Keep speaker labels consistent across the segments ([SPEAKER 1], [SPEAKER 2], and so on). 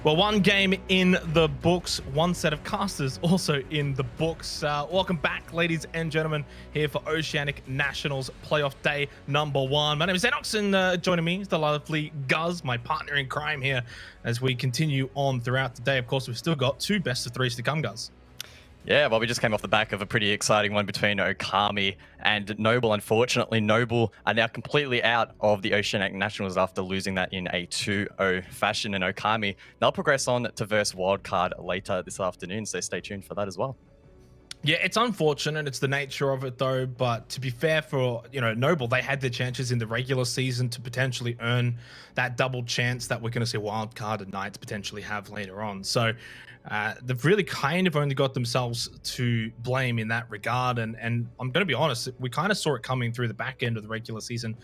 [SPEAKER 1] Well, one game in the books, one set of casters also in the books. Welcome back, ladies and gentlemen, here for Oceanic Nationals playoff day #1. My name is Enox, and joining me is the lovely Guz, my partner in crime here, as we continue on throughout the day. Of course, we've still got two best of threes to come, Guz.
[SPEAKER 2] Yeah, well, we just came off the back of a pretty exciting one between Okami and Noble. Unfortunately, Noble are now completely out of the Oceanic Nationals after losing that in a 2-0 fashion. And Okami, they'll progress on to verse Wildcard later this afternoon, so stay tuned for that as well.
[SPEAKER 1] Yeah, it's unfortunate. It's the nature of it, though. But to be fair for, Noble, they had their chances in the regular season to potentially earn that double chance that we're going to see Wildcard and Knights potentially have later on. So they've really kind of only got themselves to blame in that regard. And I'm going to be honest, we kind of saw it coming through the back end of the regular season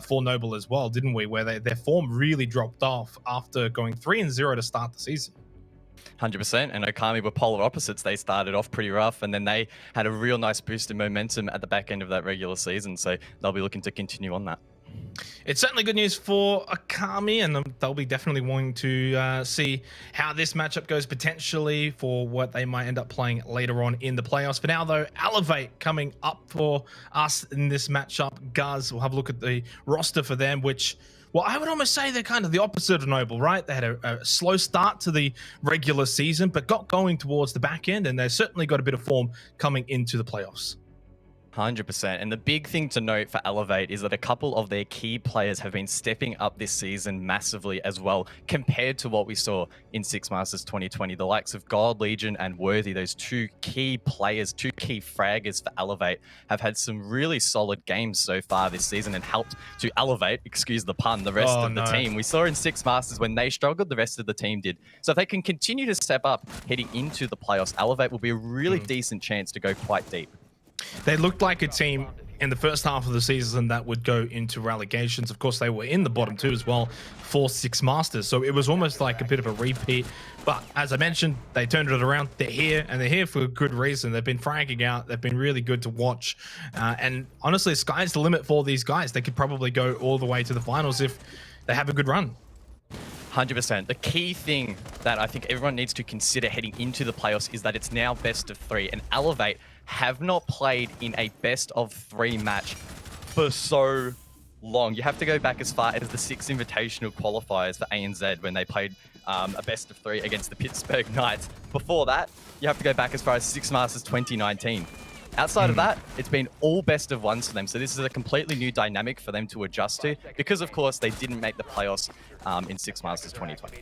[SPEAKER 1] for Noble as well, didn't we? Where their form really dropped off after going 3-0 to start the season.
[SPEAKER 2] 100%, and Okami were polar opposites. They started off pretty rough, and then they had a real nice boost in momentum at the back end of that regular season, so they'll be looking to continue on that.
[SPEAKER 1] It's certainly good news for Okami, and they'll be definitely wanting to see how this matchup goes potentially for what they might end up playing later on in the playoffs. For now, though, Elevate coming up for us in this matchup. Guz, we'll have a look at the roster for them, which... well, I would almost say they're kind of the opposite of Noble, right? They had a slow start to the regular season, but got going towards the back end, and they've certainly got a bit of form coming into the playoffs.
[SPEAKER 2] 100%. And the big thing to note for Elevate is that a couple of their key players have been stepping up this season massively as well, compared to what we saw in Six Masters 2020. The likes of God Legion and Worthy, those two key players, two key fraggers for Elevate, have had some really solid games so far this season and helped to elevate, excuse the pun, the rest of the team. We saw in Six Masters when they struggled, the rest of the team did. So if they can continue to step up heading into the playoffs, Elevate will be a really decent chance to go quite deep.
[SPEAKER 1] They looked like a team in the first half of the season that would go into relegations. Of course, they were in the bottom two as well for Six Masters. So it was almost like a bit of a repeat. But as I mentioned, they turned it around. They're here, and they're here for a good reason. They've been fragging out. They've been really good to watch. And honestly, sky's the limit for these guys. They could probably go all the way to the finals if they have a good run.
[SPEAKER 2] 100%. The key thing that I think everyone needs to consider heading into the playoffs is that it's now best of 3, and Elevate have not played in a best of 3 match for so long. You have to go back as far as the 6 invitational qualifiers for ANZ when they played a best of 3 against the Pittsburgh Knights. Before that, you have to go back as far as Six Masters 2019. Outside of that, it's been all best of 1s for them. So this is a completely new dynamic for them to adjust to because, of course, they didn't make the playoffs in Six Masters 2020.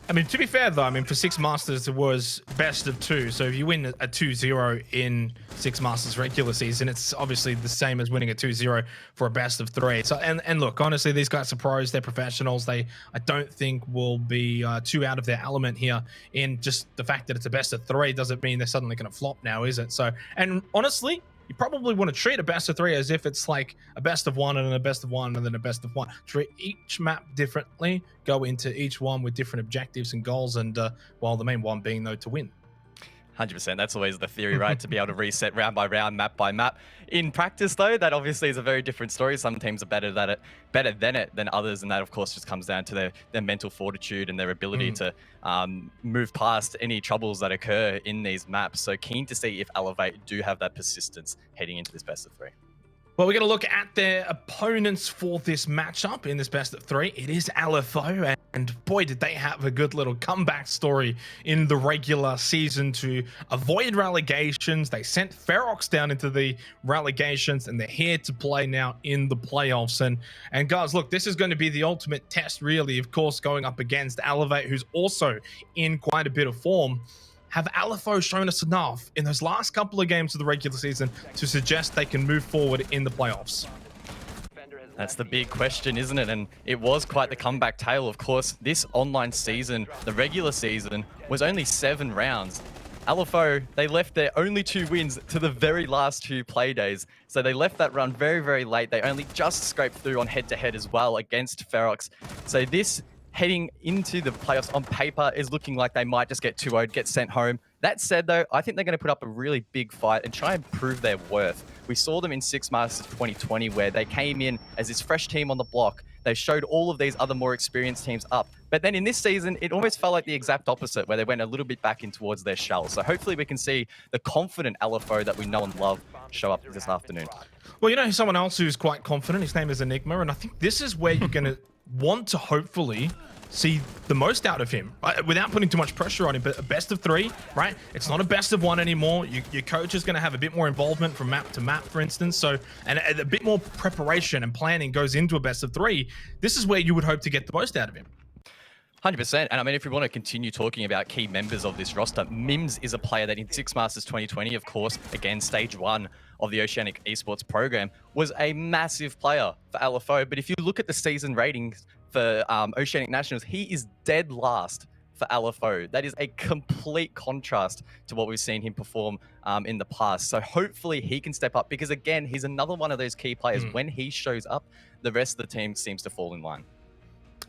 [SPEAKER 1] I mean, to be fair, though, for Six Masters, it was best of 2. So if you win a 2-0 in Six Masters regular season, it's obviously the same as winning a 2-0 for a best of 3. So, and look, honestly, these guys are pros. They're professionals. I don't think will be too out of their element here. In just the fact that it's a best of 3 doesn't mean they're suddenly going to flop now, is it? So, and honestly, you probably want to treat a best of 3 as if it's like a best of 1 and then a best of 1 and then a best of 1. Treat each map differently, go into each one with different objectives and goals, and while the main one being, though, to win.
[SPEAKER 2] 100%. That's always the theory, right? To be able to reset round by round, map by map. In practice, though, that obviously is a very different story. Some teams are better than others, and that, of course, just comes down to their mental fortitude and their ability to move past any troubles that occur in these maps. So keen to see if Elevate do have that persistence heading into this best of 3.
[SPEAKER 1] Well, we're going to look at their opponents for this matchup in this best of 3. It is LFO, and boy, did they have a good little comeback story in the regular season to avoid relegations. They sent Ferox down into the relegations, and they're here to play now in the playoffs. And guys, look, this is going to be the ultimate test, really, of course, going up against Elevate, who's also in quite a bit of form. Have LFO shown us enough in those last couple of games of the regular season to suggest they can move forward in the playoffs?
[SPEAKER 2] That's the big question, isn't it? And it was quite the comeback tale. Of course, this online season, the regular season, was only 7 rounds. LFO, they left their only 2 wins to the very last 2 play days. So they left that run very, very late. They only just scraped through on head-to-head as well against Ferox. So this heading into the playoffs on paper is looking like they might just get 2-0'd, get sent home. That said, though, I think they're going to put up a really big fight and try and prove their worth. We saw them in Six Masters 2020, where they came in as this fresh team on the block. They showed all of these other more experienced teams up. But then in this season, it almost felt like the exact opposite, where they went a little bit back in towards their shell. So hopefully we can see the confident LFO that we know and love show up this afternoon.
[SPEAKER 1] Well, you know, someone else who's quite confident, his name is Enigma, and I think this is where you're going to want to hopefully see the most out of him, right? Without putting too much pressure on him. But a best of 3, right? It's not a best of 1 anymore. Your coach is going to have a bit more involvement from map to map, for instance. So, and a bit more preparation and planning goes into a best of 3. This is where you would hope to get the most out of him.
[SPEAKER 2] 100%. And I mean, if we want to continue talking about key members of this roster, Mims is a player that in Six Masters 2020, of course, again, stage 1 of the Oceanic Esports program, was a massive player for LFO. But if you look at the season ratings for Oceanic Nationals, he is dead last for LFO. That is a complete contrast to what we've seen him perform in the past. So hopefully he can step up, because again, he's another one of those key players. When he shows up, the rest of the team seems to fall in line.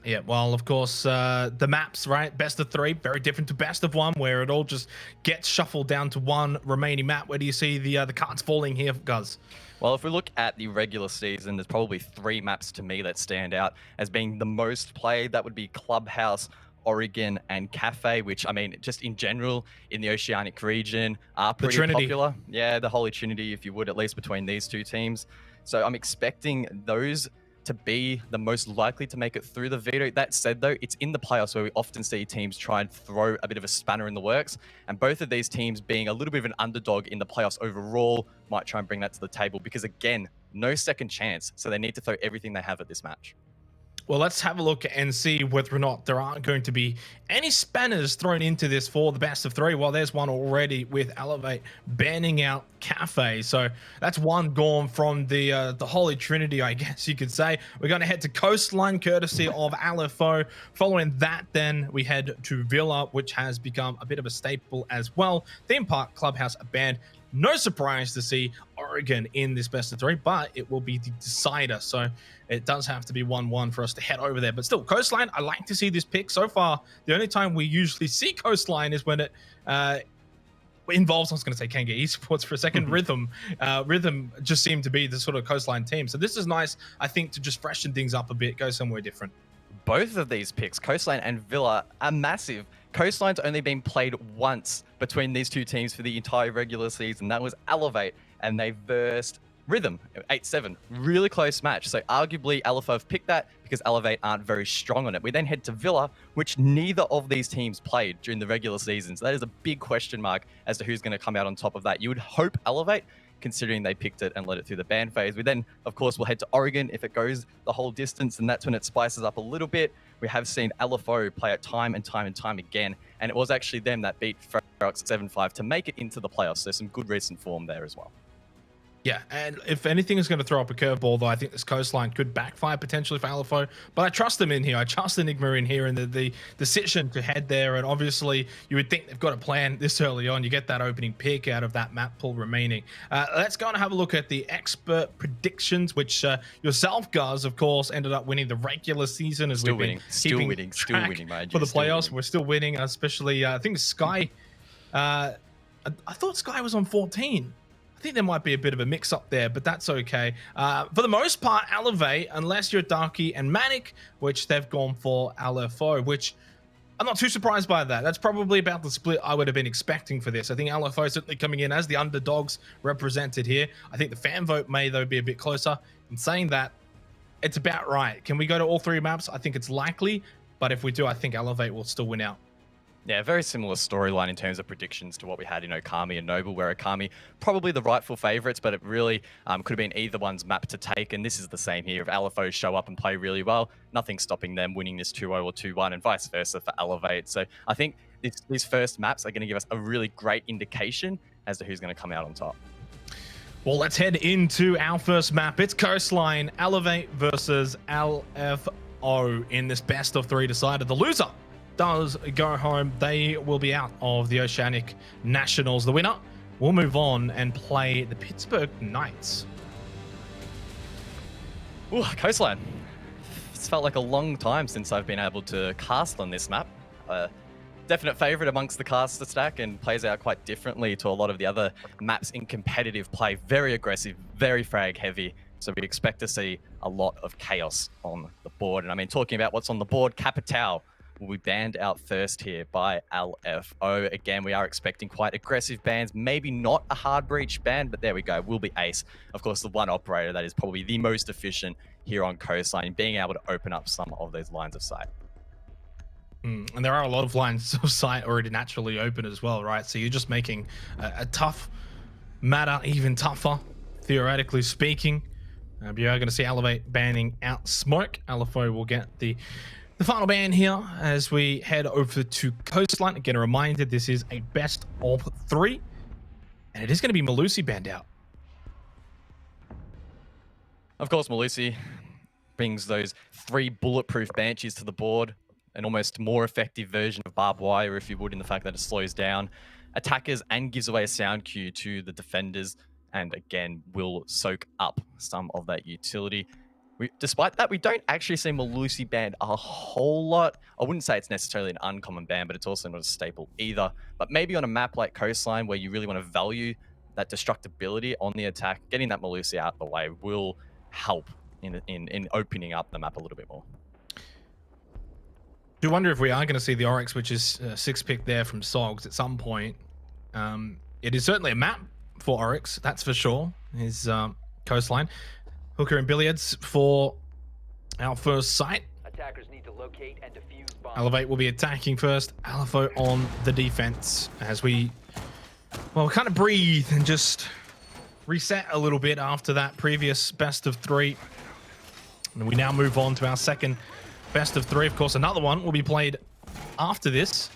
[SPEAKER 1] Yeah, well, of course, the maps, right? Best of 3, very different to best of 1, where it all just gets shuffled down to one remaining map. Where do you see the cards falling here, Guz?
[SPEAKER 2] Well, if we look at the regular season, there's probably 3 maps to me that stand out as being the most played. That would be Clubhouse, Oregon, and Cafe, which, I mean, just in general, in the Oceanic region, are pretty popular. Yeah, the Holy Trinity, if you would, at least between these 2 teams. So I'm expecting those to be the most likely to make it through the veto. That said, though, it's in the playoffs where we often see teams try and throw a bit of a spanner in the works. And both of these teams, being a little bit of an underdog in the playoffs overall, might try and bring that to the table, because, again, no second chance. So they need to throw everything they have at this match.
[SPEAKER 1] Well, let's have a look and see whether or not there aren't going to be any spanners thrown into this for the best of 3. Well, there's one already with Elevate banning out Cafe. So that's one gone from the Holy Trinity, I guess you could say. We're going to head to Coastline, courtesy of LFO. Following that, then we head to Villa, which has become a bit of a staple as well. Theme Park Clubhouse banned. No surprise to see Oregon in this best of 3, but it will be the decider. So it does have to be 1-1 for us to head over there. But still, Coastline, I like to see this pick. So far, the only time we usually see Coastline is when it involves, I was going to say Kanga Esports for a second, Rhythm. Rhythm just seemed to be the sort of Coastline team. So this is nice, I think, to just freshen things up a bit, go somewhere different.
[SPEAKER 2] Both of these picks, Coastline and Villa, are massive. Coastline's only been played once between these 2 teams for the entire regular season. That was Elevate, and they versed Rhythm, 8-7. Really close match. So arguably LFO have picked that because Elevate aren't very strong on it. We then head to Villa, which neither of these teams played during the regular season. So that is a big question mark as to who's going to come out on top of that. You would hope Elevate, considering they picked it and let it through the ban phase. We then, of course, will head to Oregon if it goes the whole distance, and that's when it spices up a little bit. We have seen LFO play it time and time and time again, and it was actually them that beat Ferox 7-5 to make it into the playoffs. So some good recent form there as well.
[SPEAKER 1] Yeah, and if anything is going to throw up a curveball, though, I think this Coastline could backfire potentially for LFO. But I trust them in here. I trust Enigma in here and the decision to head there. And obviously, you would think they've got a plan this early on. You get that opening pick out of that map pool remaining. Let's go and have a look at the expert predictions, which yourself, Guz, of course, ended up winning the regular season as we've been
[SPEAKER 2] still winning, mind you,
[SPEAKER 1] for the playoffs. We're still winning, especially I think Sky. I thought Sky was on 14. I think there might be a bit of a mix-up there, but that's okay. For the most part, Elevate, unless you're Darky and Manic, which they've gone for LFO, which I'm not too surprised by that. That's probably about the split I would have been expecting for this. I think LFO is certainly coming in as the underdogs represented here. I think the fan vote may, though, be a bit closer. In saying that, it's about right. Can we go to all 3 maps? I think it's likely, but if we do, I think Elevate will still win out.
[SPEAKER 2] Yeah, very similar storyline in terms of predictions to what we had in Okami and Noble, where Okami probably the rightful favorites, but it really could have been either one's map to take. And this is the same here. If LFO show up and play really well, nothing stopping them winning this 2-0 or 2-1, and vice versa for Elevate. So I think these first maps are going to give us a really great indication as to who's going to come out on top.
[SPEAKER 1] Well, let's head into our first map. It's Coastline, Elevate versus LFO in this best of 3 decider. The loser does go home. They will be out of the Oceanic Nationals. The winner will move on and play the Pittsburgh Knights.
[SPEAKER 2] Ooh, Coastline. It's felt like a long time since I've been able to cast on this map. Definite favorite amongst the caster stack and plays out quite differently to a lot of the other maps in competitive play. Very aggressive, very frag heavy. So we expect to see a lot of chaos on the board. And I mean, talking about what's on the board, Capital will be banned out first here by LFO. Again, we are expecting quite aggressive bans. Maybe not a hard breach ban, but there we go. Will be Ace. Of course, the one operator that is probably the most efficient here on Coastline, being able to open up some of those lines of sight.
[SPEAKER 1] And there are a lot of lines of sight already naturally open as well, right? So you're just making a tough matter even tougher, theoretically speaking. You are going to see Elevate banning out Smoke. LFO will get the final ban here as we head over to Coastline. Again, a reminder, this is a best of 3. And it is going to be Malusi banned out.
[SPEAKER 2] Of course, Malusi brings those 3 bulletproof Banshees to the board. An almost more effective version of barbed wire, if you would, in the fact that it slows down attackers and gives away a sound cue to the defenders. And again, will soak up some of that utility. Despite that, we don't actually see Malusi banned a whole lot. I wouldn't say it's necessarily an uncommon ban, but it's also not a staple either. But maybe on a map like Coastline, where you really want to value that destructibility on the attack, getting that Malusi out of the way will help in opening up the map a little bit more.
[SPEAKER 1] Do wonder if we are going to see the Oryx, which is 6 pick there from Sogs at some point. It is certainly a map for Oryx, that's for sure. His Coastline. Hooker and Billiards for our first site.
[SPEAKER 3] Attackers need to locate and defuse bombs.
[SPEAKER 1] Elevate will be attacking first. LFO on the defense as we, well, kind of breathe and just reset a little bit after that previous best of 3. And we now move on to our second best of 3. Of course, another one will be played after this,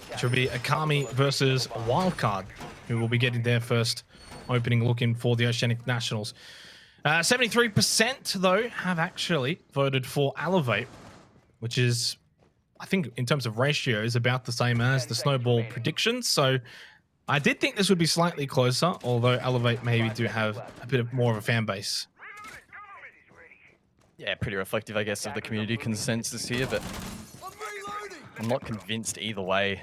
[SPEAKER 1] which will be Akami versus Wildcard, who will be getting their first opening look in for the Oceanic Nationals. 73% though have actually voted for Elevate, which is, I think in terms of ratios, about the same as the Snowball predictions. So I did think this would be slightly closer, although Elevate maybe do have a bit of more of a fan base.
[SPEAKER 2] Yeah, pretty reflective, I guess, of the community consensus here, but I'm not convinced either way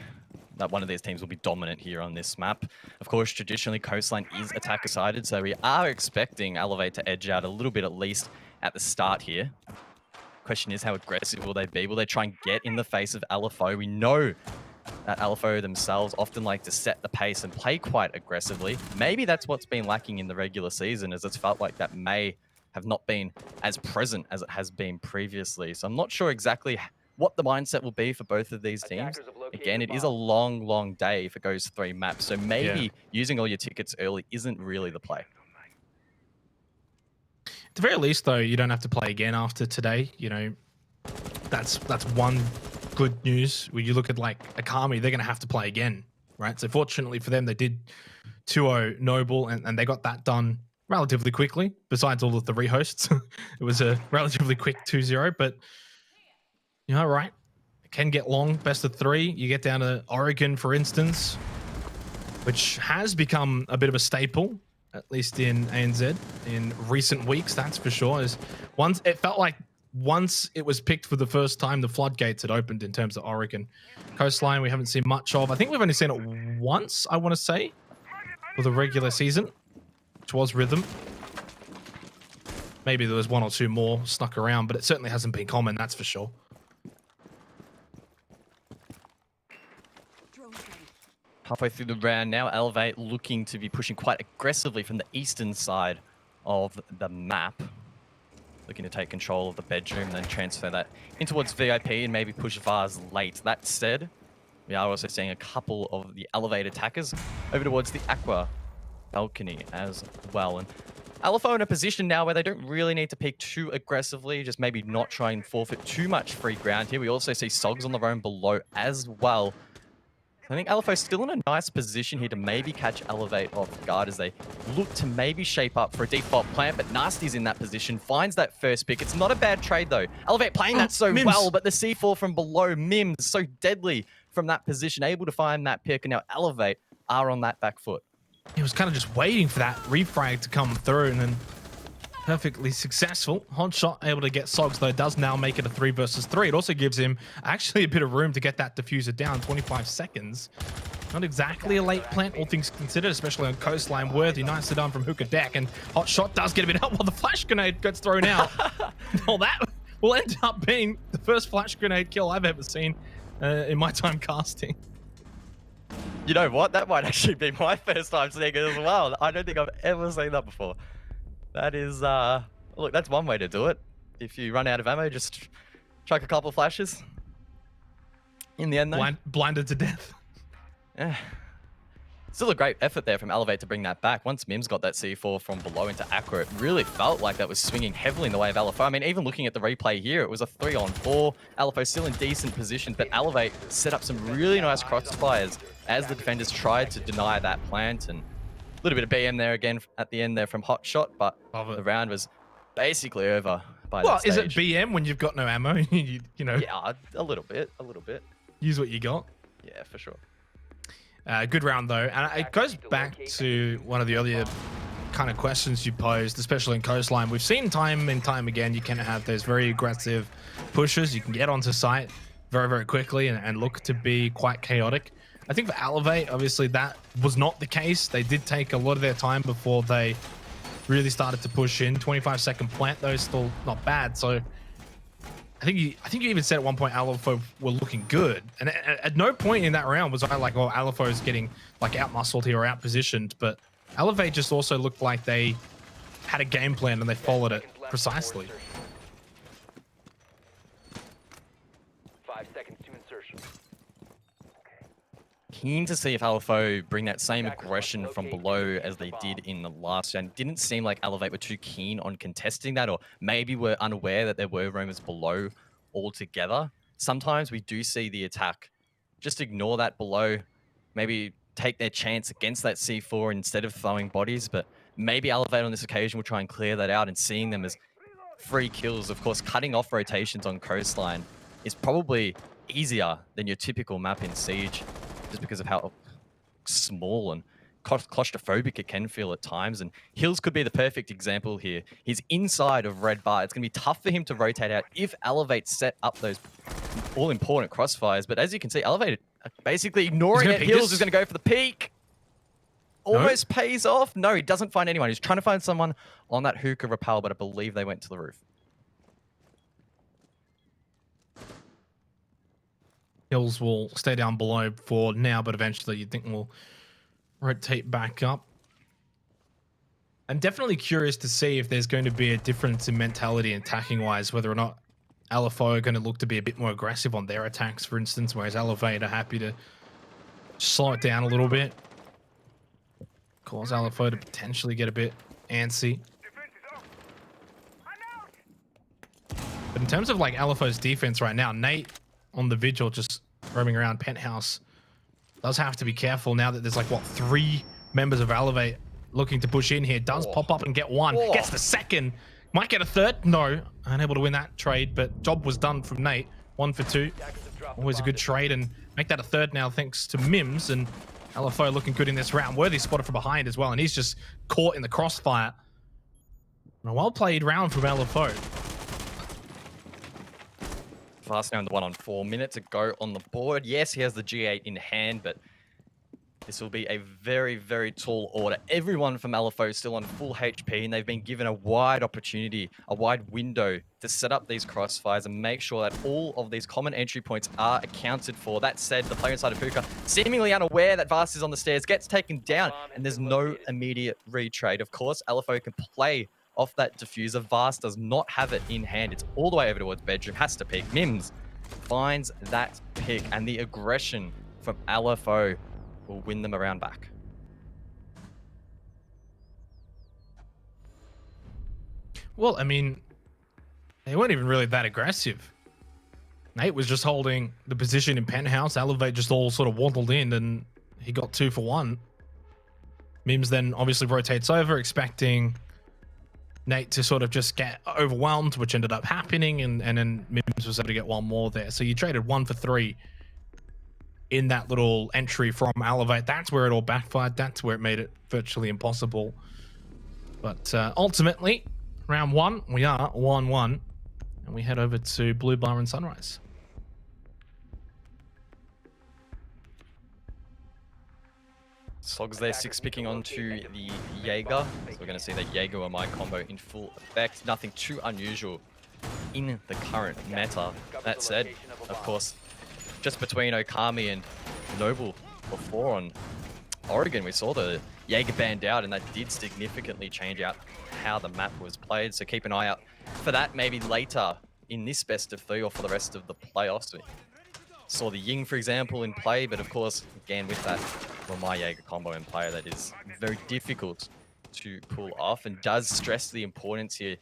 [SPEAKER 2] that one of these teams will be dominant here on this map. Of course, traditionally, Coastline is attacker-sided, so we are expecting Elevate to edge out a little bit, at least at the start here. Question is, how aggressive will they be? Will they try and get in the face of LFO? We know that LFO themselves often like to set the pace and play quite aggressively. Maybe that's what's been lacking in the regular season, as it's felt like that may have not been as present as it has been previously. So I'm not sure exactly what the mindset will be for both of these teams. Again, it is a long, long day if it goes 3 maps. So maybe using all your tickets early isn't really the play.
[SPEAKER 1] At the very least, though, you don't have to play again after today. You know, that's one good news. When you look at like Akami, they're going to have to play again, right? So fortunately for them, they did 2-0 Noble, and they got that done relatively quickly. Besides all of the rehosts, it was a relatively quick 2-0, but you know, right? It can get long, best of 3. You get down to Oregon, for instance, which has become a bit of a staple, at least in ANZ in recent weeks, that's for sure. It felt like once it was picked for the first time, the floodgates had opened in terms of Oregon. Coastline, we haven't seen much of. I think we've only seen it once, I want to say, for the regular season, which was Rhythm. Maybe there was 1 or 2 more snuck around, but it certainly hasn't been common, that's for sure.
[SPEAKER 2] Halfway through the round now, Elevate looking to be pushing quite aggressively from the eastern side of the map. Looking to take control of the bedroom, then transfer that in towards VIP and maybe push Vars late. That said, we are also seeing a couple of the Elevate attackers over towards the Aqua balcony as well. And LFO in a position now where they don't really need to peek too aggressively, just maybe not try and forfeit too much free ground here. We also see Sogs on the roam below as well. I think LFO's still in a nice position here to maybe catch Elevate off guard as they look to maybe shape up for a default plant, but Nasty's in that position, finds that first pick. It's not a bad trade though. Elevate playing that so well, but the C4 from below, Mims, so deadly from that position, able to find that pick, and now Elevate are on that back foot.
[SPEAKER 1] He was kind of just waiting for that refrag to come through, and then perfectly successful. Hot shot able to get Sogs, though, does now make it a 3 versus 3. It also gives him actually a bit of room to get that diffuser down. 25 seconds. Not exactly a late plant, all things considered, especially on Coastline. Worthy, nicely done from hookah deck, and Hot Shot does get a bit help while the flash grenade gets thrown out. Well, that will end up being the first flash grenade kill I've ever seen in my time casting.
[SPEAKER 2] You know what? That might actually be my first time seeing it as well. I don't think I've ever seen that before. That is, look, that's one way to do it. If you run out of ammo, just chuck a couple flashes. In the end, though.
[SPEAKER 1] Blinded to death.
[SPEAKER 2] Yeah. Still a great effort there from Elevate to bring that back. Once Mims got that C4 from below into Aqua, it really felt like that was swinging heavily in the way of LFO. I mean, even looking at the replay here, it was a 3-on-4. LFO still in decent position, but Elevate set up some really nice crossfires as the defenders tried to deny that plant. And a little bit of BM there again at the end there from Hot Shot, but the round was basically over by that stage.
[SPEAKER 1] Well, is it BM when you've got no ammo? you know?
[SPEAKER 2] Yeah, a little bit.
[SPEAKER 1] Use what you got.
[SPEAKER 2] Yeah, for sure.
[SPEAKER 1] Good round, though. And it goes back to one of the other kind of questions you posed, especially in Coastline. We've seen time and time again, you can have those very aggressive pushes. You can get onto site very, very quickly and look to be quite chaotic. I think for Elevate, obviously, that was not the case. They did take a lot of their time before they really started to push in. 25-second plant, though, still not bad. So I think you even said at one point LFO were looking good, and at no point in that round was I like, oh, LFO is getting like out-muscled here or out-positioned, but Elevate just also looked like they had a game plan and they followed it precisely.
[SPEAKER 3] 5 seconds to insertion.
[SPEAKER 2] Keen to see if LFO bring that same aggression from below as they did in the last round. Didn't seem like Elevate were too keen on contesting that, or maybe were unaware that there were roamers below altogether. Sometimes we do see the attack just ignore that below, maybe take their chance against that C4 instead of throwing bodies, but maybe Elevate on this occasion will try and clear that out, and seeing them as free kills. Of course, cutting off rotations on Coastline is probably easier than your typical map in Siege, just because of how small and claustrophobic it can feel at times. And Hills could be the perfect example here. He's inside of red bar. It's going to be tough for him to rotate out if Elevate set up those all-important crossfires. But as you can see, Elevate basically ignoring it. Hills is going to go for the peak. Almost pays off. No, he doesn't find anyone. He's trying to find someone on that hookah rappel, but I believe they went to the roof.
[SPEAKER 1] Hills will stay down below for now, but eventually you'd think we'll rotate back up. I'm definitely curious to see if there's going to be a difference in mentality and attacking-wise, whether or not LFO are going to look to be a bit more aggressive on their attacks, for instance, whereas Elevate are happy to slow it down a little bit. Cause LFO to potentially get a bit antsy. But in terms of like LFO's defense right now, Nate on the Vigil just roaming around Penthouse does have to be careful now that there's like, what, 3 members of Elevate looking to push in here. Does pop up and get 1. Gets the 2nd. Might get a 3rd. No. Unable to win that trade, but job was done from Nate. 1 for 2. Always a good trade, and make that a 3rd now thanks to Mims. And LFO looking good in this round. Worthy spotted from behind as well, and he's just caught in the crossfire. And a well-played round from LFO.
[SPEAKER 2] Fast down to 1-on-4 minutes to go on the board. Yes, he has the G8 in hand, but this will be a very, very tall order. Everyone from LFO is still on full HP, and they've been given a wide opportunity, a wide window to set up these crossfires and make sure that all of these common entry points are accounted for. That said, the player inside of Hookah, seemingly unaware that Vast is on the stairs, gets taken down, and there's no immediate retrade. Of course, LFO can play off that diffuser. Vast does not have it in hand. It's all the way over towards bedroom, has to pick. Mims finds that pick, and the aggression from LFO will win them around back.
[SPEAKER 1] Well, I mean, they weren't even really that aggressive. Nate was just holding the position in Penthouse. Elevate just all sort of waddled in, and he got 2 for 1. Mims then obviously rotates over, expecting Nate to sort of just get overwhelmed, which ended up happening, and then Mims was able to get 1 more there. So you traded 1 for 3 in that little entry from Elevate. That's where it all backfired. That's where it made it virtually impossible. But ultimately, round one. We are 1-1. And we head over to Blue Bar and Sunrise.
[SPEAKER 2] Sogs there, 6 picking onto the Jaeger. So we're going to see that Jaeger or my combo in full effect. Nothing too unusual in the current meta. That said, of course, just between Okami and Noble before on Oregon, we saw the Jaeger banned out, and that did significantly change out how the map was played. So keep an eye out for that maybe later in this best of 3 or for the rest of the playoffs. We saw the Ying, for example, in play, but of course, again, with that my Jaeger combo in play, that is very difficult to pull off and does stress the importance here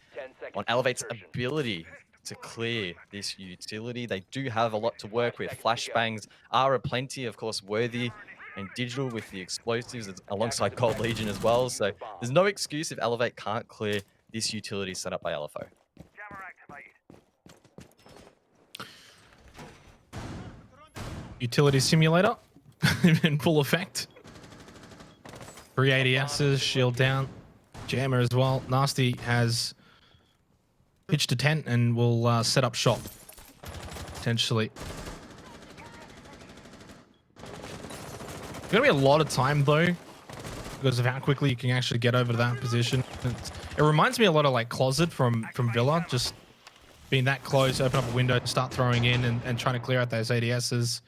[SPEAKER 2] on Elevate's ability to clear this utility. They do have a lot to work with. Flashbangs are aplenty, of course, Worthy and Digital with the explosives alongside Cold Legion as well. So there's no excuse if Elevate can't clear this utility set up by LFO.
[SPEAKER 1] Utility simulator in full effect. 3 ADSs, shield down, jammer as well. Nasty has pitched a tent and will set up shop potentially. There's gonna be a lot of time though because of how quickly you can actually get over to that position. It reminds me a lot of like Closet from Villa, just being that close, open up a window, start throwing in and trying to clear out those ADSs.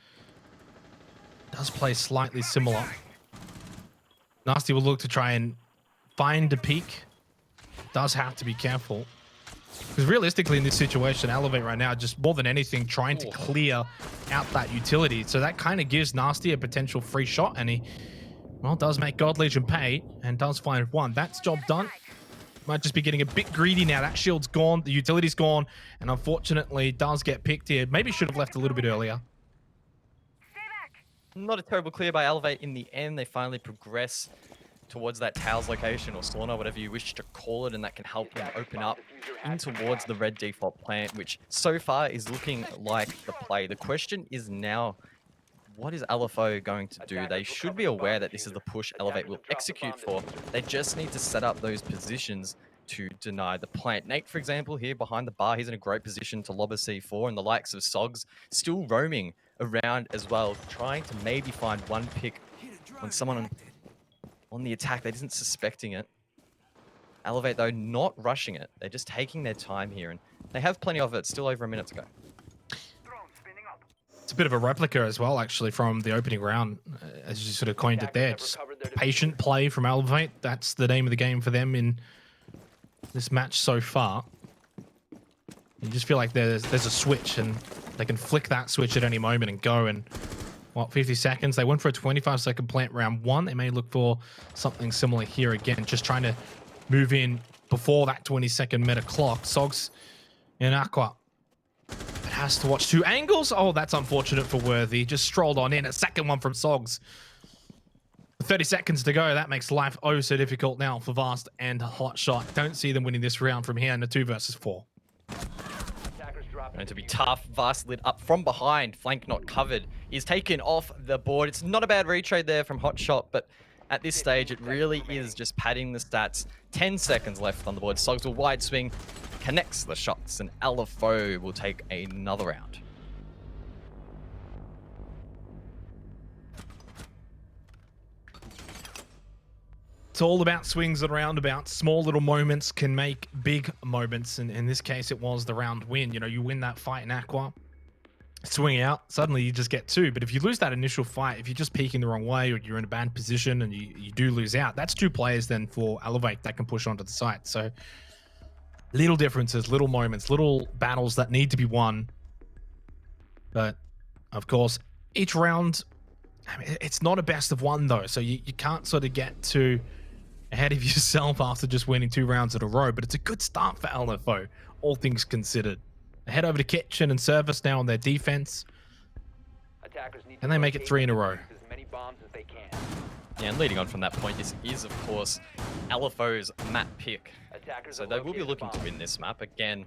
[SPEAKER 1] Does play slightly similar. Nasty will look to try and find a peak. Does have to be careful. Because realistically in this situation, Elevate right now, just more than anything, trying to clear out that utility. So that kind of gives Nasty a potential free shot. And he, well, does make God Legion pay and does find one. That's job done. Might just be getting a bit greedy now. That shield's gone. The utility's gone. And unfortunately does get picked here. Maybe should have left a little bit earlier.
[SPEAKER 2] Not a terrible clear by Elevate in the end. They finally progress towards that Towers location or sauna, whatever you wish to call it, and that can help them open up in towards the red default plant, which so far is looking like the play. The question is now, what is LFO going to do? They should be aware that this is the push Elevate will execute for. They just need to set up those positions to deny the plant. Nate, for example, here behind the bar, he's in a great position to lob a C4, and the likes of Sogs still roaming around as well, trying to maybe find one pick on someone on the attack that isn't suspecting it. Elevate, though, not rushing it. They're just taking their time here, and they have plenty of it. Still over a minute to go.
[SPEAKER 1] It's a bit of a replica as well, actually, from the opening round, as you sort of coined it there. Just patient play from Elevate. That's the name of the game for them in this match so far. You just feel like there's a switch, and they can flick that switch at any moment and go. And what, 50 seconds? They went for a 25-second plant round 1. They may look for something similar here again, just trying to move in before that 20-second meta clock. Sogs in Aqua. It has to watch 2 angles. Oh, that's unfortunate for Worthy. Just strolled on in. A second one from Sogs. 30 seconds to go. That makes life oh so difficult now for Vast and Hotshot. Don't see them winning this round from here in a 2 versus 4.
[SPEAKER 2] Going to be tough. Vast lit up from behind. Flank not covered. Is taken off the board. It's not a bad retrade there from Hotshot, but at this stage, it really is just padding the stats. 10 seconds left on the board. Sogs will wide swing, connects the shots, and LFO will take another round.
[SPEAKER 1] It's all about swings and roundabouts. Small little moments can make big moments. And in this case, it was the round win. You know, you win that fight in Aqua, swing out, suddenly you just get 2. But if you lose that initial fight, if you're just peeking the wrong way or you're in a bad position and you do lose out, that's 2 players then for Elevate that can push onto the site. So little differences, little moments, little battles that need to be won. But of course, each round, I mean, it's not a best of 1 though. So you can't sort of get too ahead of yourself after just winning 2 rounds in a row. But it's a good start for LFO, all things considered. They head over to Kitchen and Service now on their defense. And they make it 3 in a row.
[SPEAKER 2] Yeah, and leading on from that point, this is, of course, LFO's map pick. So they will be looking to win this map. Again,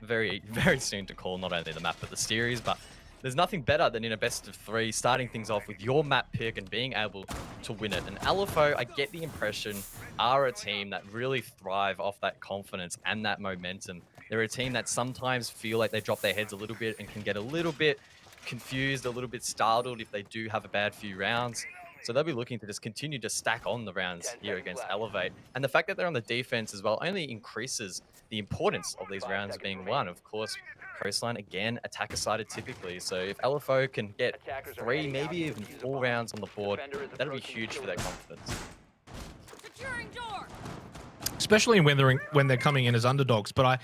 [SPEAKER 2] very, very soon to call not only the map, but the series. But there's nothing better than in a best of 3, starting things off with your map pick and being able to win it. And LFO, I get the impression, are a team that really thrive off that confidence and that momentum. They're a team that sometimes feel like they drop their heads a little bit and can get a little bit confused, a little bit startled if they do have a bad few rounds. So they'll be looking to just continue to stack on the rounds here against Elevate. And the fact that they're on the defense as well only increases the importance of these rounds being won. Of course, Coastline, again, attacker-sided typically. So if LFO can get 3, maybe even 4 rounds on the board, that'll be huge for their confidence.
[SPEAKER 1] Especially when they're coming in as underdogs. But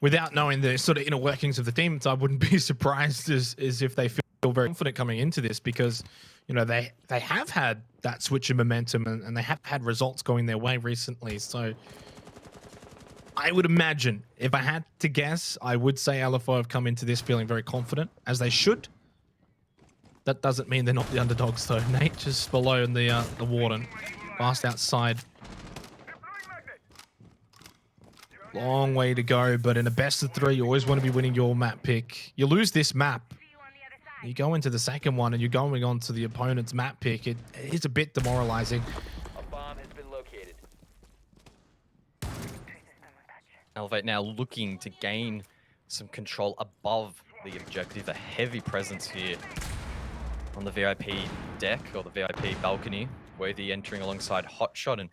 [SPEAKER 1] without knowing the sort of inner workings of the teams, I wouldn't be surprised as if they feel very confident coming into this, because you know they have had that switch in momentum and they have had results going their way recently. So I would imagine, if I had to guess, I would say LFO have come into this feeling very confident, as they should. That doesn't mean they're not the underdogs, though. Nate just below in the Warden, fast outside. Long way to go, but in a best of 3, you always want to be winning your map pick. You lose this map, you go into the second one, and you're going on to the opponent's map pick. It is a bit demoralizing.
[SPEAKER 3] A bomb has been located.
[SPEAKER 2] Elevate now looking to gain some control above the objective. A heavy presence here on the VIP deck, or the VIP balcony. Worthy entering alongside Hotshot, and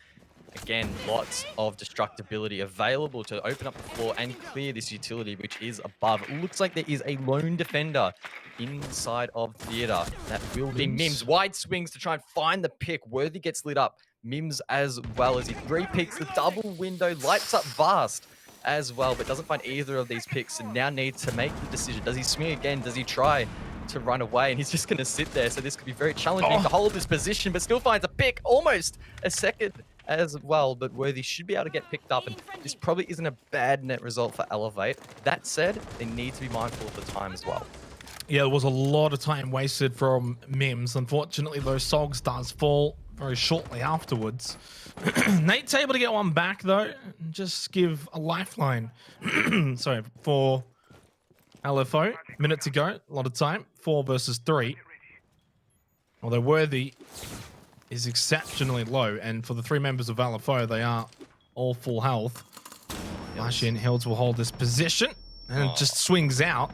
[SPEAKER 2] again, lots of destructibility available to open up the floor and clear this utility, which is above. It looks like there is a lone defender inside of theater. That will be Mims. Wide swings to try and find the pick. Worthy gets lit up. Mims as well, as he re-picks the double window, lights up Vast as well, but doesn't find either of these picks, and now needs to make the decision. Does he swing again? Does he try to run away? And he's just going to sit there, so this could be very challenging to hold this position, but still finds a pick, almost a second as well. But Worthy should be able to get picked up, and this probably isn't a bad net result for Elevate. That said, they need to be mindful of the time as well.
[SPEAKER 1] Yeah, there was a lot of time wasted from Mims. Unfortunately, those Sogs does fall very shortly afterwards. Nate's able to get one back, though, and just give a lifeline. Sorry, for LFO. Minute to go, a lot of time. 4 versus 3. Although Worthy is exceptionally low, and for the 3 members of LFO, they are all full health. Flashy and Hills will hold this position, and it just swings out.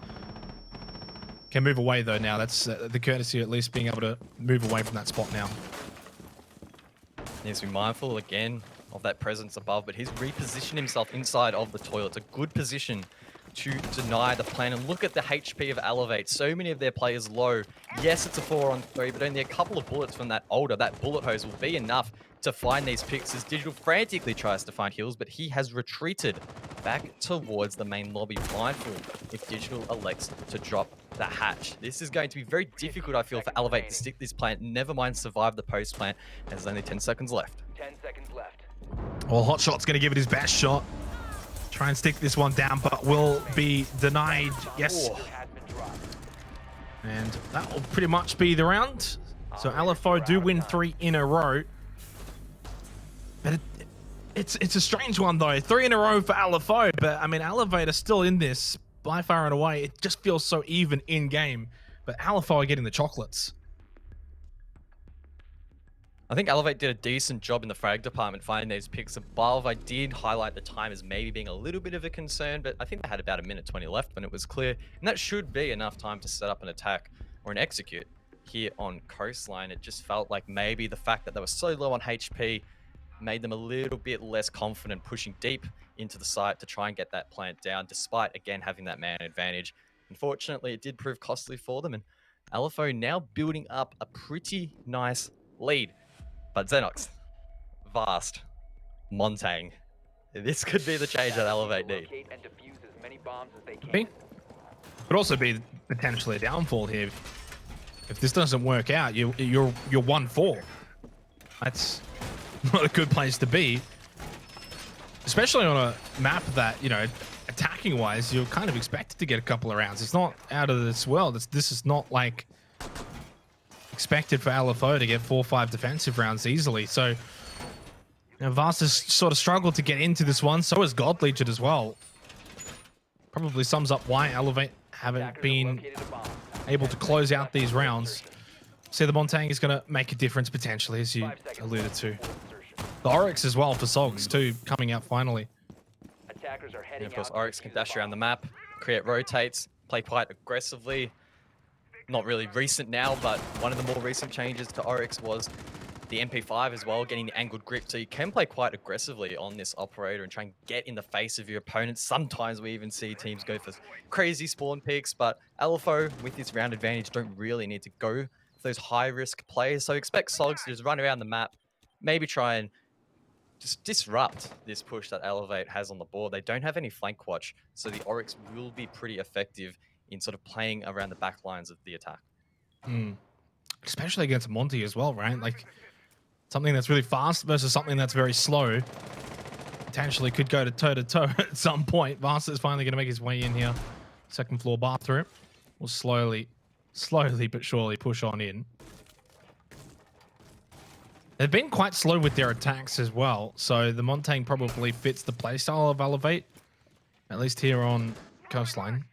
[SPEAKER 1] Can move away, though, now. That's the courtesy of at least being able to move away from that spot now.
[SPEAKER 2] Needs to be mindful again of that presence above, but he's repositioned himself inside of the toilet. It's a good position to deny the plan. And look at the HP of Elevate. So many of their players low. Yes, it's a 4-on-3, but only a couple of bullets from that older. That bullet hose will be enough to find these picks, as Digital frantically tries to find Hills, but he has retreated back towards the main lobby, mindful if Digital elects to drop the hatch. This is going to be very difficult, I feel, for Elevate to stick this plant, never mind survive the post plant, and there's only 10 seconds left.
[SPEAKER 3] 10 seconds left.
[SPEAKER 1] Well, Hotshot's going to give it his best shot. Try and stick this one down, but will be denied. Yes. And that will pretty much be the round. So LFO do win 3 in a row. But it's a strange one, though. 3 in a row for LFO, but I mean, Elevate are still in this by far and away. It just feels so even in game, but LFO are getting the chocolates.
[SPEAKER 2] I think Elevate did a decent job in the frag department finding those picks above. I did highlight the time as maybe being a little bit of a concern, but I think they had about 1:20 left when it was clear, and that should be enough time to set up an attack or an execute here on Coastline. It just felt like maybe the fact that they were so low on HP made them a little bit less confident pushing deep into the site to try and get that plant down, despite, again, having that man advantage. Unfortunately, it did prove costly for them, and LFO now building up a pretty nice lead. But Xenox, Vast, Montang, this could be the change that Elevate need.
[SPEAKER 1] Could also be potentially a downfall here. If this doesn't work out, you're 1-4. That's not a good place to be, especially on a map that, you know, attacking wise, you're kind of expected to get a couple of rounds. It's not out of this world. This is not like expected for LFO to get 4 or 5 defensive rounds easily. So, you know, Vast has sort of struggled to get into this one. So has God Legion as well. Probably sums up why Elevate haven't been able to close out these rounds. See, the Montang is going to make a difference potentially, as you
[SPEAKER 3] 5 seconds
[SPEAKER 1] alluded to.
[SPEAKER 3] before insertion.
[SPEAKER 1] The Oryx as well for Sogs too, coming out finally.
[SPEAKER 3] Attackers are
[SPEAKER 2] And
[SPEAKER 3] heading
[SPEAKER 2] of course,
[SPEAKER 3] out to
[SPEAKER 2] Oryx can
[SPEAKER 3] defuse
[SPEAKER 2] dash
[SPEAKER 3] the
[SPEAKER 2] around the
[SPEAKER 3] bomb.
[SPEAKER 2] map, create rotates, play quite aggressively. Not really recent now, but one of the more recent changes to Oryx was the MP5 as well, getting the angled grip. So you can play quite aggressively on this operator and try and get in the face of your opponents. Sometimes we even see teams go for crazy spawn picks, but LFO with its round advantage don't really need to go for those high risk plays. So expect Sogs to just run around the map, maybe try and just disrupt this push that Elevate has on the board. They don't have any flank watch, so the Oryx will be pretty effective in sort of playing around the back lines of the attack.
[SPEAKER 1] Especially against Monty as well, right? Like something that's really fast versus something that's very slow. Potentially could go to toe at some point. Vast is finally going to make his way in here. Second floor bathroom. We'll slowly but surely push on in. They've been quite slow with their attacks as well, so the Montang probably fits the playstyle of Elevate, at least here on Coastline.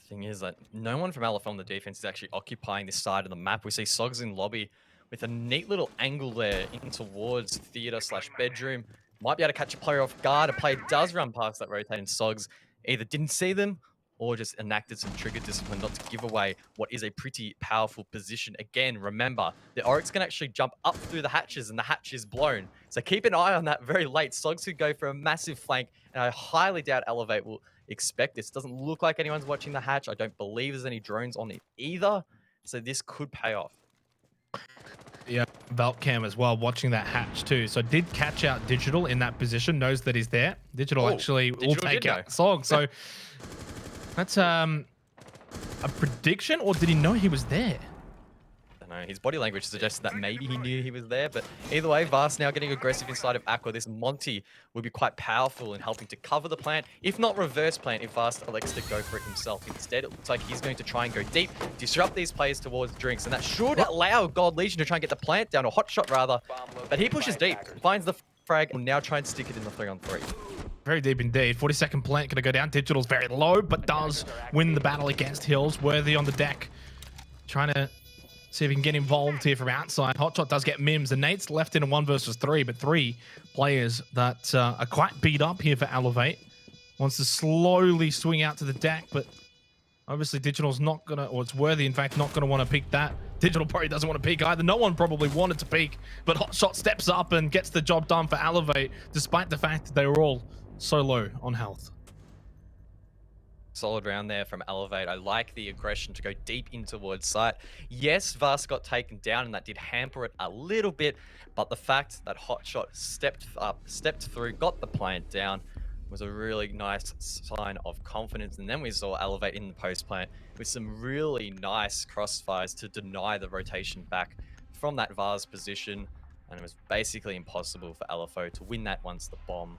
[SPEAKER 2] Thing is that no one from LFO on the defense is actually occupying this side of the map. We see Sogs in lobby with a neat little angle there in towards theater/bedroom. Might be able to catch a player off guard. A player does run past that rotating. Sogs either didn't see them or just enacted some trigger discipline not to give away what is a pretty powerful position. Again, remember, the Oryx can actually jump up through the hatches and the hatch is blown. So keep an eye on that very late. Sogs could go for a massive flank, and I highly doubt Elevate will expect this. Doesn't look like anyone's watching the hatch. I don't believe there's any drones on it either. So this could pay off.
[SPEAKER 1] Yeah, Valcam as well, watching that hatch too. So did catch out Digital in that position, knows that he's there. Digital actually will take out Sog. So that's a prediction, or did he know he was there?
[SPEAKER 2] I don't know. His body language suggested that maybe he knew he was there, but either way, Vast now getting aggressive inside of Aqua. This Monty will be quite powerful in helping to cover the plant, if not reverse plant, if Vast elects to go for it himself. Instead, it looks like he's going to try and go deep, disrupt these players towards drinks, and that should allow God Legion to try and get the plant down, or Hotshot rather, but he pushes deep, finds the frag, and will now try and stick it in the 3-on-3.
[SPEAKER 1] Very deep indeed. 42nd plant going to go down. Digital's very low, but does win the battle against Hills. Worthy on the deck. Trying to see if he can get involved here from outside. Hotshot does get Mims. And Nate's left in a 1 versus 3, but 3 players that are quite beat up here for Elevate. Wants to slowly swing out to the deck, but obviously Digital's not going to, or it's Worthy, in fact, not going to want to peek that. Digital probably doesn't want to peek either. No one probably wanted to peek, but Hotshot steps up and gets the job done for Elevate, despite the fact that they were all so low on health.
[SPEAKER 2] Solid round there from Elevate. I like the aggression to go deep in towards site. Yes, Vast got taken down and that did hamper it a little bit, but the fact that Hotshot stepped up, stepped through, got the plant down was a really nice sign of confidence. And then we saw Elevate in the post plant with some really nice crossfires to deny the rotation back from that Vars position. And it was basically impossible for LFO to win that once the bomb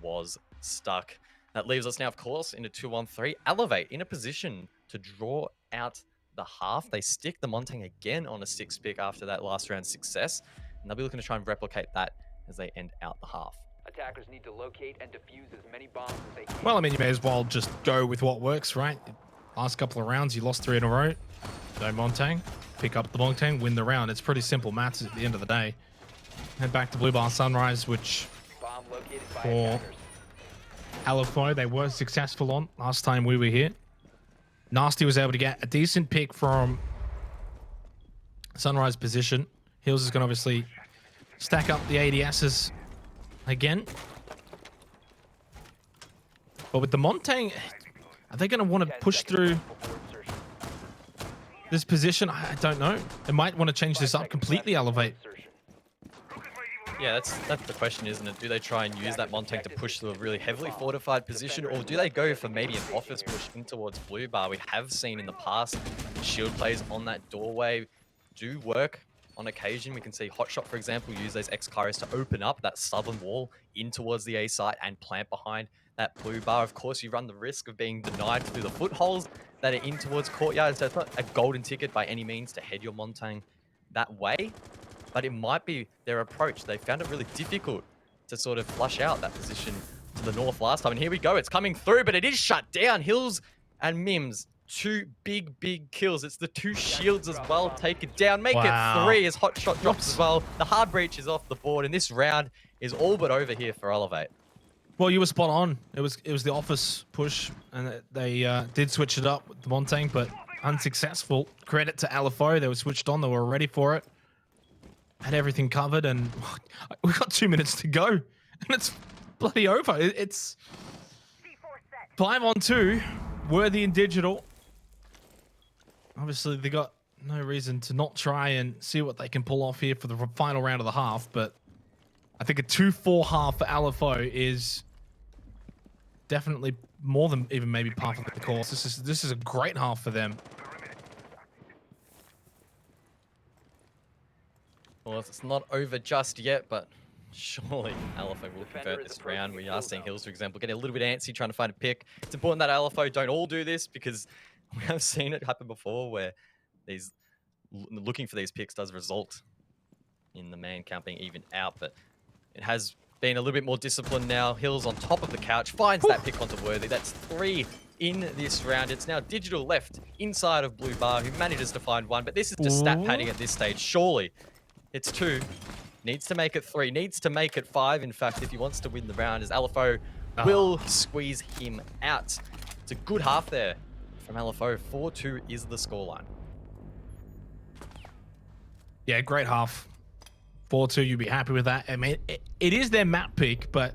[SPEAKER 2] was stuck. That leaves us now, of course, in a 2-on-3. Elevate in a position to draw out the half. They stick the Montang again on a 6 pick after that last round success, and they'll be looking to try and replicate that as they end out the half.
[SPEAKER 3] Attackers need to locate and defuse as many bombs as they can.
[SPEAKER 1] Well, I mean, you may as well just go with what works, right? Last couple of rounds, you lost 3 in a row. No Montang. Pick up the Montang, win the round. It's pretty simple maths at the end of the day. Head back to Blue Bar Sunrise, which
[SPEAKER 3] Bomb located by
[SPEAKER 1] for
[SPEAKER 3] attackers.
[SPEAKER 1] LFO, they were successful on last time we were here. Nasty was able to get a decent pick from Sunrise position. Hills is going to obviously stack up the ADSs again. But with the Montang, are they going to want to
[SPEAKER 3] 10
[SPEAKER 1] push
[SPEAKER 3] seconds
[SPEAKER 1] through
[SPEAKER 3] before insertion.
[SPEAKER 1] this position? I don't know. They might want to change
[SPEAKER 3] 5
[SPEAKER 1] this up
[SPEAKER 3] seconds
[SPEAKER 1] completely,
[SPEAKER 3] left before
[SPEAKER 1] Elevate.
[SPEAKER 3] insertion.
[SPEAKER 2] Yeah, that's the question, isn't it? Do they try and use that Montang to push to a really heavily fortified position, or do they go for maybe an office push in towards Blue Bar? We have seen in the past shield plays on that doorway do work on occasion. We can see Hotshot, for example, use those X-Kairos to open up that southern wall in towards the A site and plant behind that Blue Bar. Of course, you run the risk of being denied through the footholes that are in towards Courtyard, so it's not a golden ticket by any means to head your Montang that way. But it might be their approach. They found it really difficult to sort of flush out that position to the north last time. And here we go. It's coming through, but it is shut down. Hills and Mims, two big kills. It's the two shields as well. Take it down. Make it 3 as Hot Shot drops as well. The hard breach is off the board, and this round is all but over here for Elevate.
[SPEAKER 1] Well, you were spot on. It was the office push, and they did switch it up with the Montang, but unsuccessful. Credit to LFO. They were switched on. They were ready for it. Had everything covered, and we've got 2 minutes to go, and it's bloody over. It's 5-on-2, Worthy and Digital. Obviously, they got no reason to not try and see what they can pull off here for the final round of the half, but I think a 2-4 half for LFO is definitely more than even maybe part of the course. This is a great half for them.
[SPEAKER 2] Well, it's not over just yet, but surely LFO will convert this round. We are seeing Hills, for example, getting a little bit antsy trying to find a pick. It's important that LFO don't all do this because we have seen it happen before where these looking for these picks does result in the man count being even out, but it has been a little bit more disciplined now. Hills on top of the couch finds that pick onto Worthy. That's 3 in this round. It's now Digital left inside of Blue Bar who manages to find 1, but this is just stat padding at this stage. Surely it's 2. Needs to make it 3. Needs to make it 5, in fact, if he wants to win the round, as LFO will squeeze him out. It's a good half there from LFO. 4-2 is the scoreline.
[SPEAKER 1] Yeah, great half. 4-2, you'd be happy with that. I mean, it is their map pick, but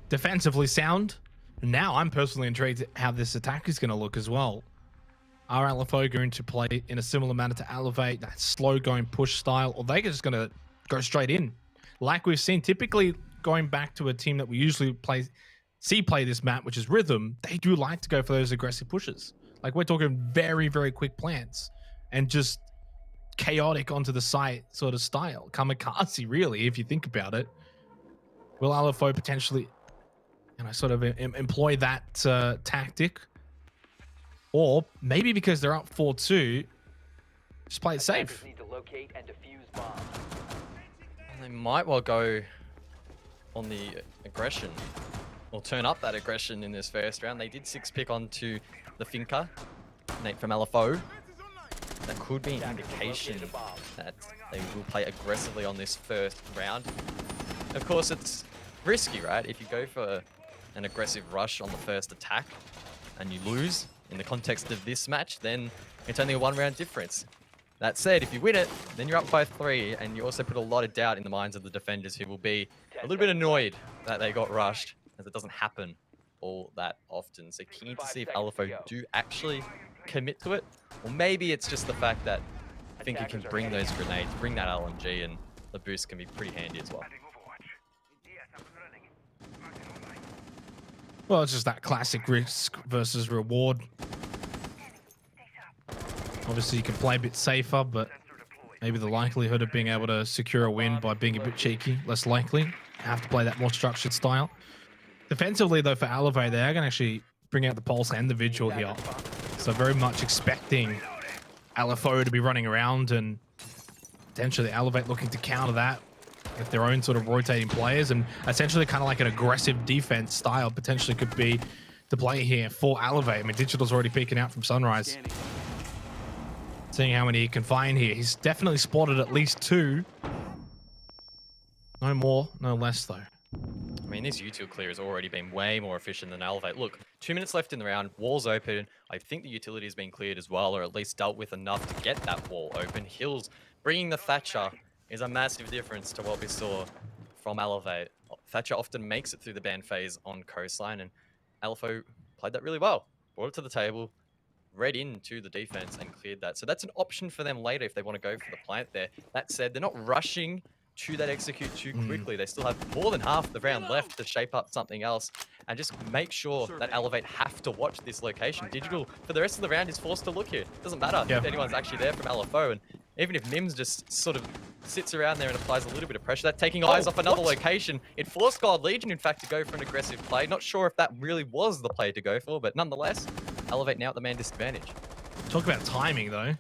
[SPEAKER 1] defensively sound. Now I'm personally intrigued at how this attack is going to look as well. Are LFO going to play in a similar manner to Elevate, that slow going push style, or they're just going to go straight in? Like we've seen, typically going back to a team that we usually play this map, which is Rhythm, they do like to go for those aggressive pushes. Like we're talking very, very quick plants and just chaotic onto the site sort of style. Kamikaze, really, if you think about it. Will LFO potentially, sort of employ that tactic? Or maybe because they're up 4-2, just play it safe.
[SPEAKER 3] Need to locate and defuse bombs.
[SPEAKER 2] They might well go on the aggression, or turn up that aggression in this first round. They did 6-pick onto the Finca, Nate from LFO. That could be an indication that they will play aggressively on this first round. Of course, it's risky, right? If you go for an aggressive rush on the first attack and you lose in the context of this match, then it's only a 1-round difference. That said, if you win it, then you're up by 3, and you also put a lot of doubt in the minds of the defenders, who will be a little bit annoyed that they got rushed, as it doesn't happen all that often. So keen to see if LFO do actually commit to it, or maybe it's just the fact that I think you can bring those grenades, bring that LMG, and the boost can be pretty handy as well.
[SPEAKER 1] Well, it's just that classic risk versus reward. Obviously, you can play a bit safer, but maybe the likelihood of being able to secure a win by being a bit cheeky, less likely. You have to play that more structured style. Defensively, though, for Elevate, they are going to actually bring out the Pulse and the Vigil here. So very much expecting LFO to be running around, and potentially Elevate looking to counter that with their own sort of rotating players, and essentially kind of like an aggressive defense style potentially could be the play here for Elevate. I mean, Digital's already peeking out from Sunrise. Seeing how many he can find here. He's definitely spotted at least 2. No more, no less though.
[SPEAKER 2] I mean, this util clear has already been way more efficient than Elevate. Look, 2 minutes left in the round, wall's open. I think the utility has been cleared as well, or at least dealt with enough to get that wall open. Hills bringing the Thatcher is a massive difference to what we saw from Elevate. Thatcher often makes it through the ban phase on Coastline, and LFO played that really well. Brought it to the table, read into the defense, and cleared that. So that's an option for them later if they want to go for the plant there. That said, they're not rushing to that execute too quickly. They still have more than half the round left to shape up something else, and just make sure that Elevate have to watch this location. Digital, for the rest of the round, is forced to look here. Doesn't matter if anyone's actually there from LFO, and even if Mims just sort of sits around there and applies a little bit of pressure, that's taking eyes off another location. It forced God Legion, in fact, to go for an aggressive play. Not sure if that really was the play to go for, but nonetheless, Elevate now at the man disadvantage.
[SPEAKER 1] Talk about timing, though.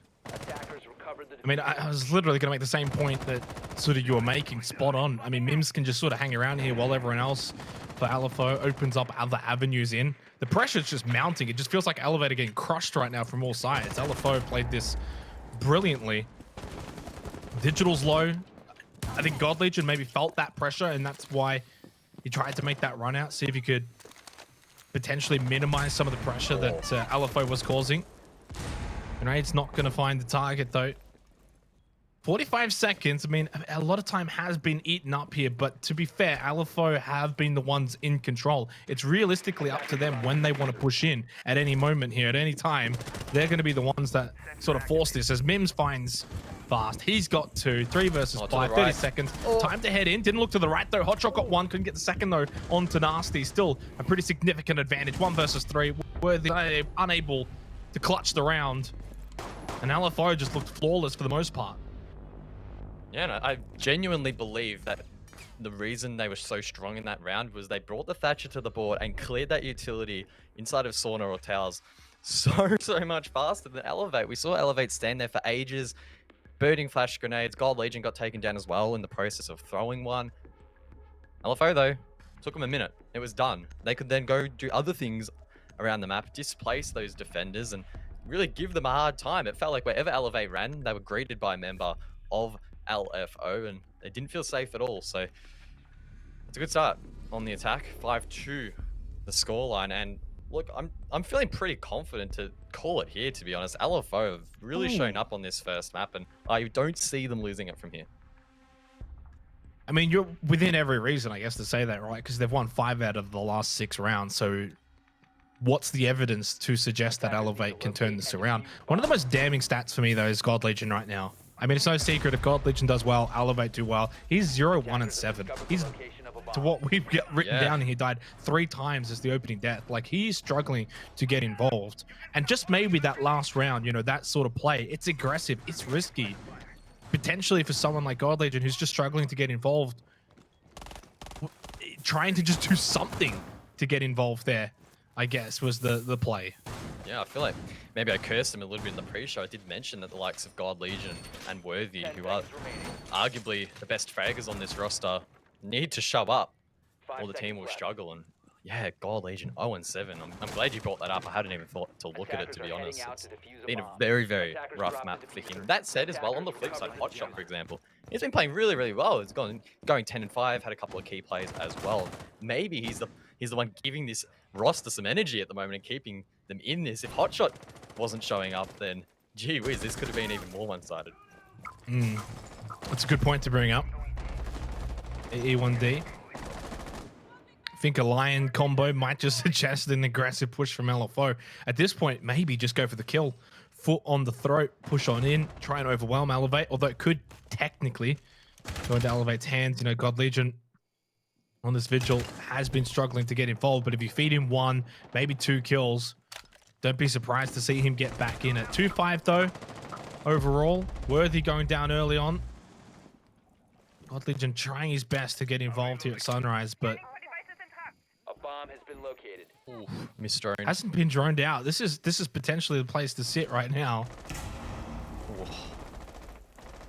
[SPEAKER 1] I mean, I was literally going to make the same point that sort of you were making, spot on. I mean, Mims can just sort of hang around here while everyone else for LFO opens up other avenues in. The pressure's just mounting. It just feels like Elevator getting crushed right now from all sides. LFO played this brilliantly. Digital's low. I think God Legion maybe felt that pressure, and that's why he tried to make that run out, see if he could potentially minimize some of the pressure that LFO was causing. Grade's not going to find the target, though. 45 seconds. I mean, a lot of time has been eaten up here, but to be fair, LFO have been the ones in control. It's realistically up to them when they want to push in at any moment here, at any time. They're going to be the ones that sort of force this. As Mims finds Fast, he's got 2, 3 versus 5, 30 seconds. Time to head in. Didn't look to the right, though. Hotshot got 1, couldn't get the second, though, onto Nasty. Still a pretty significant advantage. 1 versus 3. Worthy unable to clutch the round. And LFO just looked flawless for the most part.
[SPEAKER 2] Yeah, no, I genuinely believe that the reason they were so strong in that round was they brought the Thatcher to the board and cleared that utility inside of Sauna or Towers so much faster than Elevate. We saw Elevate stand there for ages, burning flash grenades. Gold Legion got taken down as well in the process of throwing one. LFO, though, took them a minute. It was done. They could then go do other things around the map, displace those defenders, and really give them a hard time. It felt like wherever Elevate ran, they were greeted by a member of LFO, and they didn't feel safe at all. So it's a good start on the attack. 5-2 the scoreline, and look, I'm feeling pretty confident to call it here, to be honest. LFO have really shown up on this first map, and I don't see them losing it from here.
[SPEAKER 1] I mean, you're within every reason, I guess, to say that, right? Because they've won 5 out of the last 6 rounds. So what's the evidence to suggest that Elevate can turn this around? One of the most damning stats for me, though, is God Legion right now. I mean, it's no secret if God Legion does well, Elevate do well. He's 0, 1, and 7. He's, to what we've got written down, he died 3 times as the opening death. Like, he's struggling to get involved. And just maybe that last round, you know, that sort of play, it's aggressive, it's risky. Potentially for someone like God Legion who's just struggling to get involved, trying to just do something to get involved there, I guess, was the play.
[SPEAKER 2] Yeah, I feel like maybe I cursed him a little bit in the pre-show. I did mention that the likes of God Legion and Worthy, who are arguably the best fraggers on this roster, need to show up or the team will struggle. And yeah, God Legion 0-7. I'm glad you brought that up. I hadn't even thought to look at it, to be honest. It's been a very, very rough map for him. That said, as well, on the flip side, Hotshot, for example, he's been playing really, really well. He's going 10-5, had a couple of key plays as well. Maybe he's the one giving this roster some energy at the moment and keeping them in this. If Hotshot wasn't showing up, then gee whiz, this could have been even more one-sided.
[SPEAKER 1] That's a good point to bring up. E1D. I think a Lion combo might just suggest an aggressive push from LFO. At this point, maybe just go for the kill. Foot on the throat, push on in, try and overwhelm Elevate, although it could technically go into Elevate's hands. You know, God Legion on this vigil has been struggling to get involved, but if you feed him 1, maybe 2 kills, don't be surprised to see him get back in at 2-5 though. Overall, Worthy going down early on. God Legion trying his best to get involved here at Sunrise, but
[SPEAKER 3] A bomb has been located.
[SPEAKER 2] Ooh, missed drone.
[SPEAKER 1] hasn't been droned out. This is potentially the place to sit right now.
[SPEAKER 2] Ooh.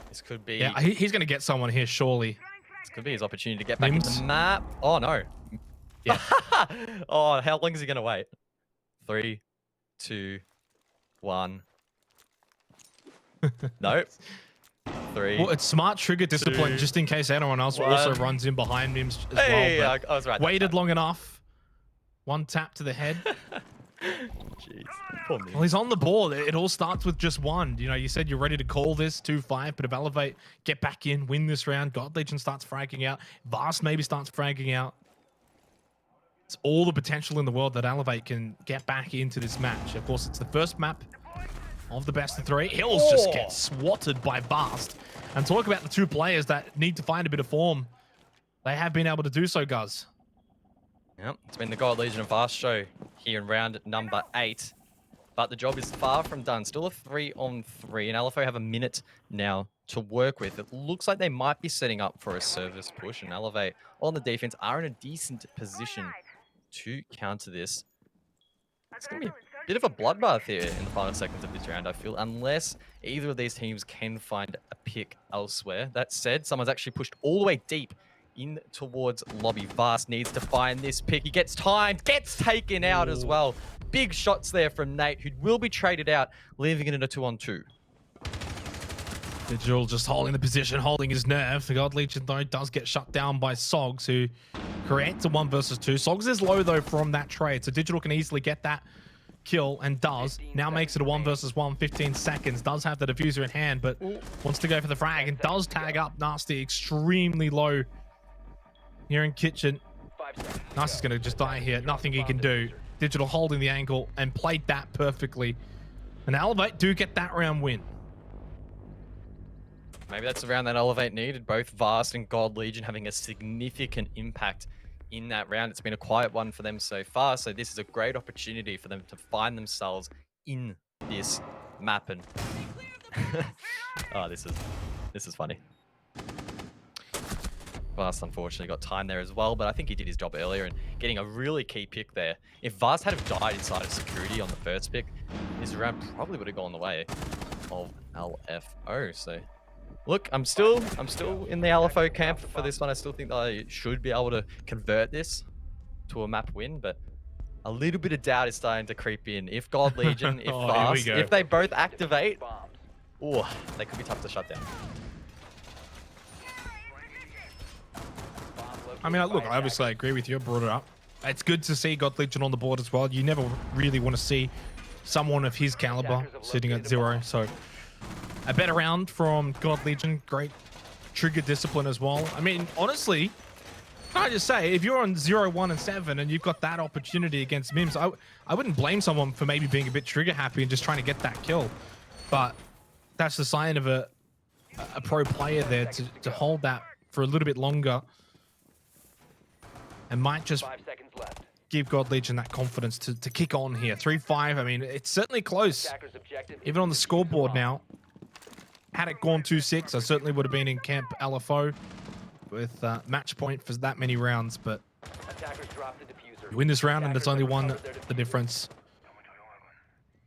[SPEAKER 2] This could be.
[SPEAKER 1] Yeah, he's going to get someone here surely.
[SPEAKER 2] This could be his opportunity to get back into the map. Oh no.
[SPEAKER 1] Yeah.
[SPEAKER 2] Oh, how long is he gonna wait? 3, 2, 1. Nope. 3.
[SPEAKER 1] Well, it's smart trigger discipline
[SPEAKER 2] 2,
[SPEAKER 1] just in case anyone else
[SPEAKER 2] 1.
[SPEAKER 1] also runs in behind him as
[SPEAKER 2] Hey,
[SPEAKER 1] well.
[SPEAKER 2] I was right.
[SPEAKER 1] Waited long enough. 1 tap to the head.
[SPEAKER 2] Jeez. Poor me.
[SPEAKER 1] Well, he's on the board. It all starts with just 1. You know, you said you're ready to call this 2-5, but if Elevate get back in, win this round, God Legion starts fragging out. Vast maybe starts fragging out. It's all the potential in the world that Elevate can get back into this match. Of course, it's the first map of the best of 3. Hills just gets swatted by Vast. And talk about the 2 players that need to find a bit of form. They have been able to do so, Guz.
[SPEAKER 2] Yep, it's been the God Legion and Vast show here in round number 8. But the job is far from done. Still a 3-on-3, and LFO have a minute now to work with. It looks like they might be setting up for a service push, and Elevate on the defense are in a decent position to counter this. It's going to be bit of a bloodbath here in the final seconds of this round, I feel, unless either of these teams can find a pick elsewhere. That said, someone's actually pushed all the way deep in towards lobby. Vast needs to find this pick. He gets timed, gets taken out as well. Big shots there from Nate, who will be traded out, leaving it in a 2-on-2.
[SPEAKER 1] Digital just holding the position, holding his nerve. The God Legion, though, does get shut down by Sogs, who creates a 1 versus 2. Sogs is low, though, from that trade, so Digital can easily get that kill, and does. Now makes it a 1 versus 1, 15 seconds. Does have the diffuser in hand, but wants to go for the frag, and does tag up Nasty extremely low here in Kitchen. Nasty's going to just die here. Nothing he can do. Digital holding the angle and played that perfectly. And Elevate do get that round win.
[SPEAKER 2] Maybe that's the round that Elevate needed. Both Vast and God Legion having a significant impact in that round. It's been a quiet one for them so far, so this is a great opportunity for them to find themselves in this map. And oh, this is funny. Vast unfortunately got time there as well, but I think he did his job earlier and getting a really key pick there. If Vast had have died inside of security on the first pick, this round probably would have gone the way of LFO. So look, I'm still in the LFO camp for this one. I still think that I should be able to convert this to a map win, but a little bit of doubt is starting to creep in. If God Legion, if Vast, if they both activate, oh, they could be tough to shut down.
[SPEAKER 1] I mean, look, I obviously agree with you. I brought it up. It's good to see God Legion on the board as well. You never really want to see someone of his caliber sitting at 0. So a better round from God Legion. Great trigger discipline as well. I mean, honestly, can I just say, if you're on 0, 1, and 7 and you've got that opportunity against Mims, I wouldn't blame someone for maybe being a bit trigger happy and just trying to get that kill. But that's the sign of a pro player there to hold that for a little bit longer. And might just give God Legion that confidence to kick on here. 3-5, I mean, it's certainly close. Even on the scoreboard now. Had it gone 2-6, I certainly would have been in camp LFO with match point for that many rounds. But you win this round and it's only one the difference.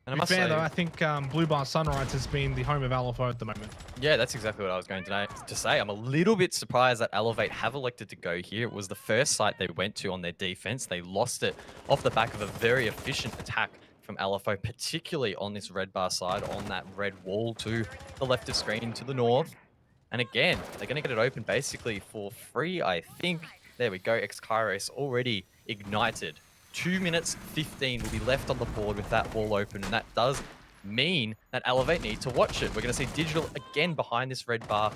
[SPEAKER 2] And
[SPEAKER 1] to be fair, though, I think Blue Bar Sunrise has been the home of LFO at the moment.
[SPEAKER 2] Yeah, that's exactly what I was going to say. I'm a little bit surprised that Elevate have elected to go here. It was the first site they went to on their defense. They lost it off the back of a very efficient attack from LFO, particularly on this red bar side, on that red wall to the left of screen to the north. And again, they're going to get it open basically for free, I think. There we go. X-Kairos already ignited. 2 minutes 15 will be left on the board with that wall open, and that does mean that Elevate need to watch it. We're going to see Digital again behind this red bar,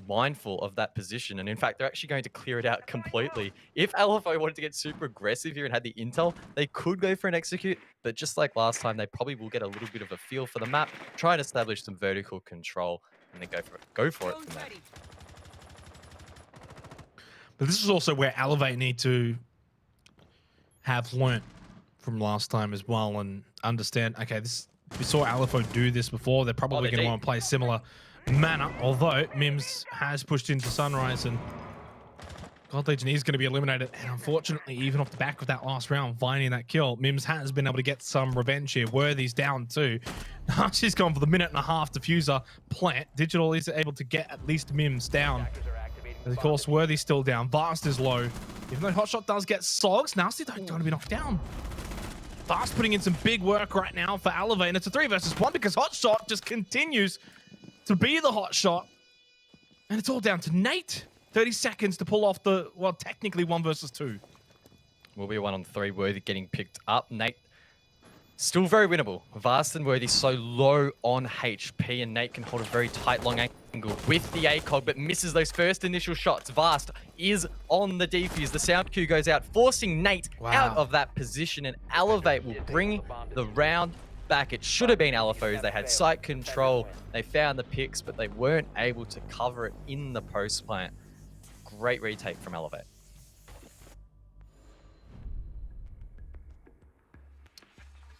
[SPEAKER 2] mindful of that position, and in fact they're actually going to clear it out completely. If LFO wanted to get super aggressive here and had the intel, they could go for an execute, but just like last time, they probably will get a little bit of a feel for the map, try and establish some vertical control, and then go for it from there.
[SPEAKER 1] But this is also where Elevate need to have learnt from last time as well and understand, okay, we saw LFO do this before. They're probably going to want to play a similar manner, although Mims has pushed into Sunrise and God Legion is going to be eliminated. And unfortunately, even off the back of that last round, finding that kill, Mims has been able to get some revenge here. Worthy's down too. She's gone for the 1.5 minute diffuser plant. Digital is able to get at least Mims down. And of course, Worthy's still down. Vast is low. Even though Hotshot does get Sogs, Nasty don't want to be knocked down. Vast putting in some big work right now for Elevate, and it's a 3 versus 1 because Hotshot just continues to be the Hotshot. And it's all down to Nate. 30 seconds to pull off the, well, technically 1 versus 2.
[SPEAKER 2] Will be a 1-on-3. Worthy getting picked up. Nate still very winnable. Vast and Worthy so low on HP, and Nate can hold a very tight long angle with the ACOG, but misses those first initial shots. Vast is on the defuse. The sound cue goes out, forcing Nate out of that position, and Elevate will bring the round back. It should have been LFO's. They had site control. They found the picks, but they weren't able to cover it in the post plant. Great retake from Elevate.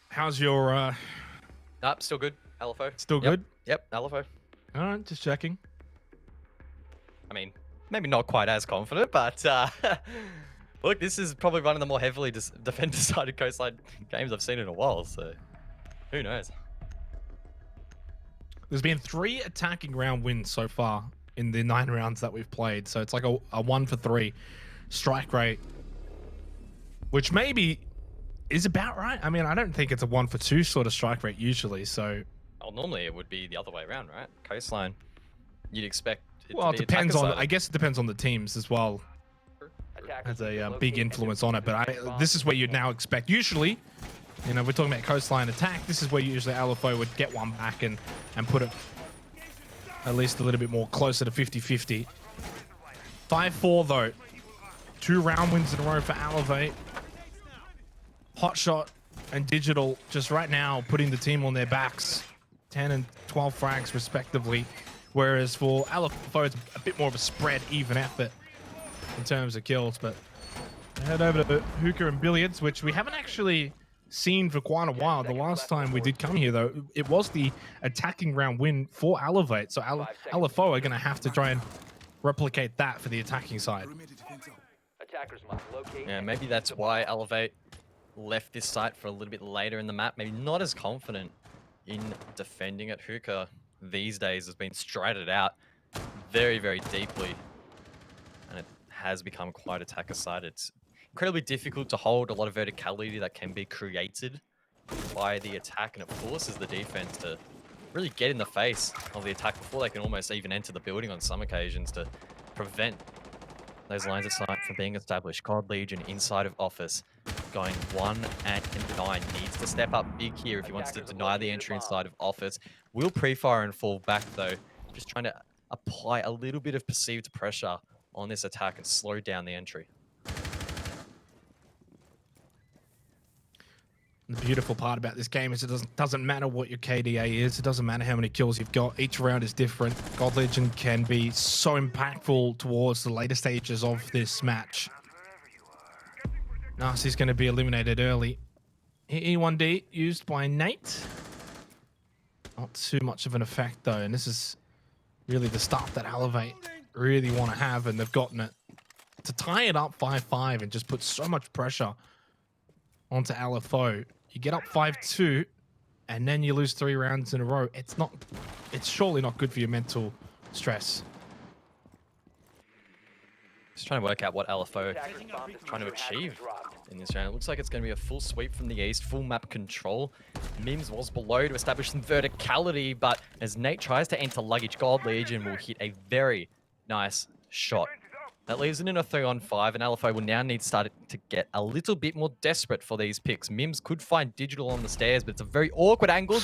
[SPEAKER 1] How's your...
[SPEAKER 2] Still good, LFO.
[SPEAKER 1] Still good?
[SPEAKER 2] Yep, LFO.
[SPEAKER 1] All right, just checking.
[SPEAKER 2] I mean, maybe not quite as confident, but look, this is probably one of the more heavily defender-sided Coastline games I've seen in a while, so... Who knows?
[SPEAKER 1] There's been 3 attacking round wins so far in the 9 rounds that we've played. So it's like a 1 for 3 strike rate, which maybe is about right. I mean, I don't think it's a 1 for 2 sort of strike rate usually. So,
[SPEAKER 2] well, normally it would be the other way around, right? Coastline, you'd expect it
[SPEAKER 1] well,
[SPEAKER 2] to
[SPEAKER 1] it
[SPEAKER 2] be
[SPEAKER 1] depends on.
[SPEAKER 2] attacker-sided.
[SPEAKER 1] I guess it depends on the teams as well. Has a big influence on it, but this is where you'd now expect. Usually, you know, we're talking about Coastline attack. This is where usually LFO would get one back and put it at least a little bit more closer to 50-50. 5-4 though. 2 round wins in a row for Elevate. Hotshot and Digital just right now putting the team on their backs. 10 and 12 frags respectively. Whereas for LFO, it's a bit more of a spread, even effort in terms of kills. But head over to Hookah and Billiards, which we haven't actually seen for quite a while. The last time we did come here, though, it was the attacking round win for Elevate. So LFO are going to have to try and replicate that for the attacking side.
[SPEAKER 3] Attackers must locate.
[SPEAKER 2] Yeah, maybe that's why Elevate left this site for a little bit later in the map. Maybe not as confident in defending it. Hookah these days has been strided out very, very deeply. And it has become quite attacker-sided. It's incredibly difficult to hold a lot of verticality that can be created by the attack, and it forces the defense to really get in the face of the attack before they can almost even enter the building on some occasions to prevent those lines of sight from being established. God Legion inside of office, going 1 and 9. Needs to step up big here if he wants to deny the entry inside of office. Will pre-fire and fall back though. Just trying to apply a little bit of perceived pressure on this attack and slow down the entry.
[SPEAKER 1] The beautiful part about this game is it doesn't matter what your KDA is. It doesn't matter how many kills you've got. Each round is different. God Legion can be so impactful towards the later stages of this match. Narcy's going to be eliminated early. E1D used by Nate. Not too much of an effect though, and this is really the stuff that Elevate really want to have, and they've gotten it. To tie it up 5-5 and just put so much pressure onto LFO. You get up 5-2 and then you lose 3 rounds in a row. It's surely not good for your mental stress.
[SPEAKER 2] Just trying to work out what LFO is trying to achieve in this round. It looks like it's going to be a full sweep from the east, full map control. Mims was below to establish some verticality, but as Nate tries to enter luggage, God Legion will hit a very nice shot. That leaves it in a 3-on-5, and LFO will now need to start to get a little bit more desperate for these picks. Mims could find Digital on the stairs, but it's a very awkward angle.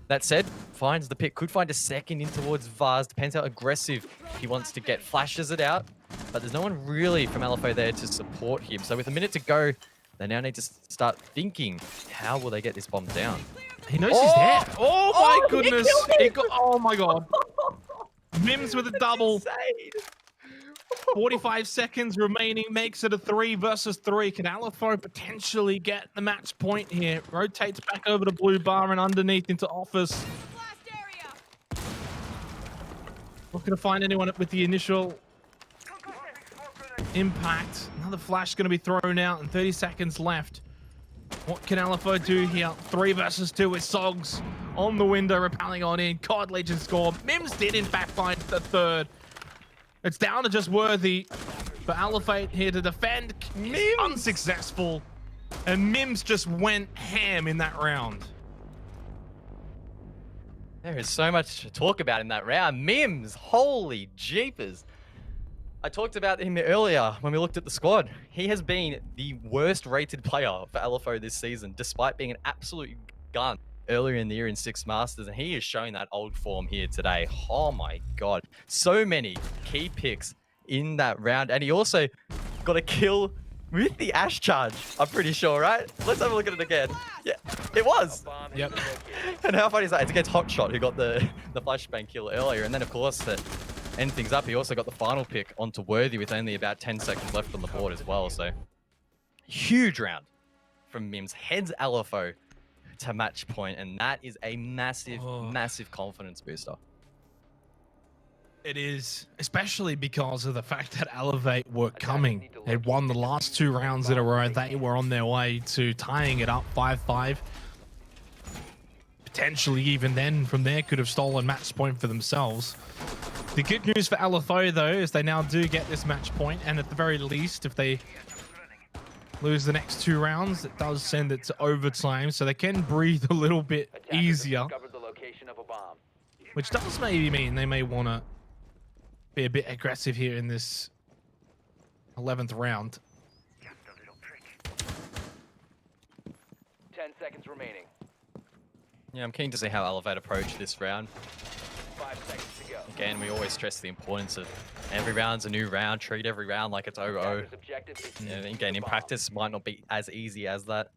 [SPEAKER 2] That said, finds the pick, could find a second in towards Vaz. Depends how aggressive he wants to get. Flashes it out, but there's no one really from LFO there to support him. So with a minute to go, they now need to start thinking, how will they get this bomb down?
[SPEAKER 1] He knows he's there. Oh my goodness. Oh my god. Mims with a double.
[SPEAKER 2] Insane.
[SPEAKER 1] 45 seconds remaining, makes it a 3 versus 3. Can LFO potentially get the match point here? Rotates back over to blue bar and underneath into office. Not going to find anyone with the initial impact. Another flash going to be thrown out and 30 seconds left. What can LFO do here? 3 versus 2 with Sogs on the window, repelling on in. God Legion score. Mims did in fact find the 3rd. It's down to just Worthy for Elevate here to defend. Mims unsuccessful. And Mims just went ham in that round.
[SPEAKER 2] There is so much to talk about in that round. Mims, holy jeepers. I talked about him earlier when we looked at the squad. He has been the worst rated player for LFO this season, despite being an absolute gun earlier in the year in 6 Masters, and he is showing that old form here today. Oh my god. So many key picks in that round, and he also got a kill with the Ash charge, I'm pretty sure, right? Let's have a look at it again. Yeah, it was.
[SPEAKER 1] Yep.
[SPEAKER 2] And how funny is that? It's against Hotshot, who got the flashbang kill earlier, and then of course to end things up, he also got the final pick onto Worthy with only about 10 seconds left on the board as well. So huge round from Mims. Heads LFO to match point, and that is a massive, massive confidence booster.
[SPEAKER 1] It is, especially because of the fact that Elevate were coming. They won the last 2 rounds in a row. They were on their way to tying it up 5-5. potentially even then from there could have stolen match point for themselves. The good news for LFO though is they now do get this match point, and at the very least, if they lose the next 2 rounds, it does send it to overtime, so they can breathe a little bit easier,
[SPEAKER 3] Discovered the location of a bomb.
[SPEAKER 1] which does maybe mean they may want to be a bit aggressive here in this 11th round.
[SPEAKER 3] 10 seconds remaining.
[SPEAKER 2] Yeah, I'm keen to see how Elevate approach this round.
[SPEAKER 3] 5 seconds to go.
[SPEAKER 2] Again, we always stress the importance of every round's a new round. Treat every round like it's 0-0.
[SPEAKER 3] Attackers' objective is to
[SPEAKER 2] Yeah,
[SPEAKER 3] defuse
[SPEAKER 2] again,
[SPEAKER 3] the
[SPEAKER 2] in
[SPEAKER 3] bomb.
[SPEAKER 2] practice, might not be as easy as that.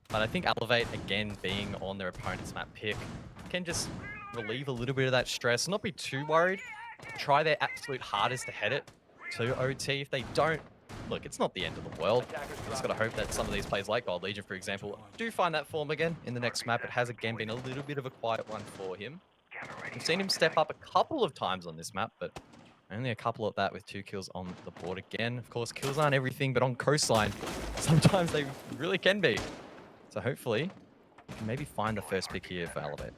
[SPEAKER 2] But I think Elevate, again, being on their opponent's map pick, can just relieve a little bit of that stress. Not be too worried. Try their absolute hardest to head it to OT. If they don't, look, it's not the end of the world. Just got to hope that some of these players, like Gold Legion, for example, do find that form again in the next map. It has, again, been a little bit of a quiet one for him. We've seen him step up a couple of times on this map, but only a couple of that with 2 kills on the board again. Of course, kills aren't everything, but on Coastline, sometimes they really can be. So hopefully, we can maybe find the first pick here for Elevate.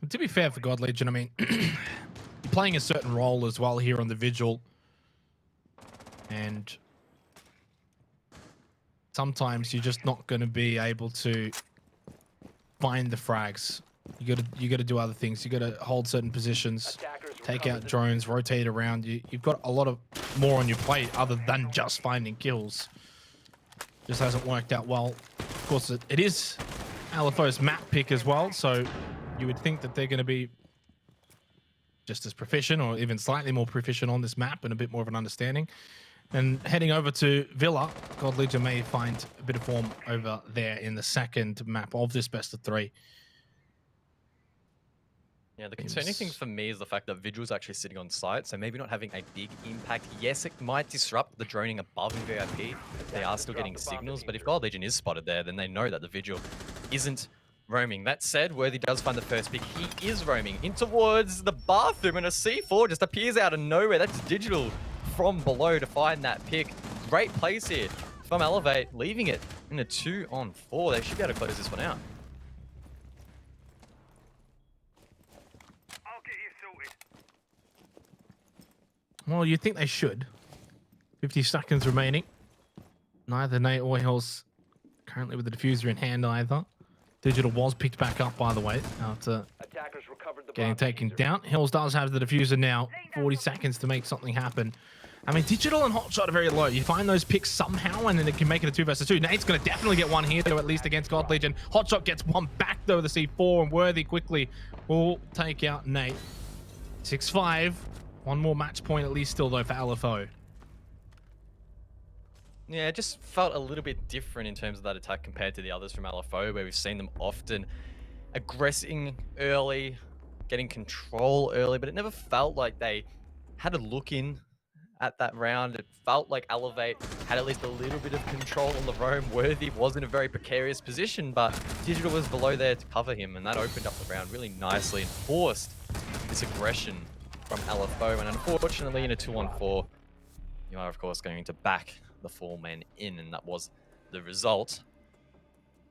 [SPEAKER 1] To be fair for God Legion, I mean, you're playing a certain role as well here on the Vigil, and sometimes you're just not going to be able to find the frags. You got to do other things. You got to hold certain positions,
[SPEAKER 3] Attackers
[SPEAKER 1] take
[SPEAKER 3] recover
[SPEAKER 1] out
[SPEAKER 3] the
[SPEAKER 1] drones, rotate around. You've got a lot of more on your plate other than just finding kills. Just hasn't worked out well. Of course, it is LFO's map pick as well, so you would think that they're going to be just as proficient or even slightly more proficient on this map and a bit more of an understanding. And heading over to Villa, God Legion may find a bit of form over there in the second map of this best of 3.
[SPEAKER 2] Yeah, the concerning thing for me is the fact that Vigil's actually sitting on site, so maybe not having a big impact. Yes, it might disrupt the droning above in VIP. They are still getting signals, but if God Legion is spotted there, then they know that the Vigil isn't roaming. That said, Worthy does find the first pick. He is roaming in towards the bathroom, and a C4 just appears out of nowhere. That's Digital from below to find that pick. Great place here from Elevate, leaving it in a 2-on-4. They should be able to close this one out.
[SPEAKER 1] Well, you'd think they should. 50 seconds remaining. Neither Nate or Hills currently with the diffuser in hand either. Digital was picked back up, by the way, after
[SPEAKER 3] Attackers recovered the
[SPEAKER 1] getting
[SPEAKER 3] bomb
[SPEAKER 1] taken
[SPEAKER 3] diffuser.
[SPEAKER 1] down. Hills does have the diffuser now. 40 seconds to make something happen. I mean, Digital and Hotshot are very low. You find those picks somehow, and then it can make it a 2 versus 2. Nate's going to definitely get one here, though, at least against God Legion. Hotshot gets one back, though, the C4, and Worthy quickly will take out Nate. 6-5. One more match point, at least, still, though, for LFO.
[SPEAKER 2] Yeah, it just felt a little bit different in terms of that attack compared to the others from LFO, where we've seen them often aggressing early, getting control early, but it never felt like they had a look in at that round. It felt like Elevate had at least a little bit of control on the roam. Worthy was in a very precarious position, but Digital was below there to cover him, and that opened up the round really nicely and forced this aggression from LFO. And unfortunately, in a 2-on-4, you are, of course, going to back the 4 men in, and that was the result.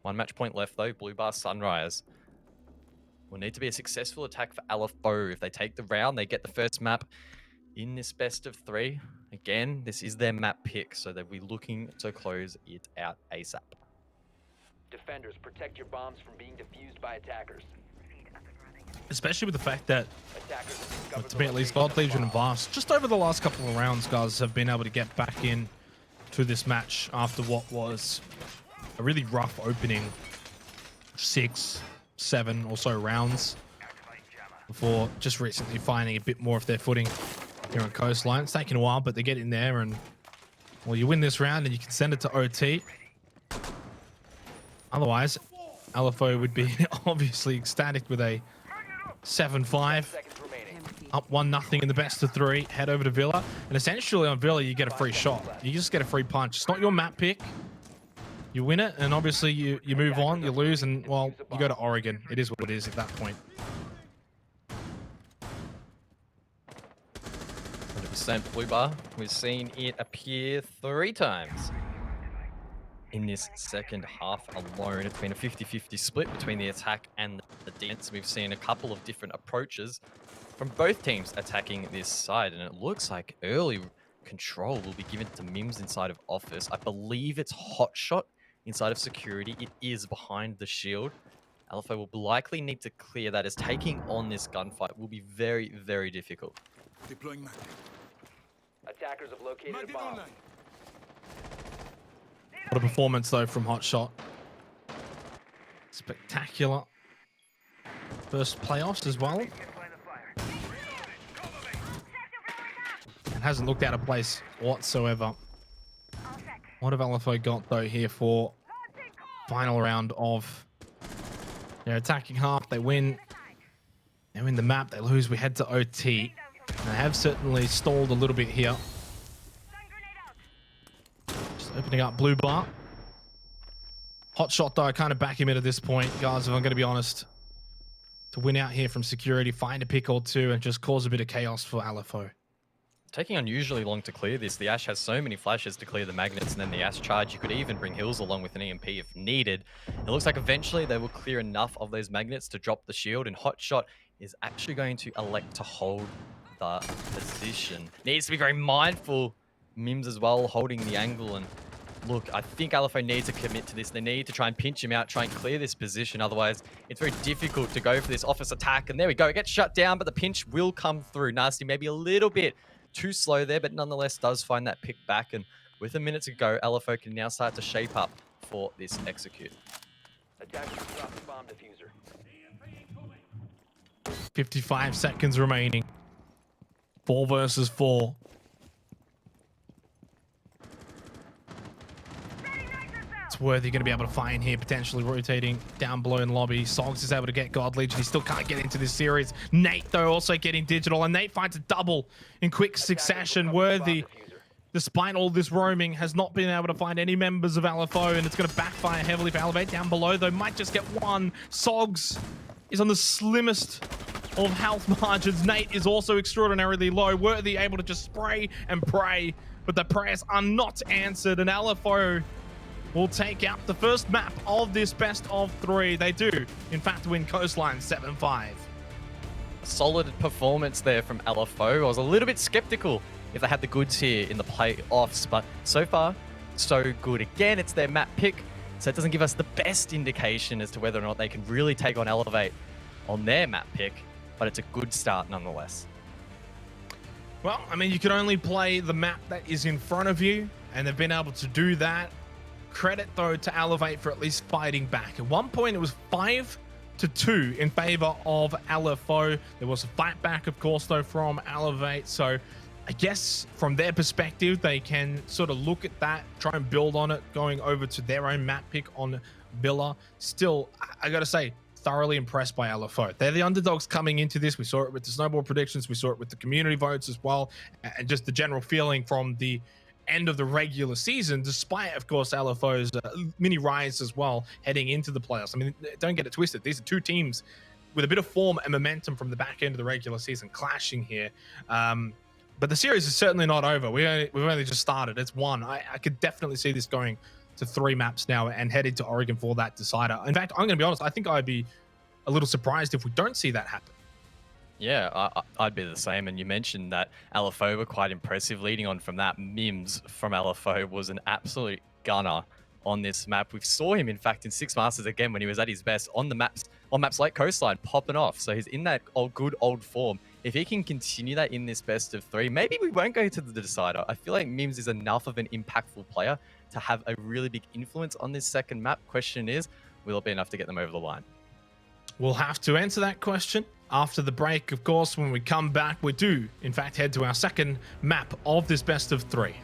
[SPEAKER 2] 1 match point left, though. Blue Bar Sunrise will need to be a successful attack for LFO. If they take the round, they get the first map in this best of 3. Again, this is their map pick, so they'll be looking to close it out ASAP.
[SPEAKER 3] Defenders, protect your bombs from being defused by attackers.
[SPEAKER 1] Especially with the fact that,
[SPEAKER 3] Attackers have discovered
[SPEAKER 1] to
[SPEAKER 3] the
[SPEAKER 1] me at least,
[SPEAKER 3] location
[SPEAKER 1] God
[SPEAKER 3] of the
[SPEAKER 1] Legion and
[SPEAKER 3] bomb.
[SPEAKER 1] Vast, just over the last couple of rounds, guys, have been able to get back in to this match after what was a really rough opening 6, 7 or so rounds before just recently finding a bit more of their footing here on Coastline. It's taken a while, but they get in there, and well, you win this round and you can send it to OT. Otherwise, LFO would be obviously ecstatic with a 7-5.
[SPEAKER 3] Seconds remaining.
[SPEAKER 1] Up 1-0 in the best of 3. Head over to Villa, and essentially on Villa you get a free shot. You just get a free punch. It's not your map pick. You win it, and obviously you move on. You lose, and well, you go to Oregon. It is what it is at that point.
[SPEAKER 2] 100% blue bar. We've seen it appear 3 times in this second half alone. It's been a 50-50 split between the attack and the defense. We've seen a couple of different approaches from both teams attacking this side, and it looks like early control will be given to Mims inside of office. I believe it's hot shot inside of security. It is behind the shield. LFO will likely need to clear that, as taking on this gunfight will be very, very difficult.
[SPEAKER 4] Deploying mag.
[SPEAKER 3] Attackers have located a bomb.
[SPEAKER 1] What a performance, though, from Hotshot. Spectacular. First playoffs as well. It hasn't looked out of place whatsoever. What have LFO got, though, here for final round of their attacking half? They win. They win the map. They lose. We head to OT. They have certainly stalled a little bit here. Just opening up blue bar. Hot shot, though. I kind of back him in at this point, guys, if I'm going to be honest. To win out here from security, find a pick or two, and just cause a bit of chaos for LFO.
[SPEAKER 2] Taking unusually long to clear this. The Ash has so many flashes to clear the magnets, and then the Ash charge. You could even bring Hills along with an EMP if needed. It looks like eventually they will clear enough of those magnets to drop the shield, and Hotshot is actually going to elect to hold the position. Needs to be very mindful. Mims as well, holding the angle. And look, I think LFO needs to commit to this. They need to try and pinch him out, try and clear this position. Otherwise, it's very difficult to go for this office attack. And there we go. It gets shut down, but the pinch will come through. Nasty, maybe a little bit too slow there, but nonetheless does find that pick back. And with a minute to go, LFO can now start to shape up for this execute.
[SPEAKER 3] Attackers drop the bomb diffuser.
[SPEAKER 1] 55 seconds remaining. 4 versus 4. It's Worthy going to be able to find here, potentially rotating down below in lobby. Sogs is able to get God Legion. He still can't get into this series. Nate, though, also getting digital, and Nate finds a double in quick succession. Worthy, despite all this roaming, has not been able to find any members of LFO, and it's going to backfire heavily for Elevate. Down below, though, might just get one. Sogs is on the slimmest of health margins. Nate is also extraordinarily low. Worthy able to just spray and pray, but the prayers are not answered, and LFO will take out the first map of this best of 3. They do, in fact, win Coastline 7-5.
[SPEAKER 2] Solid performance there from LFO. I was a little bit skeptical if they had the goods here in the playoffs, but so far, so good. Again, it's their map pick, so it doesn't give us the best indication as to whether or not they can really take on Elevate on their map pick, but it's a good start nonetheless.
[SPEAKER 1] Well, I mean, you can only play the map that is in front of you, and they've been able to do that. Credit, though, to Elevate for at least fighting back. At one point, it was 5-2 in favor of LFO. There was a fight back, of course, though, from Elevate. So I guess from their perspective, they can sort of look at that, try and build on it, going over to their own map pick on Villa. Still, I got to say, thoroughly impressed by LFO. They're the underdogs coming into this. We saw it with the snowball predictions. We saw it with the community votes as well. And just the general feeling from the end of the regular season, despite, of course, LFO's mini rise as well heading into the playoffs. I mean, don't get it twisted. These are two teams with a bit of form and momentum from the back end of the regular season clashing here. But the series is certainly not over. We've only just started. It's 1. I could definitely see this going to 3 maps now and heading to Oregon for that decider. In fact, I'm going to be honest. I think I'd be a little surprised if we don't see that happen.
[SPEAKER 2] Yeah, I'd be the same. And you mentioned that LFO were quite impressive. Leading on from that, Mims from LFO was an absolute gunner on this map. We saw him, in fact, in 6 Masters again when he was at his best on maps like Coastline, popping off. So he's in that good old form. If he can continue that in this best of 3, maybe we won't go to the decider. I feel like Mims is enough of an impactful player to have a really big influence on this second map. Question is, will it be enough to get them over the line?
[SPEAKER 1] We'll have to answer that question after the break. Of course, when we come back, we do, in fact, head to our second map of this best of 3.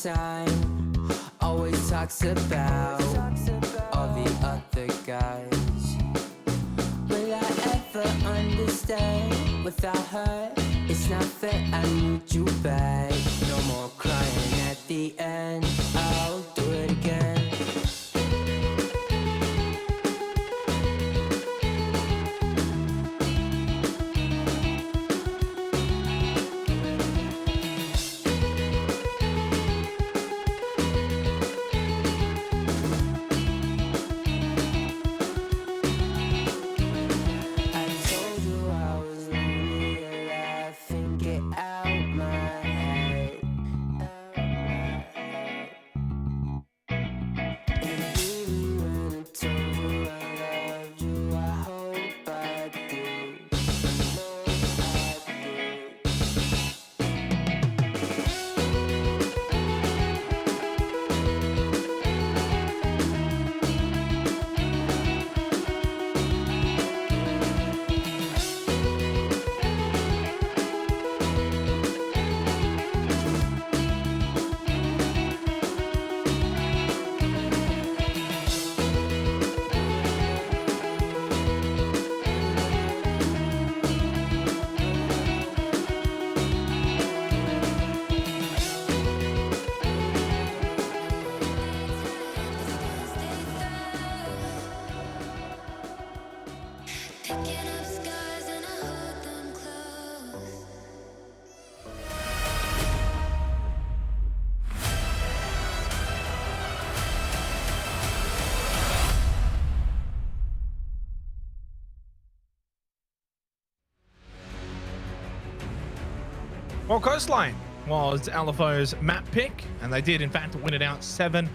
[SPEAKER 4] time always talks about all the other guys. Will I ever understand? Without her, it's not fair. I need you back. No more crying at the end. I'll do it again.
[SPEAKER 1] Well, Coastline was LFO's map pick, and they did, in fact, win it out 7-5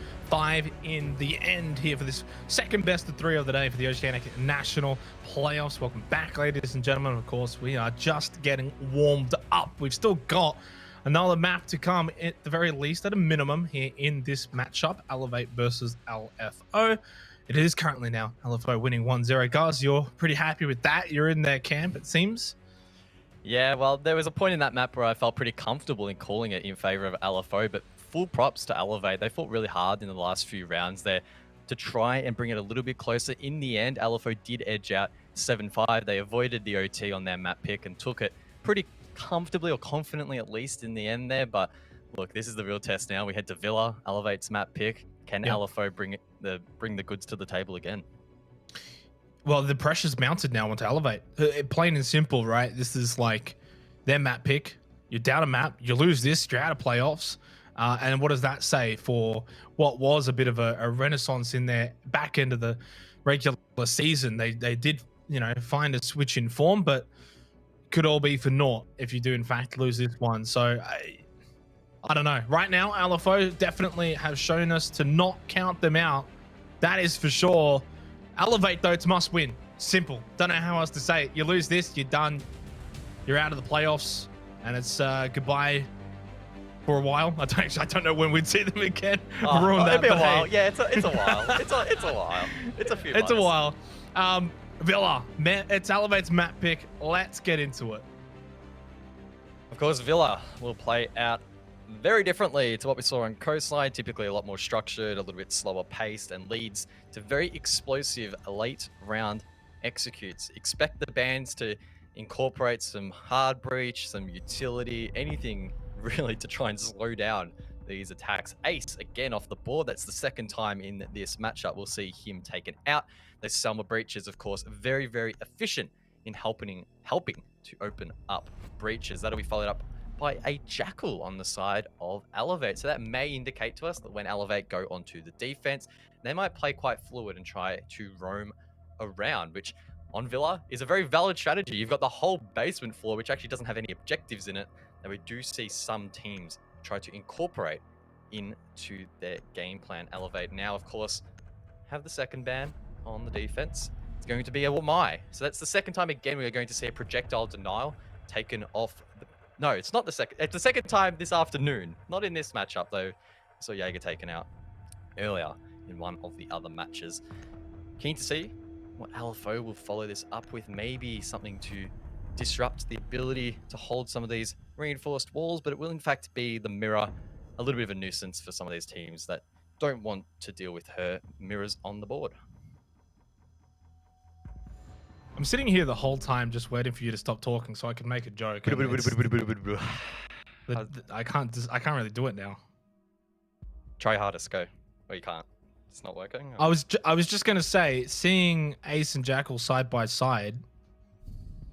[SPEAKER 1] in the end here for this second best of 3 of the day for the Oceanic National playoffs. Welcome back, ladies and gentlemen. Of course, we are just getting warmed up. We've still got another map to come, at the very least, at a minimum, here in this matchup, Elevate versus LFO. It is currently now LFO winning 1-0. Guys, you're pretty happy with that. You're in their camp, it seems.
[SPEAKER 2] Yeah, well, there was a point in that map where I felt pretty comfortable in calling it in favor of LFO, but full props to Elevate. They fought really hard in the last few rounds there to try and bring it a little bit closer. In the end, LFO did edge out 7-5. They avoided the OT on their map pick and took it pretty comfortably, or confidently at least, in the end there. But look, this is the real test now. We head to Villa, Elevate's map pick. Can LFO bring the goods to the table again?
[SPEAKER 1] Well, the pressure's mounted now onto Elevate. Plain and simple, right? This is like their map pick. You're down a map. You lose this, you're out of playoffs. And what does that say for what was a bit of a renaissance in their back end of the regular season? They did, find a switch in form, but could all be for naught if you do, in fact, lose this one. So I don't know. Right now, LFO definitely have shown us to not count them out. That is for sure. Elevate, though, it's must win. Simple. Don't know how else to say it. You lose this, you're done. You're out of the playoffs, and it's goodbye for a while. I don't know when we'd see them again.
[SPEAKER 2] It'll be a while. Hey. Yeah, it's a while. It's a while. It's a few months.
[SPEAKER 1] It's a while. Villa, it's Elevate's map pick. Let's get into it.
[SPEAKER 2] Of course, Villa will play out very differently to what we saw on Coastline, typically a lot more structured, a little bit slower paced, and leads to very explosive late round executes. Expect the bands to incorporate some hard breach, some utility, anything really to try and slow down these attacks. Ace again off the board. That's the second time in this matchup we'll see him taken out. Those Selma breaches, of course, very, very efficient in helping to open up breaches. That'll be followed up by a Jackal on the side of Elevate. So that may indicate to us that when Elevate go onto the defense, they might play quite fluid and try to roam around, which on Villa is a very valid strategy. You've got the whole basement floor, which actually doesn't have any objectives in it, and we do see some teams try to incorporate into their game plan. Elevate now, of course, have the second ban on the defense. It's going to be a Wamai. So that's the second time again we are going to see a projectile denial taken off the... No, it's not the second. It's the second time this afternoon. Not in this matchup, though. I saw Jaeger taken out earlier in one of the other matches. Keen to see what LFO will follow this up with. Maybe something to disrupt the ability to hold some of these reinforced walls, but it will in fact be the mirror a little bit of a nuisance for some of these teams that don't want to deal with her mirrors on the board.
[SPEAKER 1] I'm sitting here the whole time just waiting for you to stop talking so I can make a joke. and I can't really do it now.
[SPEAKER 2] Try hardest, go. Oh, you can't. It's not working.
[SPEAKER 1] I was just gonna say, seeing Ace and Jackal side by side,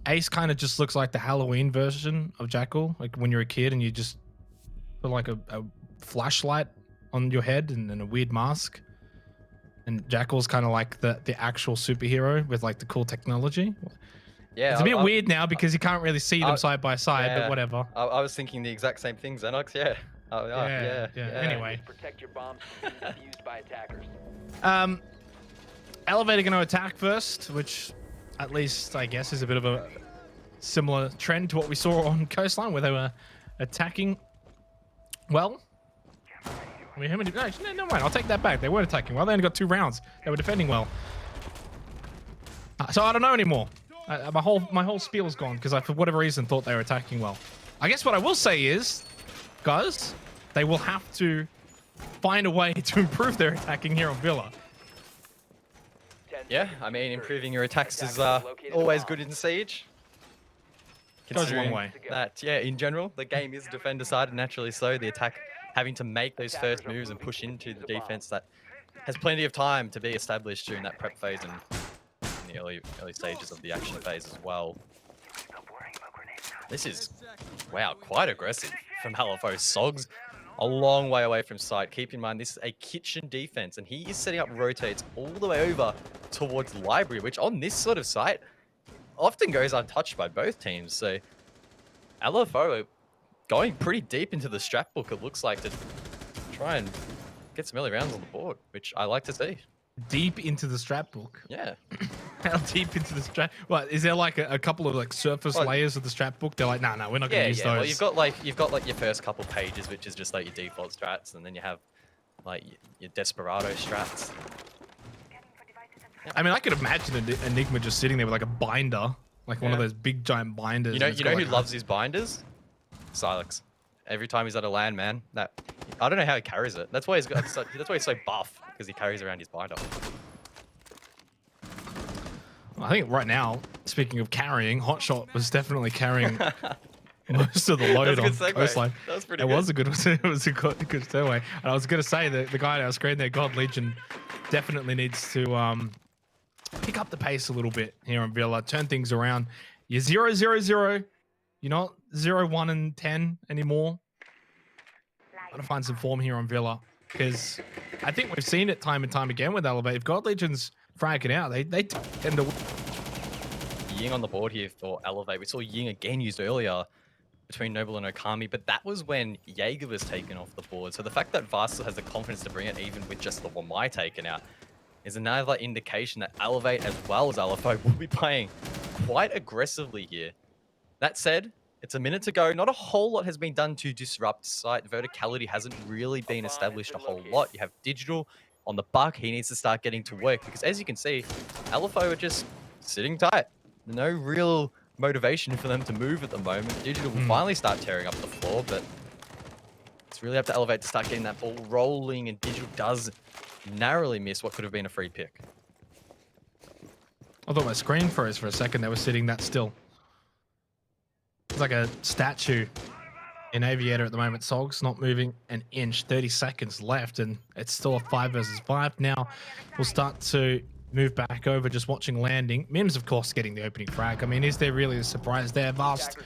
[SPEAKER 1] Ace kind of just looks like the Halloween version of Jackal, like when you're a kid and you just put like a flashlight on your head and then a weird mask. And Jackal's kind of like the actual superhero with like the cool technology.
[SPEAKER 2] Yeah,
[SPEAKER 1] it's a bit weird now because you can't really see them side by side,
[SPEAKER 2] yeah,
[SPEAKER 1] but whatever.
[SPEAKER 2] I was thinking the exact same thing, Xenox. Yeah. Oh, yeah.
[SPEAKER 1] Anyway.
[SPEAKER 3] Protect your bombs from being defused by attackers.
[SPEAKER 1] Elevator going to attack first, which at least I guess is a bit of a similar trend to what we saw on Coastline, where they were attacking well. I mean, how many? No, never mind. I'll take that back. They weren't attacking well. They only got 2 rounds. They were defending well. So I don't know anymore. My whole spiel's gone because I, for whatever reason, thought they were attacking well. I guess what I will say is, guys, they will have to find a way to improve their attacking here on Villa.
[SPEAKER 2] Yeah, I mean, improving your attacks is always good in Siege.
[SPEAKER 1] Goes a long way.
[SPEAKER 2] That, yeah, in general, the game is defender-sided, naturally so. The attack having to make those first moves and push into the defense that has plenty of time to be established during that prep phase and in the early stages of the action phase as well. This is, wow, quite aggressive from LFO. Sogs a long way away from site. Keep in mind, this is a kitchen defense, and he is setting up rotates all the way over towards library, which on this sort of site often goes untouched by both teams. So LFO are going pretty deep into the strat book, it looks like, to try and get some early rounds on the board, which I like to see.
[SPEAKER 1] Deep into the strat book?
[SPEAKER 2] Yeah.
[SPEAKER 1] How deep into the strat? What, is there like a couple of like surface layers of the strat book? They're like, no, we're not going to use those.
[SPEAKER 2] Well, you've got like your first couple pages, which is just like your default strats, and then you have like your Desperado strats.
[SPEAKER 1] I mean, I could imagine Enigma just sitting there with like a binder, like one of those big giant binders.
[SPEAKER 2] You know who loves his binders? Silex. Every time he's at a LAN, man, I don't know how he carries it. That's why that's why he's so buff, because he carries around his binder.
[SPEAKER 1] I think right now, speaking of carrying, Hotshot was definitely carrying most of the load on Coastline.
[SPEAKER 2] That was pretty
[SPEAKER 1] good.
[SPEAKER 2] It
[SPEAKER 1] was a good segue. And I was going to say that the guy on our screen there, God Legion, definitely needs to pick up the pace a little bit here on Villa, turn things around. You're 0-0-0. You're not 0-1 and 10 anymore. Got to find some form here on Villa, because I think we've seen it time and time again with Elevate. If God Legion's fragging out, they tend to.
[SPEAKER 2] Ying on the board here for Elevate. We saw Ying again used earlier between Noble and Okami, but that was when Jaeger was taken off the board. So the fact that Varsal has the confidence to bring it even with just the Wamai taken out is another indication that Elevate as well as LFO will be playing quite aggressively here. That said, it's a minute to go. Not a whole lot has been done to disrupt site. Verticality hasn't really been established a whole lot. You have Digital on the buck. He needs to start getting to work, because as you can see, LFO are just sitting tight. No real motivation for them to move at the moment. Digital will finally start tearing up the floor, but it's really up to Elevate to start getting that ball rolling, and Digital does narrowly miss what could have been a free pick.
[SPEAKER 1] I thought my screen froze for a second. They were sitting that still. It's like a statue in Aviator at the moment. Sog's not moving an inch. 30 seconds left, and it's still a 5 versus 5. Now we'll start to move back over, just watching landing. Mims, of course, getting the opening frag. I mean, is there really a surprise there? Vast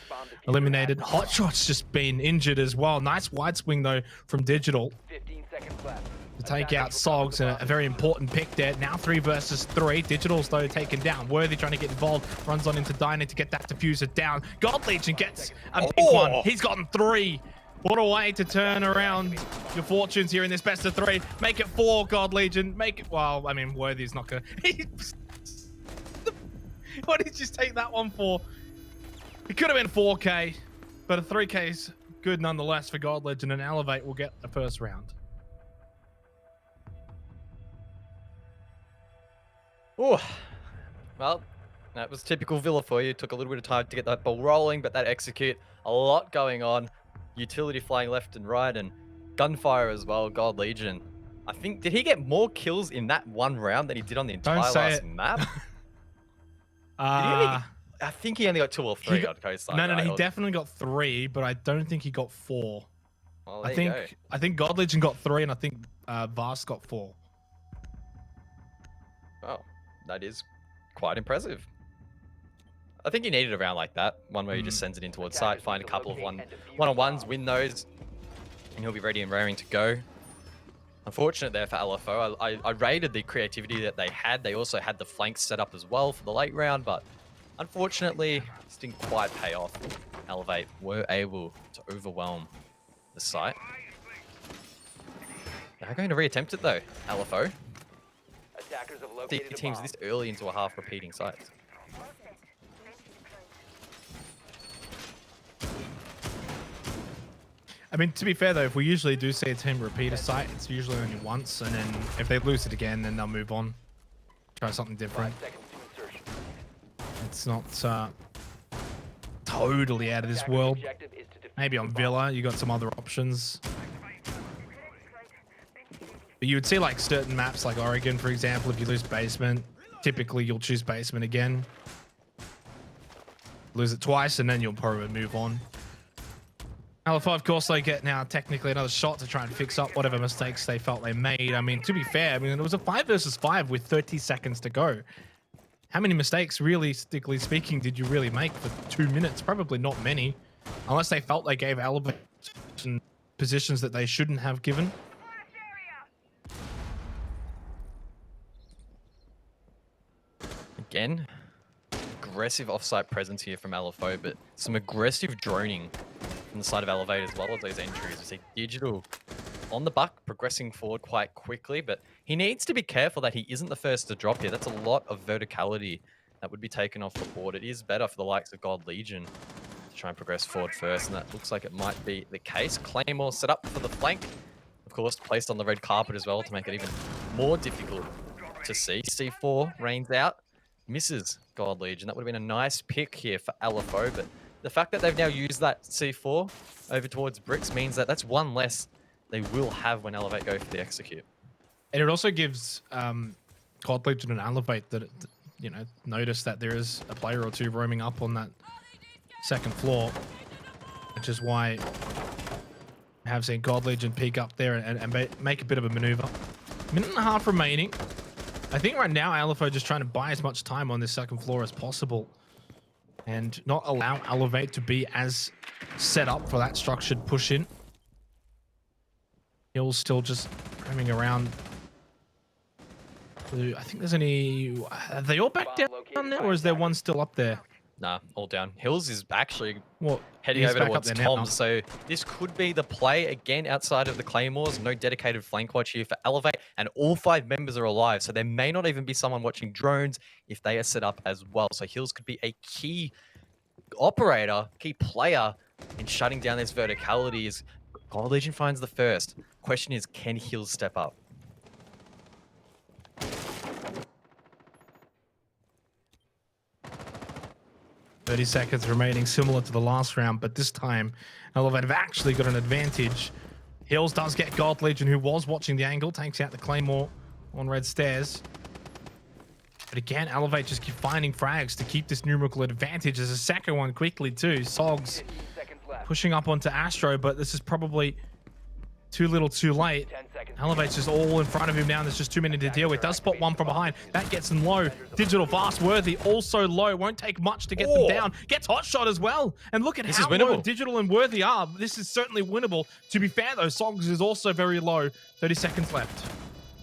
[SPEAKER 1] eliminated. Hotshot's just been injured as well. Nice wide swing, though, from Digital
[SPEAKER 3] 15 seconds left.
[SPEAKER 1] to take out Sogs, and a very important pick there. Now 3 versus 3. Digital's, though, taken down. Worthy trying to get involved. Runs on into Dyna to get that diffuser down. God Legion gets a big one. He's gotten 3. What a way to turn around your fortunes here in this best of 3. Make it 4, God Legion. Make it... Well, I mean, Worthy's not going to... What did you just take that one for? It could have been 4K, but a 3K is good nonetheless for God Legion, and Elevate will get the first round.
[SPEAKER 2] Oh, well, that was typical Villa for you. Took a little bit of time to get that ball rolling, but that execute, a lot going on. Utility flying left and right, and gunfire as well. God Legion. I think, did he get more kills in that one round than he did on the entire last map? I think he only got 2 or 3 on Coastline.
[SPEAKER 1] No,
[SPEAKER 2] right?
[SPEAKER 1] he definitely got 3, but I don't think he got 4.
[SPEAKER 2] Well,
[SPEAKER 1] I think God Legion got 3, and I think Vast got 4.
[SPEAKER 2] Oh, that is quite impressive. I think he needed a round like that, one where he just sends it in towards site, find a couple of one-on-ones, win those, and he'll be ready and raring to go. Unfortunate there for LFO. I rated the creativity that they had. They also had the flanks set up as well for the late round, but unfortunately, this didn't quite pay off. Elevate were able to overwhelm the site. They're going to reattempt it though, LFO.
[SPEAKER 3] Attackers have
[SPEAKER 2] The
[SPEAKER 3] located a
[SPEAKER 2] teams
[SPEAKER 3] bomb.
[SPEAKER 2] this early into a half repeating sites.
[SPEAKER 1] I mean, to be fair though, if we usually do see a team repeat a site, it's usually only once, and then if they lose it again, then they'll move on, try something different.
[SPEAKER 3] 5 seconds to insertion.
[SPEAKER 1] It's not totally out of this
[SPEAKER 3] Attacker's
[SPEAKER 1] world.
[SPEAKER 3] objective is to defuse
[SPEAKER 1] Maybe
[SPEAKER 3] the
[SPEAKER 1] on
[SPEAKER 3] bomb.
[SPEAKER 1] Villa, you got some other options. But you would see like certain maps like Oregon, for example, if you lose basement, typically you'll choose basement again. Lose it twice, and then you'll probably move on. LFO, of course, they get now technically another shot to try and fix up whatever mistakes they felt they made. I mean, to be fair, I mean, it was a 5 versus 5 with 30 seconds to go. How many mistakes, realistically speaking, did you really make for 2 minutes? Probably not many, unless they felt they gave Elevate some positions that they shouldn't have given.
[SPEAKER 2] Again, aggressive offsite presence here from LFO, but some aggressive droning from the side of Elevate as well as those entries. We see Digital on the buck, progressing forward quite quickly, but he needs to be careful that he isn't the first to drop here. That's a lot of verticality that would be taken off the board. It is better for the likes of God Legion to try and progress forward first, and that looks like it might be the case. Claymore set up for the flank, of course, placed on the red carpet as well to make it even more difficult to see. C4 rains out, misses God Legion. That would have been a nice pick here for LFO, but the fact that they've now used that C4 over towards bricks means that that's one less they will have when Elevate go for the execute.
[SPEAKER 1] And it also gives God Legion and Elevate that, you know, notice that there is a player or two roaming up on that second floor, which is why I have seen God Legion peek up there and make a bit of a maneuver. Minute and a half remaining. I think right now LFO just trying to buy as much time on this second floor as possible and not allow Elevate to be as set up for that structured push in. Hill's still just roaming around. I think there's any... Are they all back down there, or is there one still up there?
[SPEAKER 2] Nah, all down. Hills is actually
[SPEAKER 1] Well,
[SPEAKER 2] heading
[SPEAKER 1] he's
[SPEAKER 2] over
[SPEAKER 1] back up
[SPEAKER 2] towards
[SPEAKER 1] there now.
[SPEAKER 2] Tom, so this could be the play again outside of the Claymores. No dedicated flank watch here for Elevate, and all 5 members are alive, so there may not even be someone watching drones if they are set up as well. So Hills could be a key operator, key player in shutting down this verticality as God Legion finds the first. Question is, can Hills step up?
[SPEAKER 1] .30 seconds remaining, similar to the last round, but this time Elevate have actually got an advantage. Hills does get God Legion, who was watching the angle, takes out the Claymore on red stairs. But again, Elevate just keep finding frags to keep this numerical advantage. There's a second one quickly too. Sogs
[SPEAKER 3] 15 seconds left.
[SPEAKER 1] pushing up onto Astro, but this is probably too little too late.
[SPEAKER 3] 10 seconds.
[SPEAKER 1] Elevate's just all in front of him now, and there's just too many to deal with. Does spot one from behind. That gets him low. Digital Fast Worthy also low. Won't take much to get them down. Gets hot shot as well. And look at
[SPEAKER 2] This
[SPEAKER 1] how
[SPEAKER 2] is
[SPEAKER 1] low
[SPEAKER 2] winnable.
[SPEAKER 1] Digital and Worthy are. This is certainly winnable. To be fair though, Sogs is also very low. 30 seconds left.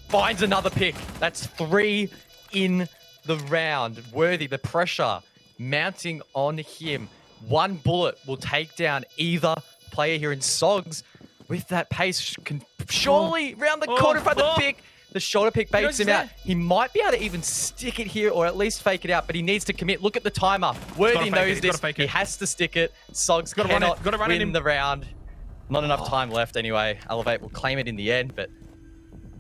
[SPEAKER 2] Finds another pick. That's 3 in the round. Worthy, the pressure mounting on him. One bullet will take down either player here in Sogs. With that pace, can surely round the corner by the pick. The shoulder pick baits him out. He might be able to even stick it here or at least fake it out, but he needs to commit. Look at the timer. Worthy knows this. He has to stick it. Sogs cannot win the round. Not enough time left anyway. Elevate will claim it in the end, but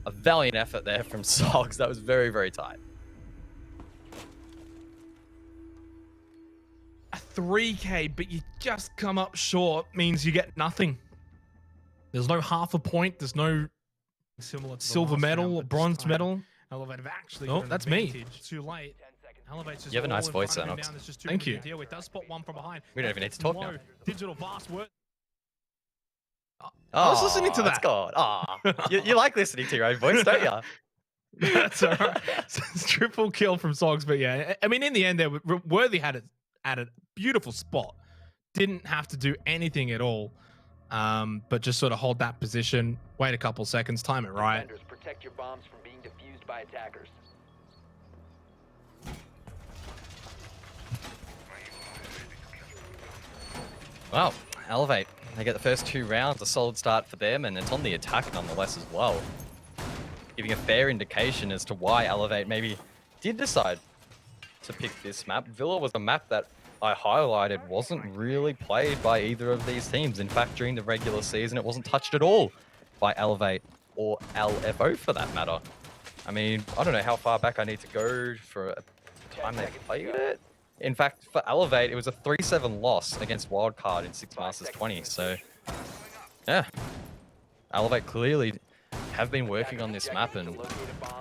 [SPEAKER 2] a valiant effort there from Sogs. That was very, very tight.
[SPEAKER 1] A 3K, but you just come up short means you get nothing. There's no half a point. There's no
[SPEAKER 5] Similar to the
[SPEAKER 1] silver
[SPEAKER 5] last
[SPEAKER 1] medal,
[SPEAKER 5] round,
[SPEAKER 1] or
[SPEAKER 5] but this
[SPEAKER 1] bronze
[SPEAKER 5] time,
[SPEAKER 1] medal.
[SPEAKER 5] Elevate have actually
[SPEAKER 1] Oh,
[SPEAKER 5] got an
[SPEAKER 1] that's me.
[SPEAKER 5] advantage. Too late. Elevate's just
[SPEAKER 2] You have a
[SPEAKER 5] all
[SPEAKER 2] nice
[SPEAKER 5] in
[SPEAKER 2] voice,
[SPEAKER 5] front of him
[SPEAKER 2] Xanox.
[SPEAKER 5] now, there's just too
[SPEAKER 1] Thank
[SPEAKER 5] many
[SPEAKER 1] you.
[SPEAKER 5] to deal with. Does spot one from behind.
[SPEAKER 2] We don't even need to talk now.
[SPEAKER 5] Low. Digital vast word.
[SPEAKER 1] I was listening to
[SPEAKER 2] That's
[SPEAKER 1] that.
[SPEAKER 2] God. You like listening to your own voice, don't you?
[SPEAKER 1] That's all right. So it's triple kill from Sogs, but yeah, I mean, in the end, there, Worthy had it at a beautiful spot. Didn't have to do anything at all, but just sort of hold that position, wait a couple seconds, time it right.
[SPEAKER 3] Defenders, protect your bombs from being defused by attackers.
[SPEAKER 2] Wow, Elevate. They get the first 2 rounds, a solid start for them, and it's on the attack nonetheless as well. Giving a fair indication as to why Elevate maybe did decide to pick this map. Villa was a map that I highlighted wasn't really played by either of these teams. In fact, during the regular season, it wasn't touched at all by Elevate or LFO for that matter. I mean, I don't know how far back I need to go for a time they played it. In fact, for Elevate, it was a 3-7 loss against Wildcard in 6 Masters 20. So, yeah. Elevate clearly have been working on this map, and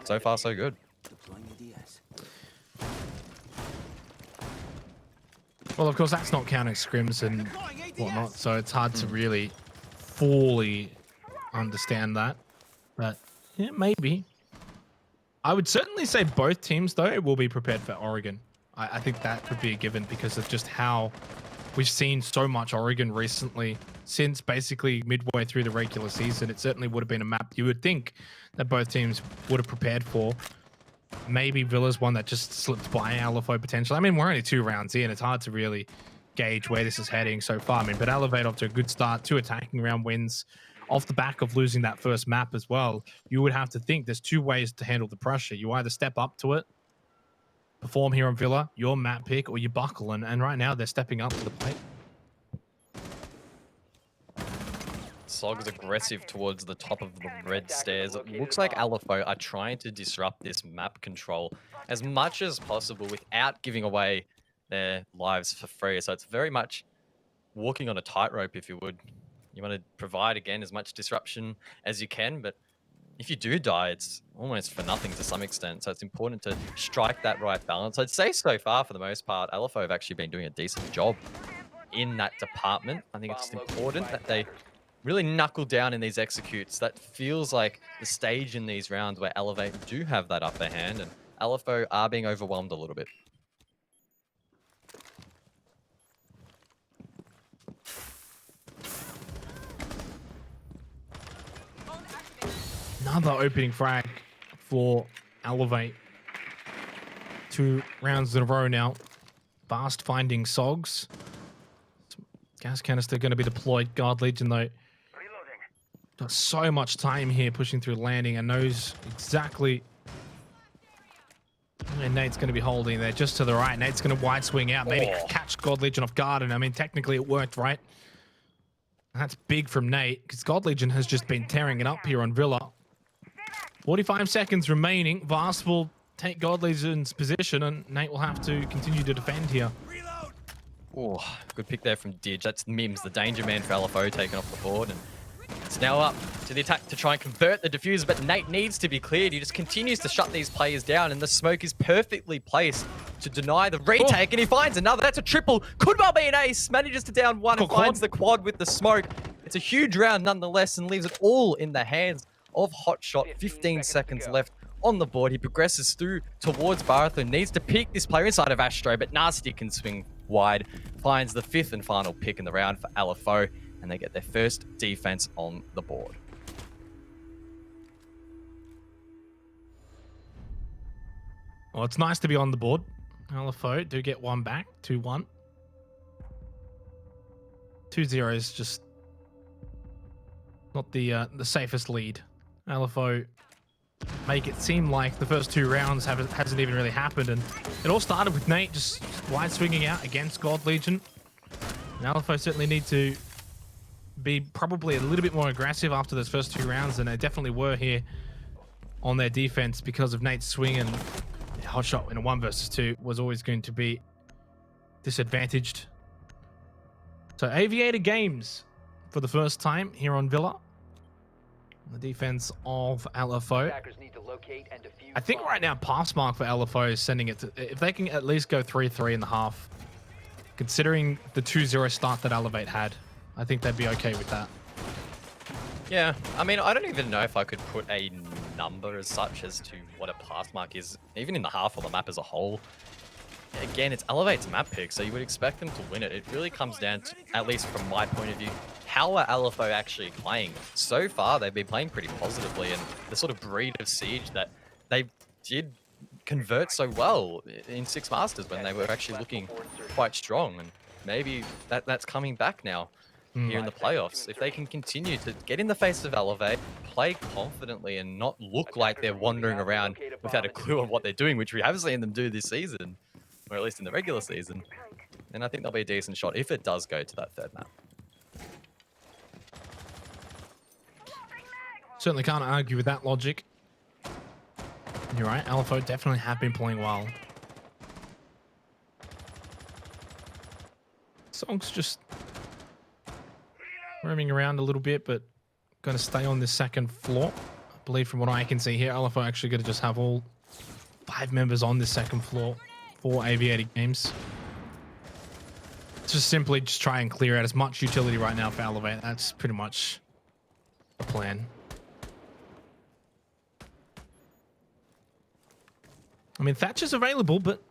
[SPEAKER 2] so far, so good.
[SPEAKER 1] Well, of course, that's not counting scrims and whatnot, so it's hard to really fully understand that. But, yeah, maybe. I would certainly say both teams, though, will be prepared for Oregon. I think that would be a given because of just how we've seen so much Oregon recently since basically midway through the regular season. It certainly would have been a map you would think that both teams would have prepared for. Maybe Villa's one that just slipped by LFO potentially. I mean, we're only 2 rounds in. It's hard to really gauge where this is heading so far. I mean, but Elevate off to a good start, 2 attacking round wins off the back of losing that first map as well. You would have to think there's 2 ways to handle the pressure. You either step up to it, perform here on Villa, your map pick, or you buckle. And right now they're stepping up to the plate.
[SPEAKER 2] Sog's aggressive towards the top of the red stairs. It looks like LFO are trying to disrupt this map control as much as possible without giving away their lives for free. So it's very much walking on a tightrope, if you would. You want to provide, again, as much disruption as you can, but if you do die, it's almost for nothing to some extent. So it's important to strike that right balance. I'd say so far, for the most part, LFO have actually been doing a decent job in that department. I think it's important that they really knuckle down in these executes. That feels like the stage in these rounds where Elevate do have that upper hand, and LFO are being overwhelmed a little bit.
[SPEAKER 1] Another opening frag for Elevate. 2 rounds in a row now. Fast finding Sogs. Gas canister going to be deployed. Guard Legion, though, got so much time here pushing through landing and knows exactly where Nate's going to be holding there, just to the right. Nate's going to wide swing out, maybe catch God Legion off guard. And I mean, technically it worked, right? And that's big from Nate because God Legion has just been tearing it up here on Villa. 45 seconds remaining. Vast will take God Legion's position, and Nate will have to continue to defend here.
[SPEAKER 2] Oh, good pick there from Didge. That's Mims, the danger man for LFO, taken off the board. And it's now up to the attack to try and convert the diffuser, but Nate needs to be cleared. He just continues to shut these players down, and the smoke is perfectly placed to deny the retake, and he finds another. That's a triple. Could well be an ace. Manages to down one and finds the quad with the smoke. It's a huge round nonetheless, and leaves it all in the hands of Hotshot. 15 seconds left on the board. He progresses through towards Barathon. Needs to pick this player inside of Astro, but Nasty can swing wide. Finds the 5th and final pick in the round for LFO, and they get their first defense on the board.
[SPEAKER 1] Well, it's nice to be on the board. LFO do get 1 back, 2-1. 2-0 is just not the safest lead. LFO make it seem like the first 2 rounds hasn't even really happened, and it all started with Nate just wide swinging out against God Legion. And LFO certainly need to be probably a little bit more aggressive after those first 2 rounds than they definitely were here on their defense because of Nate's swing, and Hotshot in a 1 versus 2 was always going to be disadvantaged. So Aviator Games for the first time here on Villa. The defense of LFO.
[SPEAKER 3] Attackers need to locate and defuse
[SPEAKER 1] I think right now pass mark for LFO is sending it to, if they can at least go 3-3 in the half, considering the 2-0 start that Elevate had, I think they'd be okay with that.
[SPEAKER 2] Yeah, I mean, I don't even know if I could put a number as such as to what a pass mark is, even in the half or the map as a whole. Again, it's Elevate's map pick, so you would expect them to win it. It really comes down to, at least from my point of view, how are LFO actually playing? So far, they've been playing pretty positively, and the sort of breed of siege that they did convert so well in Six Masters when they were actually looking quite strong, and maybe that's coming back now here in the playoffs. If they can continue to get in the face of Elevate, play confidently, and not look like they're wandering around without a clue of what they're doing, which we have seen them do this season, or at least in the regular season, then I think they'll be a decent shot if it does go to that third map.
[SPEAKER 1] Certainly can't argue with that logic. You're right, LFO definitely have been playing well. Song's just roaming around a little bit, but going to stay on this second floor. I believe from what I can see here, LFO actually going to just have all 5 members on this second floor for Aviator Games. Just simply just try and clear out as much utility right now for Elevate. That's pretty much the plan. I mean, Thatcher's available, but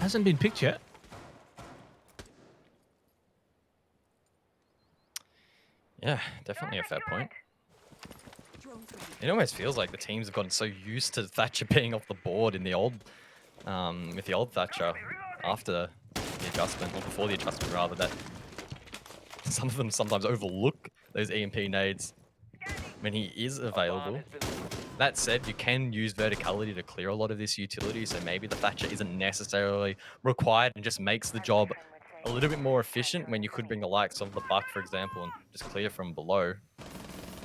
[SPEAKER 1] hasn't been picked yet.
[SPEAKER 2] Yeah, definitely a fair point. It almost feels like the teams have gotten so used to Thatcher being off the board in the old, with the old Thatcher after the adjustment, or before the adjustment rather, that some of them sometimes overlook those EMP nades when he is available. That said, you can use verticality to clear a lot of this utility, so maybe the Thatcher isn't necessarily required and just makes the job a little bit more efficient when you could bring the likes of the Buck, for example, and just clear from below.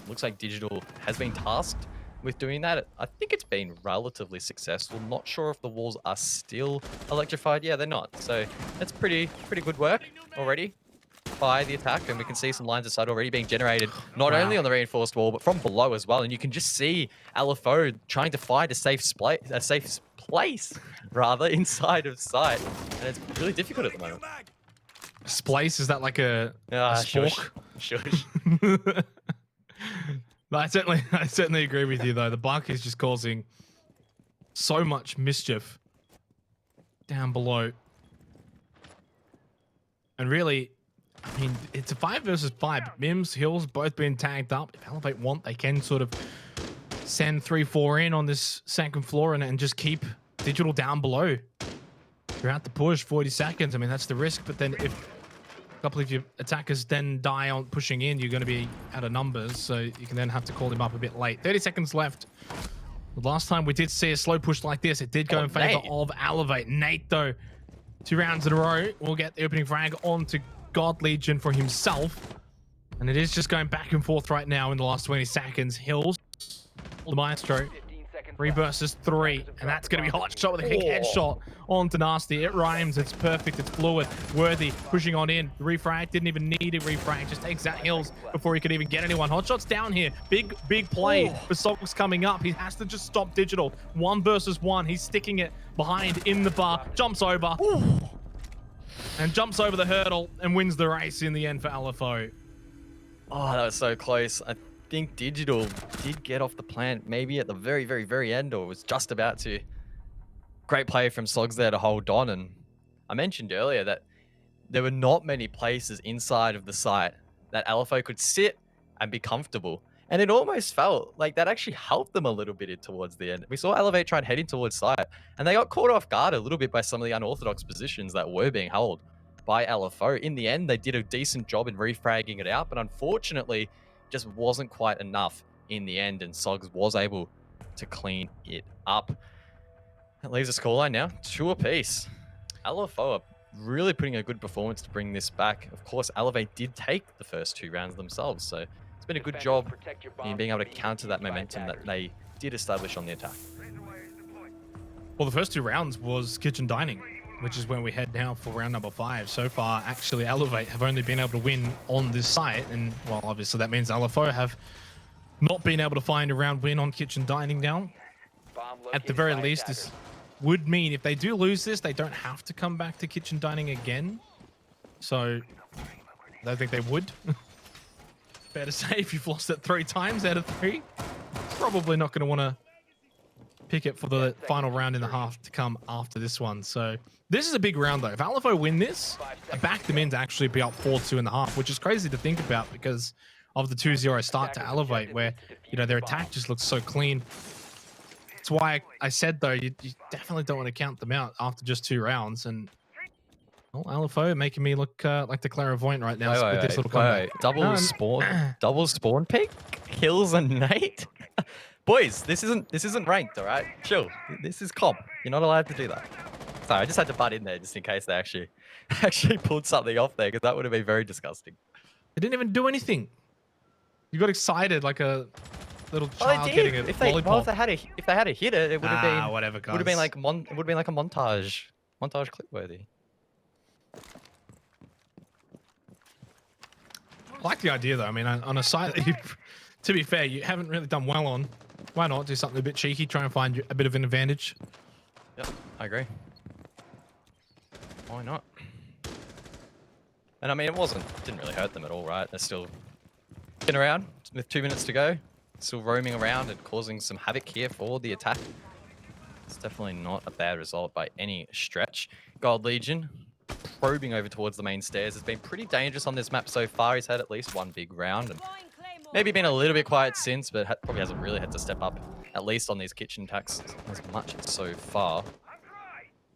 [SPEAKER 2] Looks like Digital has been tasked with doing that. I think it's been relatively successful. Not sure if the walls are still electrified. Yeah, they're not. So that's pretty good work already by the attack, and we can see some lines of sight already being generated, not only on the reinforced wall, but from below as well. And you can just see LFO trying to find a safe place rather inside of sight, and it's really difficult at the moment.
[SPEAKER 1] Splice, is that like a spork?
[SPEAKER 2] Shush.
[SPEAKER 1] No, I certainly agree with you though. The Buck is just causing so much mischief down below. And really, I mean, it's a 5 versus 5. Mims, Hills, both been tagged up. If Elevate want, they can sort of send 3-4 in on this second floor and just keep Digital down below throughout the push. 40 seconds. I mean, that's the risk. But then if a couple of your attackers then die on pushing in, you're going to be out of numbers. So you can then have to call him up a bit late. 30 seconds left. The last time we did see a slow push like this, it did go in favor of Elevate. Nate, though, 2 rounds in a row, will get the opening frag onto God Legion for himself. And it is just going back and forth right now in the last 20 seconds. Hills, the Maestro, 3 versus 3. And that's going to be hot shot with a kick headshot onto Nasty. It rhymes. It's perfect. It's fluid. Worthy pushing on in. Refrag. Didn't even need a refrag. Just takes out Hills before he could even get anyone. Hot shot's down here. Big play for Socks coming up. He has to just stop Digital. 1 versus 1. He's sticking it behind in the bar. Jumps over. And jumps over the hurdle and wins the race in the end for LFO.
[SPEAKER 2] Oh, that was so close. I think Digital did get off the plant maybe at the very end, or was just about to. Great play from Sogs there to hold on. And I mentioned earlier that there were not many places inside of the site that LFO could sit and be comfortable. And it almost felt like that actually helped them a little bit towards the end. We saw Elevate try and heading towards site, and they got caught off guard a little bit by some of the unorthodox positions that were being held by LFO. In the end, they did a decent job in refragging it out, but unfortunately, just wasn't quite enough in the end, and Sogs was able to clean it up. That leaves a scoreline now, 2 apiece. LFO are really putting a good performance to bring this back. Of course, Elevate did take the first 2 rounds themselves, so it's been a good job in being able to counter that momentum that they did establish on the attack.
[SPEAKER 1] Well, the first 2 rounds was kitchen dining, which is where we head now for round number 5. So far, actually, Elevate have only been able to win on this site, and well, obviously that means LFO have not being able to find a round win on kitchen dining now,
[SPEAKER 3] Bomb
[SPEAKER 1] at the
[SPEAKER 3] located
[SPEAKER 1] very
[SPEAKER 3] by
[SPEAKER 1] least,
[SPEAKER 3] attackers.
[SPEAKER 1] this would mean if they do lose this, they don't have to come back to kitchen dining again. So I don't think they would. Fair to say, if you've lost it 3 times out of 3, probably not going to want to pick it for the final round in the half to come after this one. So this is a big round, though. If LFO win this, I back them in to actually be up 4-2 in the half, which is crazy to think about because of the 2-0 start to Elevate, where, you know, their attack just looks so clean. That's why I said, though, you definitely don't want to count them out after just 2 rounds. And well, LFO making me look like the clairvoyant right now with this little comeback.
[SPEAKER 2] Double spawn pick, Hills and Nate. Boys, this isn't ranked, all right? Chill. This is comp. You're not allowed to do that. Sorry, I just had to butt in there just in case they actually pulled something off there, because that would have been very disgusting.
[SPEAKER 1] They didn't even do anything. You got excited like a little
[SPEAKER 2] Well,
[SPEAKER 1] child
[SPEAKER 2] they
[SPEAKER 1] getting
[SPEAKER 2] did.
[SPEAKER 1] a
[SPEAKER 2] If they
[SPEAKER 1] lollipop.
[SPEAKER 2] had a hit it, it would have been
[SPEAKER 1] whatever.
[SPEAKER 2] would have been like a montage clip worthy.
[SPEAKER 1] I like the idea, though. I mean, on a site that you, to be fair, you haven't really done well on. Why not do something a bit cheeky, try and find a bit of an advantage?
[SPEAKER 2] Yep, I agree. Why not? And I mean, didn't really hurt them at all, right? They're still getting around with 2 minutes to go, still roaming around and causing some havoc here for the attack. It's definitely not a bad result by any stretch. Gold Legion probing over towards the main stairs has been pretty dangerous on this map so far. He's had at least 1 big round and maybe been a little bit quiet since, but probably hasn't really had to step up, at least on these kitchen attacks, as much so far.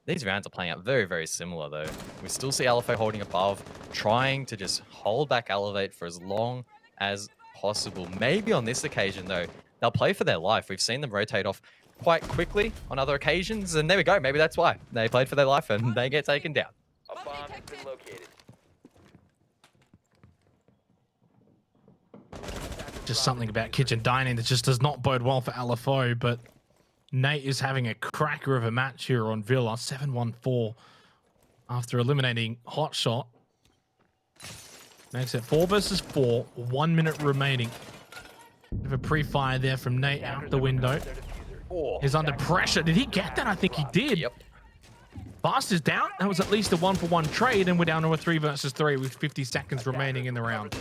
[SPEAKER 2] These rounds are playing out very, very similar, though. We still see LFO holding above, trying to just hold back Elevate for as long as possible. Maybe on this occasion, though, they'll play for their life. We've seen them rotate off quite quickly on other occasions, and there we go. Maybe that's why. They played for their life, and they get taken down.
[SPEAKER 3] A bomb has been located.
[SPEAKER 1] Just something about kitchen dining that just does not bode well for LFO, but Nate is having a cracker of a match here on Villa, 7-1-4 after eliminating Hotshot. Makes it 4 versus 4, 1 minute remaining. Bit of a pre-fire there from Nate out the window. He's under pressure. Did he get that? I think he did.
[SPEAKER 2] Yep.
[SPEAKER 1] Fast is down. That was at least a 1-for-1 trade, and we're down to a 3 versus 3 with 50 seconds remaining in the round.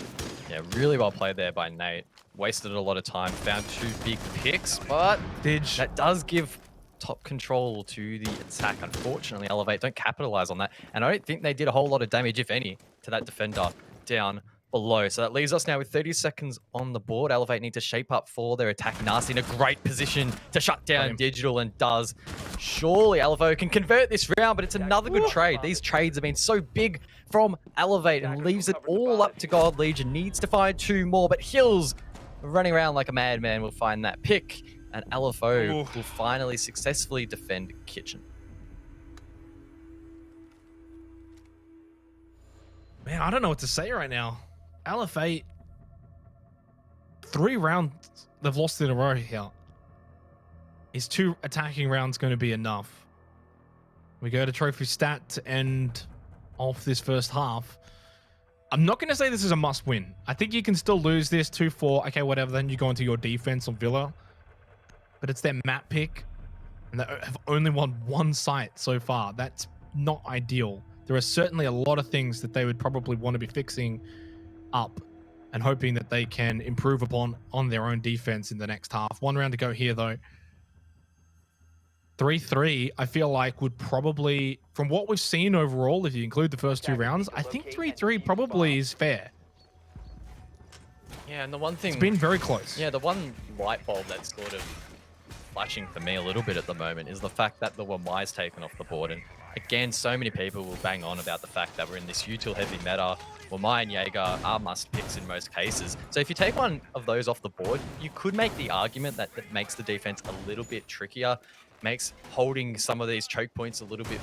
[SPEAKER 2] Yeah, really well played there by Nate. Wasted a lot of time, found 2 big picks, but that does give top control to the attack. Unfortunately, Elevate don't capitalize on that, and I don't think they did a whole lot of damage, if any, to that defender down below. So that leaves us now with 30 seconds on the board. Elevate need to shape up for their attack. Nasty in a great position to shut down Digital, and does. Surely LFO can convert this round, but it's another good trade. These trades have been so big from Elevate and leaves it all up to Gold Legion. Needs to find 2 more, but Hills running around like a madman will find that pick, and LFO will finally successfully defend Kitchen.
[SPEAKER 1] Man, I don't know what to say right now. LFA, 3 rounds they've lost in a row here. Is 2 attacking rounds going to be enough? We go to trophy stat to end off this first half. I'm not going to say this is a must win. I think you can still lose this 2-4. Okay, whatever. Then you go into your defense on Villa. But it's their map pick. And they have only won 1 site so far. That's not ideal. There are certainly a lot of things that they would probably want to be fixing up and hoping that they can improve upon on their own defense in the next half. 1 round to go here, though. 3-3, I feel like would probably, from what we've seen overall, if you include the first 2 rounds, I think 3-3 probably is fair.
[SPEAKER 2] Yeah, and the one thing...
[SPEAKER 1] It's been very close.
[SPEAKER 2] Yeah, the one light bulb that's sort of flashing for me a little bit at the moment is the fact that the Wamai's taken off the board. And again, so many people will bang on about the fact that we're in this util heavy meta. Wamai and Jaeger are must picks in most cases. So if you take one of those off the board, you could make the argument that it makes the defense a little bit trickier, makes holding some of these choke points a little bit,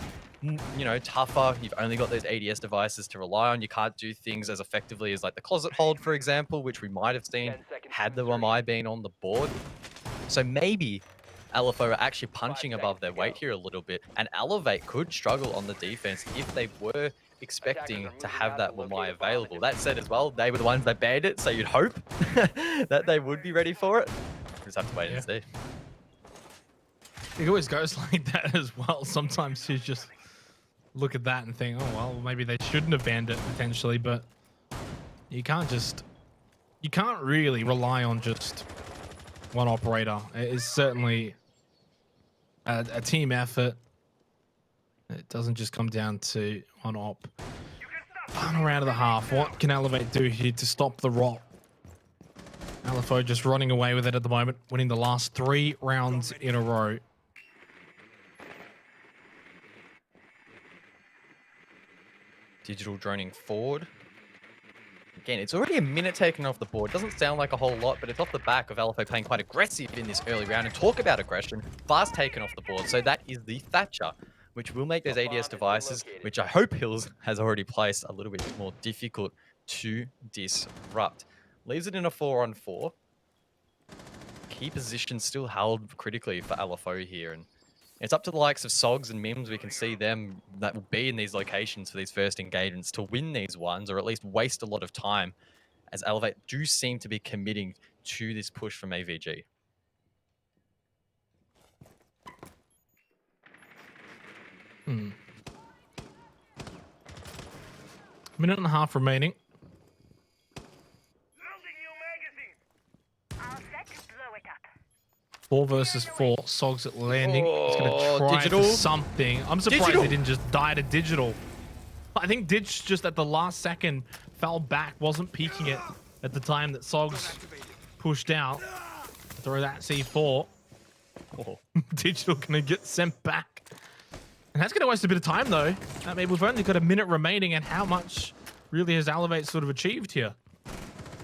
[SPEAKER 2] you know, tougher. You've only got those ADS devices to rely on. You can't do things as effectively as like the closet hold, for example, which we might have seen had the Wamai been on the board. So maybe LFO are actually punching above their weight here a little bit, and Elevate could struggle on the defense if they were expecting to have that Wamai available. That said as well, they were the ones that banned it, so you'd hope that they would be ready for it. We just have to wait and see.
[SPEAKER 1] It always goes like that as well. Sometimes you just look at that and think, oh, well, maybe they shouldn't have banned it potentially, but you can't really rely on just one operator. It is certainly a team effort. It doesn't just come down to one op. Final round of the half. What can Elevate do here to stop the rot? LFO just running away with it at the moment, winning the last 3 rounds in a row.
[SPEAKER 2] Digital droning forward. Again, it's already a minute taken off the board. Doesn't sound like a whole lot, but it's off the back of LFO playing quite aggressive in this early round. And talk about aggression, fast taken off the board. So that is the Thatcher, which will make those ADS devices, which I hope Hills has already placed, a little bit more difficult to disrupt. Leaves it in a 4-on-4. Key position still held critically for LFO here. And it's up to the likes of Sogs and Mims. We can see them that will be in these locations for these first engagements to win these ones, or at least waste a lot of time, as Elevate do seem to be committing to this push from AVG.
[SPEAKER 1] Minute and a half remaining. 4 versus 4. Sogs at landing. He's going to try
[SPEAKER 2] Digital.
[SPEAKER 1] for something. I'm surprised
[SPEAKER 2] Digital.
[SPEAKER 1] they didn't just die to Digital. I think Ditch just at the last second fell back, wasn't peeking it at the time that Sogs pushed out. Throw that C4.
[SPEAKER 2] Oh.
[SPEAKER 1] Digital going to get sent back. And that's going to waste a bit of time, though. I mean, we've only got a minute remaining, and how much really has Elevate sort of achieved here?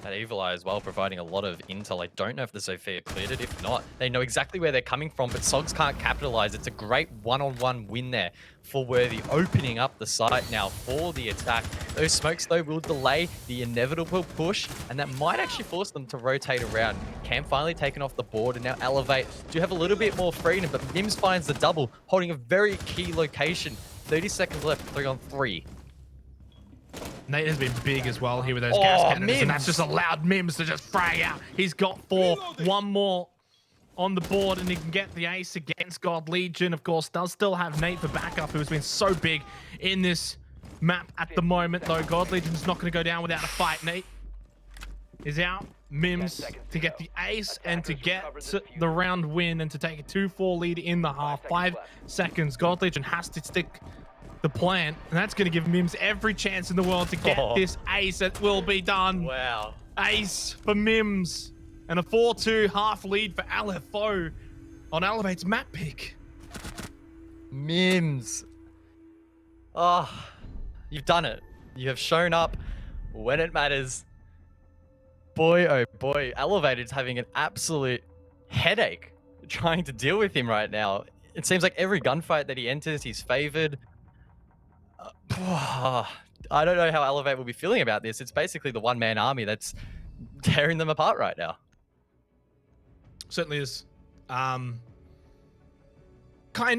[SPEAKER 2] That Evil Eye as well, providing a lot of intel. I don't know if the Sophia cleared it. If not, they know exactly where they're coming from, but Sogs can't capitalize. It's a great one-on-one win there for Worthy, opening up the site now for the attack. Those smokes, though, will delay the inevitable push, and that might actually force them to rotate around. Cam finally taken off the board, and now Elevate do have a little bit more freedom, but Mims finds the double, holding a very key location. 30 seconds left, 3-on-3.
[SPEAKER 1] Nate has been big as well here with those gas cannons,
[SPEAKER 2] Mims.
[SPEAKER 1] and that's just allowed Mims to just frag out. He's got 4, 1 more on the board, and he can get the ace against God Legion. Of course, does still have Nate for backup, who has been so big in this map at the moment, though. God Legion's not going to go down without a fight. Nate is out. Mims to get the ace and to get the round win and to take a 2-4 lead in the half. 5 seconds. God Legion has to stick the plan, and that's going to give Mims every chance in the world to get this ace. It will be done.
[SPEAKER 2] Wow.
[SPEAKER 1] Ace for Mims, and a 4-2 half lead for LFO on Elevate's map pick.
[SPEAKER 2] Mims. Oh, you've done it. You have shown up when it matters. Boy, oh boy, Elevated is having an absolute headache trying to deal with him right now. It seems like every gunfight that he enters, he's favored. I don't know how Elevate will be feeling about this. It's basically the one-man army that's tearing them apart right now.
[SPEAKER 1] Certainly is. Kind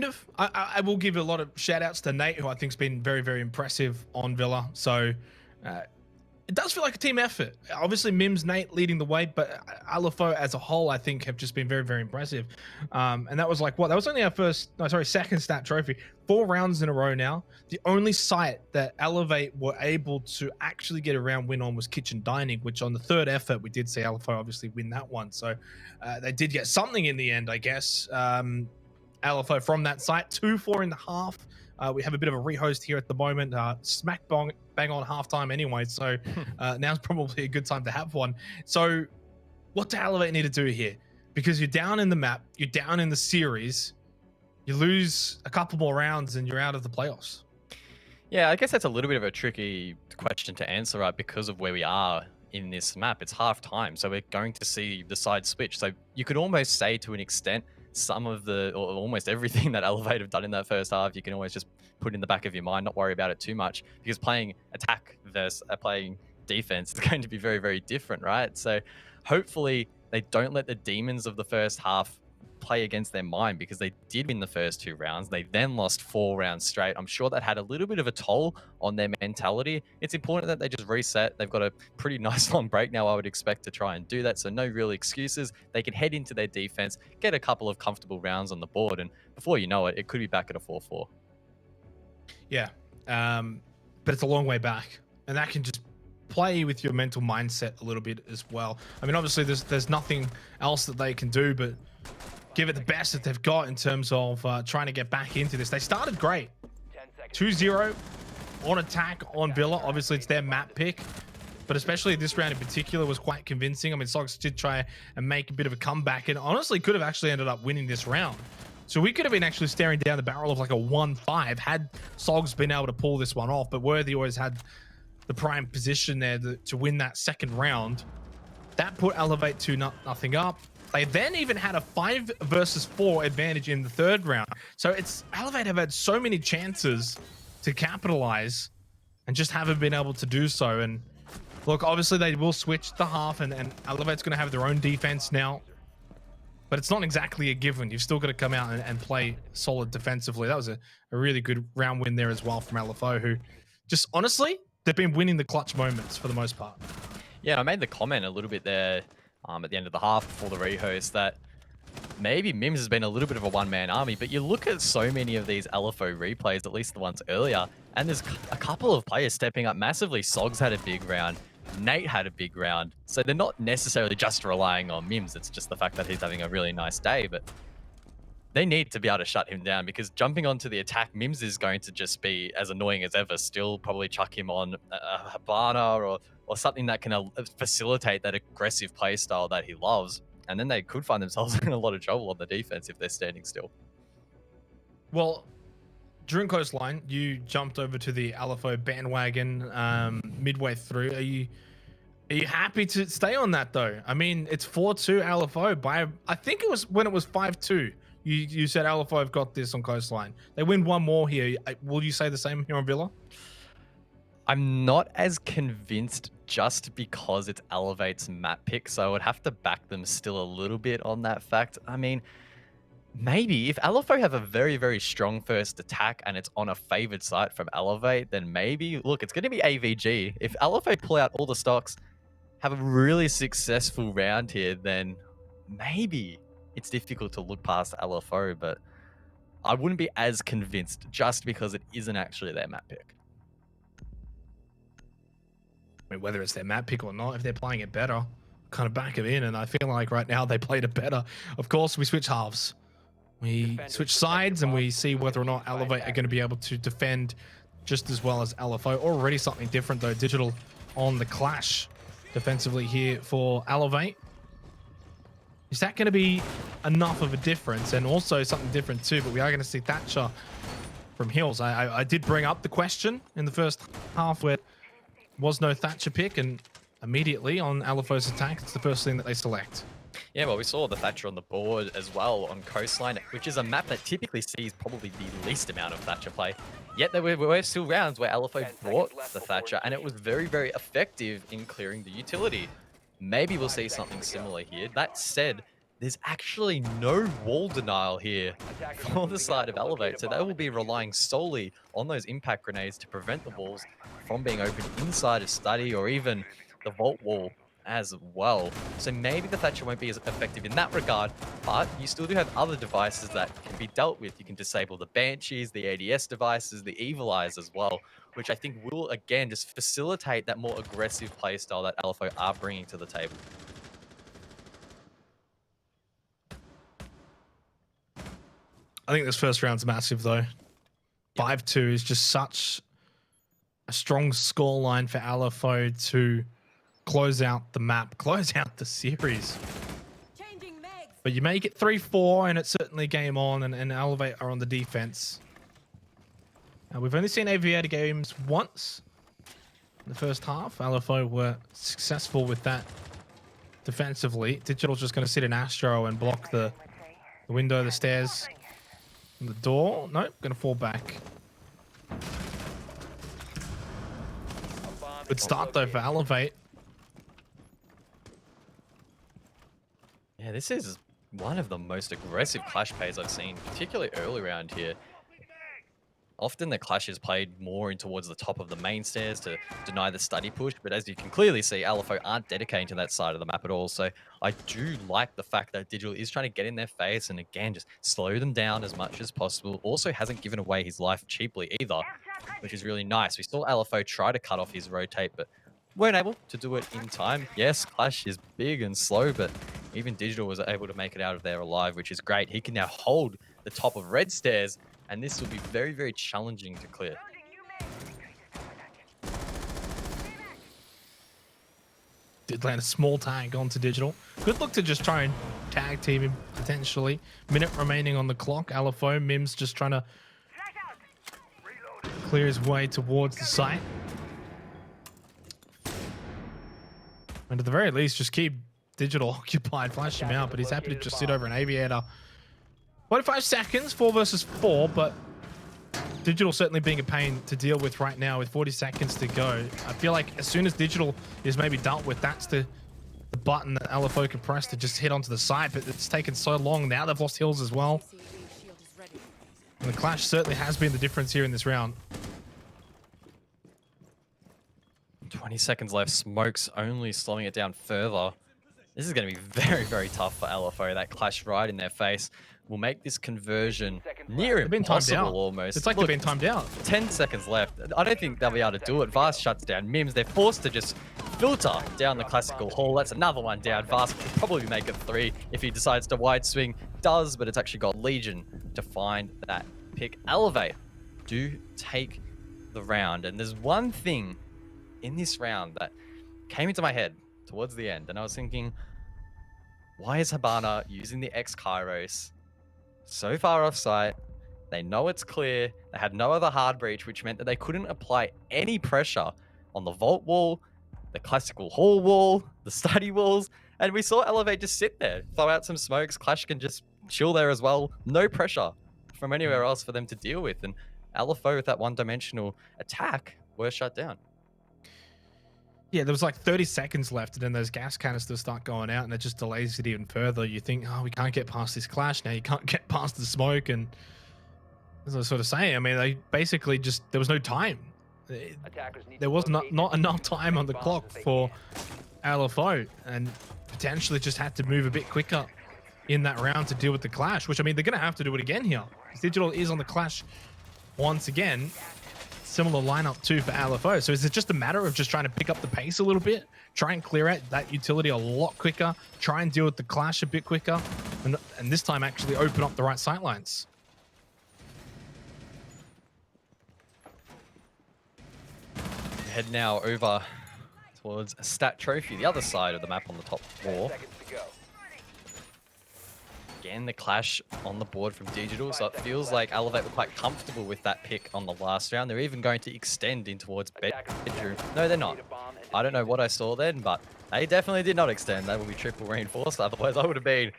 [SPEAKER 1] of. I will give a lot of shout outs to Nate, who I think has been very, very impressive on Villa. So it does feel like a team effort. Obviously, Mims, Nate leading the way, but LFO as a whole, I think, have just been very, very impressive. And that was like, what? That was only our second stat trophy. 4 rounds in a row now. The only site that Elevate were able to actually get a round win on was Kitchen Dining, which on the 3rd effort, we did see LFO obviously win that one. So they did get something in the end, I guess. LFO from that site. 2-4 in the half. We have a bit of a rehost here at the moment. Smack bang on halftime anyway, so now's probably a good time to have one. So what do Elevate need to do here? Because you're down in the map, you're down in the series, you lose a couple more rounds and you're out of the playoffs.
[SPEAKER 2] Yeah, I guess that's a little bit of a tricky question to answer, right? Because of where we are in this map. It's half time, so we're going to see the side switch. So you could almost say to an extent, some of the, or almost everything that Elevate have done in that first half, you can always just put in the back of your mind, not worry about it too much, because playing attack versus playing defense is going to be very, very different, right? So hopefully they don't let the demons of the first half play against their mind because they did win the first 2 rounds. They then lost 4 rounds straight. I'm sure that had a little bit of a toll on their mentality. It's important that they just reset. They've got a pretty nice long break now, I would expect, to try and do that. So no real excuses. They can head into their defense, get a couple of comfortable rounds on the board, and before you know it, it could be back at a 4-4.
[SPEAKER 1] Yeah, but it's a long way back, and that can just play with your mental mindset a little bit as well. I mean, obviously, there's nothing else that they can do but give it the best that they've got in terms of trying to get back into this. They started great, 2-0 on attack on Villa. Obviously, it's their map pick, but especially this round in particular was quite convincing. I mean, Sogs did try and make a bit of a comeback, and honestly could have actually ended up winning this round. So we could have been actually staring down the barrel of like a 1-5 had Sogs been able to pull this one off, but Worthy always had the prime position there to win that second round. That put Elevate 2-0 up. They then even had a 5 versus 4 advantage in the third round. So it's Elevate have had so many chances to capitalize and just haven't been able to do so. And look, obviously they will switch the half, and Elevate's going to have their own defense now. But it's not exactly a given. You've still got to come out and play solid defensively. That was a really good round win there as well from LFO, who just honestly, they've been winning the clutch moments for the most part.
[SPEAKER 2] Yeah, I made the comment a little bit there at the end of the half before the rehost that maybe Mims has been a little bit of a one-man army, but you look at so many of these LFO replays, at least the ones earlier, and there's a couple of players stepping up massively. Sogs had a big round. Nate had a big round. So they're not necessarily just relying on Mims. It's just the fact that he's having a really nice day, but they need to be able to shut him down because jumping onto the attack, Mims is going to just be as annoying as ever. Still probably chuck him on a Habana or something that can facilitate that aggressive play style that he loves. And then they could find themselves in a lot of trouble on the defense if they're standing still.
[SPEAKER 1] Well, during Coastline, you jumped over to the LFO bandwagon midway through. Are you happy to stay on that though? I mean, it's 4-2 LFO by, I think it was when it was 5-2. You said LFO have got this on Coastline. They win one more here. Will you say the same here on Villa?
[SPEAKER 2] I'm not as convinced just because it's Elevate's map pick, so I would have to back them still a little bit on that fact. I mean, maybe if LFO have a very, very strong first attack and it's on a favored site from Elevate, then maybe, look, it's going to be AVG. If LFO pull out all the stocks, have a really successful round here, then maybe it's difficult to look past LFO, but I wouldn't be as convinced just because it isn't actually their map pick.
[SPEAKER 1] I mean, whether it's their map pick or not, if they're playing it better, kind of back it in. And I feel like right now they played it better. Of course, we switch halves. We switch sides and we see whether or not Elevate are going to be able to defend just as well as LFO. Already something different though. Digital on the clash defensively here for Elevate. Is that going to be enough of a difference? And also something different too, but we are going to see Thatcher from Hills. I did bring up the question in the first half where was no Thatcher pick, and immediately on LFO's attack, it's the first thing that they select.
[SPEAKER 2] Yeah, well, we saw the Thatcher on the board as well on Coastline, which is a map that typically sees probably the least amount of Thatcher play. Yet there were still rounds where LFO brought the Thatcher, and it was very, very effective in clearing the utility. Maybe we'll see something similar here. That said, there's actually no wall denial here for the side of Elevate, so they will be relying solely on those impact grenades to prevent the walls from being opened inside of study or even the vault wall as well. So maybe the Thatcher won't be as effective in that regard, but you still do have other devices that can be dealt with. You can disable the Banshees, the ADS devices, the Evil Eyes as well, which I think will, again, just facilitate that more aggressive playstyle that LFO are bringing to the table.
[SPEAKER 1] I think this first round's massive though. 5-2 is just such a strong scoreline for LFO to close out the map, close out the series. But you make it 3-4 and it's certainly game on, and Elevate are on the defense. Now, we've only seen Aviator games once in the first half. LFO were successful with that defensively. Digital's just going to sit in Astro and block the window, the stairs, and the door. Nope, going to fall back. Good start though for Elevate.
[SPEAKER 2] Yeah, this is one of the most aggressive clash plays I've seen, particularly early around here. Often the clash is played more in towards the top of the main stairs to deny the study push, but as you can clearly see, LFO aren't dedicating to that side of the map at all. So I do like the fact that Digital is trying to get in their face and again just slow them down as much as possible. Also hasn't given away his life cheaply either, which is really nice. We saw LFO try to cut off his rotate, but weren't able to do it in time. Yes, Clash is big and slow, but even Digital was able to make it out of there alive, which is great. He can now hold the top of red stairs, and this will be very, very challenging to clear.
[SPEAKER 1] Did land a small tag onto Digital. Good look to just try and tag team him potentially. Minute remaining on the clock. LFO, Mims just trying to clear his way towards the site. And at the very least, just keep Digital occupied, flash him out, but he's happy to just sit over an Aviator. 45 seconds, 4 versus 4, but Digital certainly being a pain to deal with right now with 40 seconds to go. I feel like as soon as Digital is maybe dealt with, that's the button that LFO can press to just hit onto the side, but it's taken so long. Now they've lost hills as well. And the clash certainly has been the difference here in this round.
[SPEAKER 2] 20 seconds left. Smoke's only slowing it down further. This is going to be very, very tough for LFO. That clash right in their face will make this conversion near impossible almost.
[SPEAKER 1] It's like they've been timed out.
[SPEAKER 2] 10 seconds left. I don't think they'll be able to do it. Vast shuts down Mims. They're forced to just filter down the classical hall. That's another one down. Vast will probably make it 3 if he decides to wide swing. Does, but it's actually got Legion to find that pick. Elevate do take the round. And there's one thing in this round that came into my head towards the end, and I was thinking, why is Habana using the X Kairos so far off site? They know it's clear. They had no other hard breach, which meant that they couldn't apply any pressure on the vault wall, the classical hall wall, the study walls, and we saw Elevate just sit there, throw out some smokes. Clash can just chill there as well. No pressure from anywhere else for them to deal with, and LFO with that one-dimensional attack were shut down.
[SPEAKER 1] Yeah, there was like 30 seconds left, and then those gas canisters start going out, and it just delays it even further. You think, oh, we can't get past this clash now. You can't get past the smoke, and as I was sort of saying, I mean, they basically just, there was no time. There was not enough time on the clock for LFO, and potentially just had to move a bit quicker in that round to deal with the clash, which, I mean, they're going to have to do it again here. Digital is on the clash once again. Similar lineup too for LFO. So is it just a matter of just trying to pick up the pace a little bit, try and clear out that utility a lot quicker, try and deal with the clash a bit quicker, and this time actually open up the right sight lines?
[SPEAKER 2] Head now over towards a stat trophy, the other side of the map on the top floor. Again, the clash on the board from Digital, so it feels like Elevate were quite comfortable with that pick on the last round. They're even going to extend in towards bedroom. No, they're not. I don't know what I saw then, but they definitely did not extend. That will be triple reinforced. Otherwise, I would have been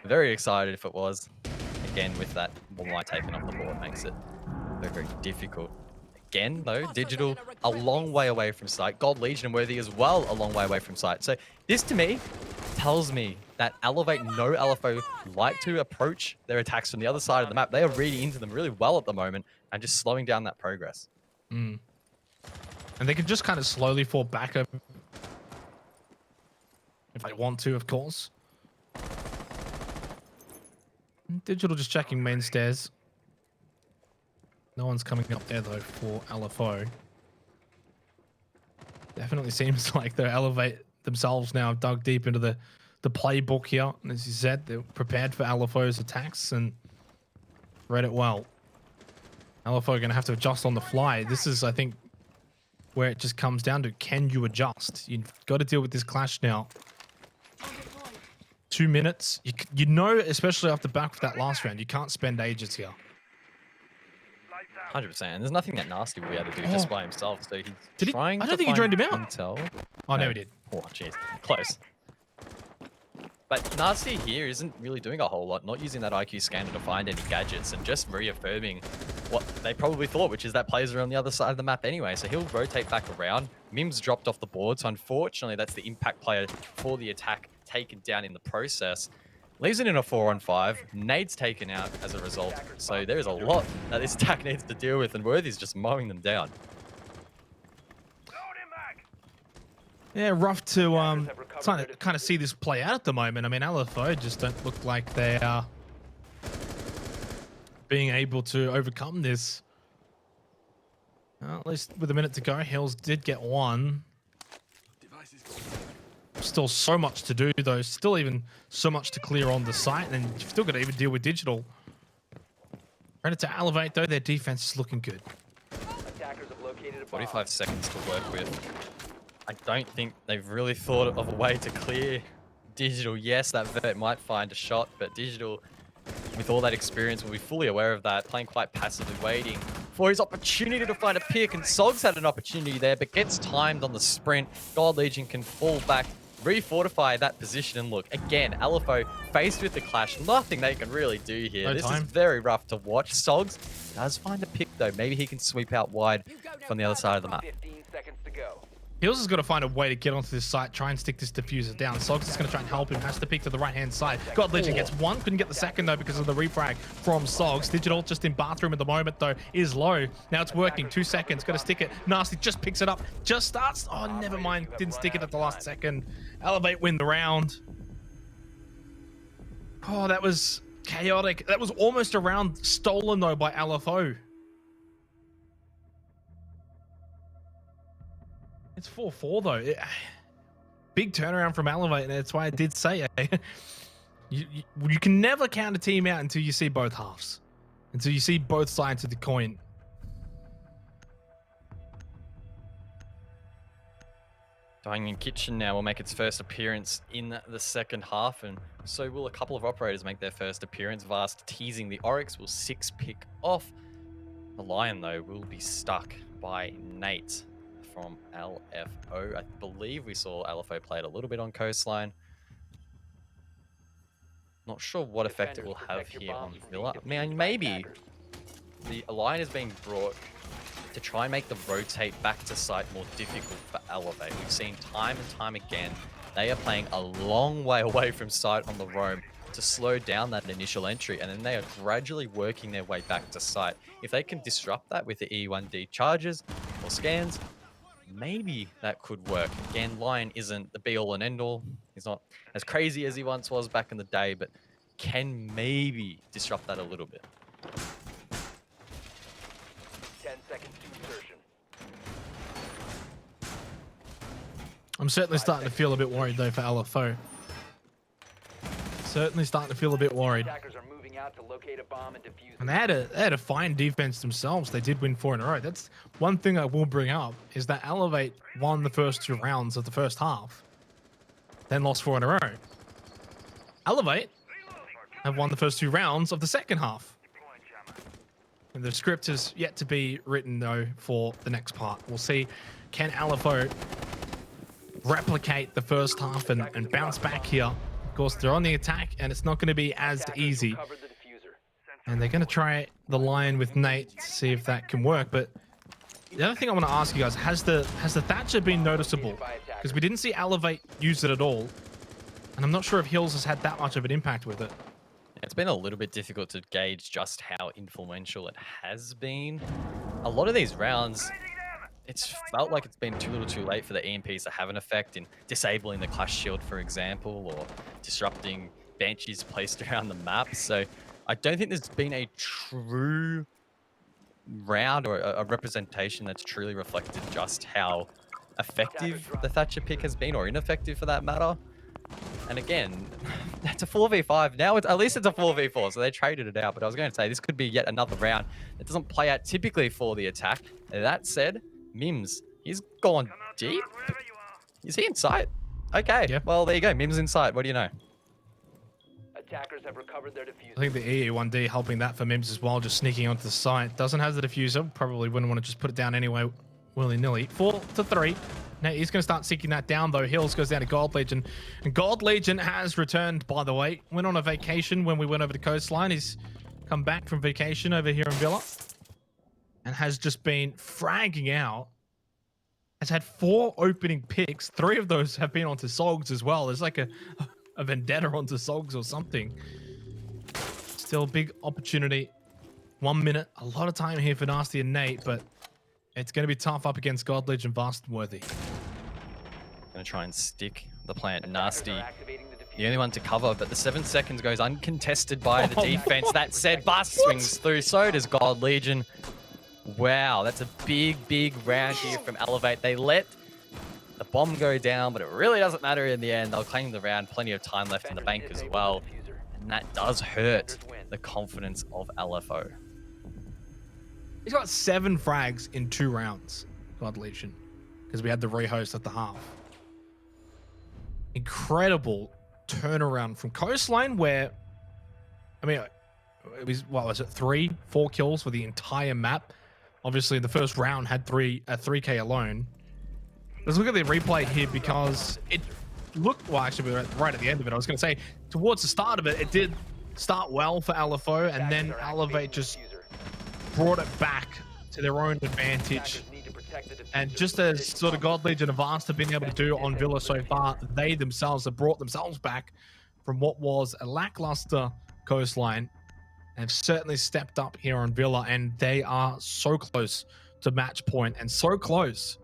[SPEAKER 2] very excited if it was. Again, with that one light taken off the board makes it very, very difficult. Again, though, Digital a long way away from sight. Gold Legion and Worthy as well a long way away from sight. So this, to me, tells me that Elevate know LFO like to approach their attacks from the other side of the map. They are reading into them really well at the moment and just slowing down that progress.
[SPEAKER 1] And they can just kind of slowly fall back up if they want to, of course. Digital just checking main stairs. No one's coming up there though for LFO. Definitely seems like they're Elevate themselves now dug deep into the playbook here. And as you said, they're prepared for LFO's attacks and read it well. LFO are going to have to adjust on the fly. This is, I think, where it just comes down to, can you adjust? You've got to deal with this clash now. 2 minutes. You know, especially off the back of that last round, you can't spend ages here.
[SPEAKER 2] 100%. There's nothing that Nasty will be able to do just by himself. So he's trying to
[SPEAKER 1] I don't think he droned him out.
[SPEAKER 2] Intel.
[SPEAKER 1] Oh, no, he did.
[SPEAKER 2] Oh, jeez. Close. But Nasty here isn't really doing a whole lot, not using that IQ scanner to find any gadgets and just reaffirming what they probably thought, which is that players are on the other side of the map anyway. So he'll rotate back around. Mims dropped off the board, so unfortunately that's the impact player for the attack taken down in the process. Leaves it in a 4-on-5. Nade's taken out as a result. So there's a lot that this attack needs to deal with, and Worthy's just mowing them down.
[SPEAKER 1] Yeah, rough to kind of see this play out at the moment. I mean, LFO just don't look like they are being able to overcome this. At least with a minute to go, Hills did get one. Still so much to do though. Still even so much to clear on the site, and you've still got to even deal with Digital. Credit to Elevate though, their defense is looking good.
[SPEAKER 3] Attackers have located a bomb.
[SPEAKER 2] 45 seconds to work with. I don't think they've really thought of a way to clear Digital. Yes, that Vert might find a shot, but Digital, with all that experience, will be fully aware of that, playing quite passively, waiting for his opportunity to find a pick, and Sogs had an opportunity there, but gets timed on the sprint. God Legion can fall back, refortify that position, and look, again, LFO faced with the clash, nothing they can really do here. This is very rough to watch. Sogs does find a pick though. Maybe he can sweep out wide from the other side of the map.
[SPEAKER 3] 15 seconds to go.
[SPEAKER 1] Hills has got to find a way to get onto this site, try and stick this diffuser down. Sogs is going to try and help him, has to peek to the right-hand side. God Legion gets one, couldn't get the second though because of the refrag from Sogs. Digital just in bathroom at the moment though, is low. Now it's working, 2 seconds, got to stick it. Nasty just picks it up, just starts. Oh, never mind, didn't stick it at the last second. Elevate win the round. Oh, that was chaotic. That was almost a round stolen though by LFO. It's 4-4 though. Big turnaround from Elevate, and that's why I did say you can never count a team out until you see both halves, until you see both sides of the coin.
[SPEAKER 2] Dying Kitchen now will make its first appearance in the second half, and so will a couple of operators make their first appearance. Vast teasing the Oryx will 6-pick off. The Lion, though, will be stuck by Nate from LFO. I believe we saw LFO play it a little bit on Coastline. Not sure what effect it will have here on Villa. I mean, maybe the Lion is being brought to try and make the rotate back to site more difficult for Elevate. We've seen time and time again, they are playing a long way away from site on the roam to slow down that initial entry, and then they are gradually working their way back to site. If they can disrupt that with the E1D charges or scans, maybe that could work. Again, Lion isn't the be-all and end-all. He's not as crazy as he once was back in the day, but can maybe disrupt that a little bit.
[SPEAKER 3] 10 seconds to insertion.
[SPEAKER 1] I'm certainly starting to feel a bit worried though for LFO. Certainly starting to feel a bit worried.
[SPEAKER 3] Attackers are moving out to locate a bomb and defuse.
[SPEAKER 1] And they had a fine defense themselves. They did win 4 in a row. That's one thing I will bring up, is that Elevate won the first 2 rounds of the first half, then lost 4 in a row. Elevate have won the first 2 rounds of the second half. And the script is yet to be written though for the next part. We'll see, can LFO replicate the first half and bounce back here? Of course, they're on the attack, and it's not going to be as easy. And they're going to try the Lion with Nate to see if that can work. But the other thing I want to ask you guys, has the Thatcher been noticeable? Because we didn't see Elevate use it at all. And I'm not sure if Hills has had that much of an impact with it.
[SPEAKER 2] It's been a little bit difficult to gauge just how influential it has been. A lot of these rounds, it's felt like it's been too little too late for the EMPs to have an effect in disabling the Clash Shield, for example, or disrupting Banshees placed around the map. So I don't think there's been a true round or a representation that's truly reflected just how effective the Thatcher pick has been, or ineffective for that matter. And again, that's a 4v5. Now, at least it's a 4v4, so they traded it out. But I was going to say, this could be yet another round that doesn't play out typically for the attack. That said, Mims, he's gone deep. Is he in sight? Okay,
[SPEAKER 1] yeah.
[SPEAKER 2] Well, there you go. Mims in sight. What do you know?
[SPEAKER 3] Attackers have recovered their diffuser.
[SPEAKER 1] I think the EE1D helping that for Mims as well, just sneaking onto the site. Doesn't have the diffuser. Probably wouldn't want to just put it down anyway, willy-nilly. 4-3. Now he's going to start seeking that down, though. Hills goes down to Gold Legion. And Gold Legion has returned, by the way. Went on a vacation when we went over to Coastline. He's come back from vacation over here in Villa. And has just been fragging out. Has had 4 opening picks. 3 of those have been onto Sogs as well. There's like a a vendetta onto Sogs or something. Still a big opportunity. 1 minute, a lot of time here for Nasty and Nate, but it's going to be tough up against God Legion, Vast and Worthy.
[SPEAKER 2] Gonna try and stick the plant. Nasty, the only one to cover, but the 7 seconds goes uncontested by the defense. That said, Bust swings through, so does God Legion. Wow, that's a big round here from Elevate. They let the bomb go down, but it really doesn't matter in the end. They'll claim the round, plenty of time left in the bank as well. And that does hurt the confidence of LFO.
[SPEAKER 1] He's got 7 frags in 2 rounds, God Legion, because we had the rehost at the half. Incredible turnaround from Coastline, where, I mean, it was, what was it, 3-4 kills for the entire map. Obviously, the first round had 3K alone. Let's look at the replay here because it looked, well, actually, we were right at the end of it. I was going to say, towards the start of it, it did start well for LFO, and then Elevate just brought it back to their own advantage. And just as sort of God Legion Advanced have been able to do on Villa so far, they themselves have brought themselves back from what was a lackluster Coastline and have certainly stepped up here on Villa, and they are so close to match point and so close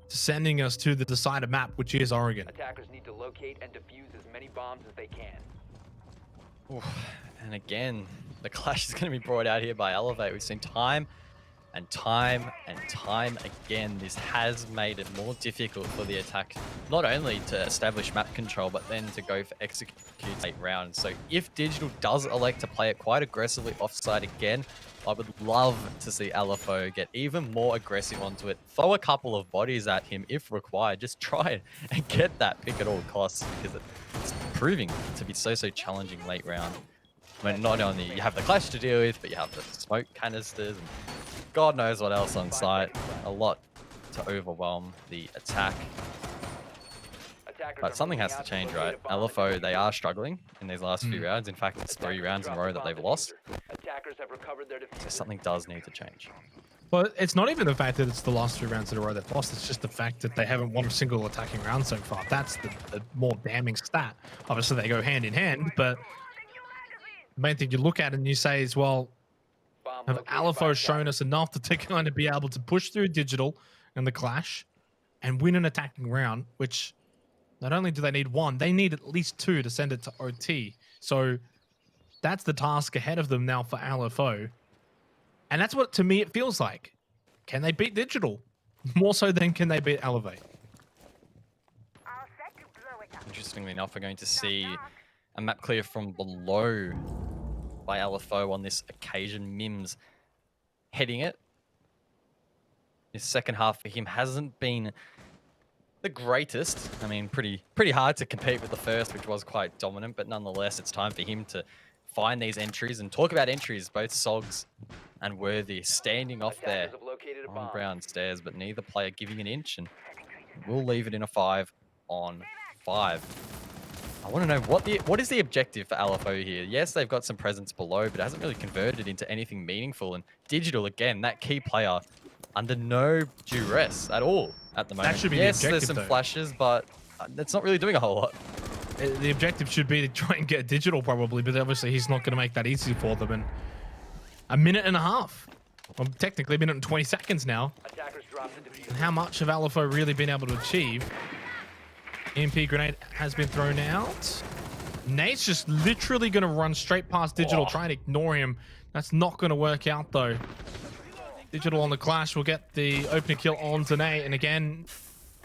[SPEAKER 1] to sending us to the decided map, which is Oregon.
[SPEAKER 3] Attackers need to locate and defuse as many bombs as they can.
[SPEAKER 2] Oof. And again, the clash is going to be brought out here by Elevate. We've seen time and time again, this has made it more difficult for the attack, not only to establish map control, but then to go for execute 8 rounds. So if Digital does elect to play it quite aggressively offside again, I would love to see LFO get even more aggressive onto it. Throw a couple of bodies at him if required. Just try it and get that pick at all costs, because it's proving to be so challenging late round. I mean, not only you have the clash to deal with, but you have the smoke canisters and God knows what else on site. A lot to overwhelm the attack. But something has to change, right? LFO, they are struggling in these last few rounds. In fact, it's 3 rounds in a row that they've lost. So something does need to change.
[SPEAKER 1] Well, it's not even the fact that it's the last 3 rounds in a row they've lost. It's just the fact that they haven't won a single attacking round so far. That's the more damning stat. Obviously, they go hand in hand, but the main thing you look at and you say is, well, have LFO shown us enough to kind of be able to push through Digital and the clash and win an attacking round, which not only do they need 1, they need at least 2 to send it to OT. So that's the task ahead of them now for LFO. And that's what, to me, it feels like. Can they beat Digital? More so than can they beat Elevate?
[SPEAKER 2] Interestingly enough, we're going to see a map clear from below by LFO on this occasion. Mims heading it. His second half for him hasn't been the greatest. I mean, pretty hard to compete with the first, which was quite dominant, but nonetheless, it's time for him to find these entries. And talk about entries, both Sogs and Worthy standing off there on brown stairs, but neither player giving an inch, and we'll leave it in a 5-on-5. I want to know what is the objective for LFO here. Yes, they've got some presence below, but it hasn't really converted into anything meaningful. And Digital, again, that key player, under no duress at all at the moment.
[SPEAKER 1] That should be
[SPEAKER 2] yes,
[SPEAKER 1] the objective,
[SPEAKER 2] there's some flashes, but that's not really doing a whole lot.
[SPEAKER 1] The objective should be to try and get Digital probably, but obviously he's not going to make that easy for them. And a minute and a half. Well, technically a minute and 20 seconds now. And how much have LFO really been able to achieve? EMP grenade has been thrown out. Nate's just literally going to run straight past Digital, trying to ignore him. That's not going to work out, though. Digital on the clash will get the opening kill on to Nate. And again,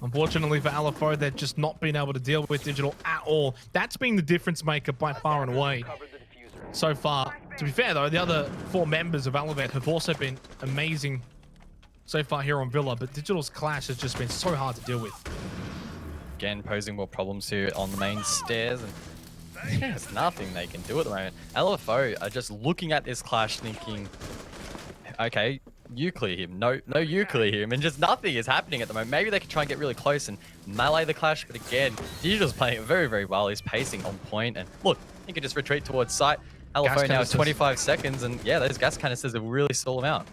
[SPEAKER 1] unfortunately for LFO, they've just not been able to deal with Digital at all. That's been the difference maker by far and away so far. To be fair, though, the other 4 members of Elevate have also been amazing so far here on Villa. But Digital's clash has just been so hard to deal with.
[SPEAKER 2] Again, posing more problems here on the main stairs, and there's nothing they can do at the moment. LFO are just looking at this clash thinking, okay, you clear him. No, you clear him, and just nothing is happening at the moment. Maybe they can try and get really close and melee the clash, but again, Digital's playing it very well. He's pacing on point, and look, he can just retreat towards site. LFO now is 25 seconds, and yeah, those gas canisters have really stalled him out.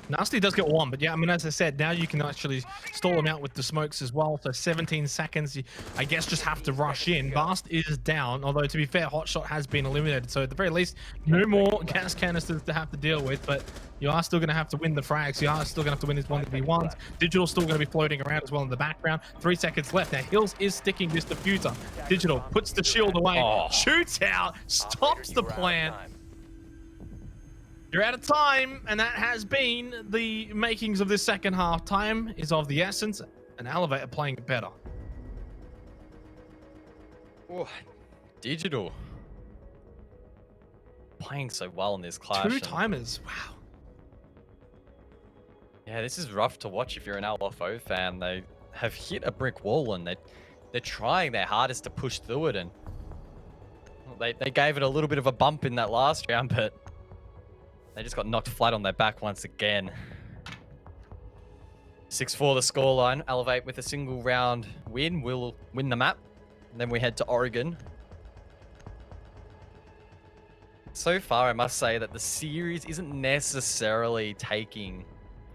[SPEAKER 1] Nasty does get one, but yeah, I mean, as I said, now you can actually stall him out with the smokes as well. So 17 seconds, you, I guess, just have to rush in. Bast is down, although to be fair, Hotshot has been eliminated. So at the very least, no more gas canisters to have to deal with, but you are still going to have to win the frags. You are still going to have to win his 1v1s. Digital's still going to be floating around as well in the background. 3 seconds left. Now, Hills is sticking this diffuser. Digital puts the shield away, shoots out, stops the plant. You're out of time, and that has been the makings of this second half. Time is of the essence, and Elevate are playing it better.
[SPEAKER 2] Oh, Digital. Playing so well in this clash.
[SPEAKER 1] 2 timers, wow.
[SPEAKER 2] Yeah, this is rough to watch if you're an LFO fan. They have hit a brick wall, and they're trying their hardest to push through it, and they gave it a little bit of a bump in that last round, but they just got knocked flat on their back once again. 6-4 the scoreline. Elevate with a single round win will win the map. And then we head to Oregon. So far, I must say that the series isn't necessarily taking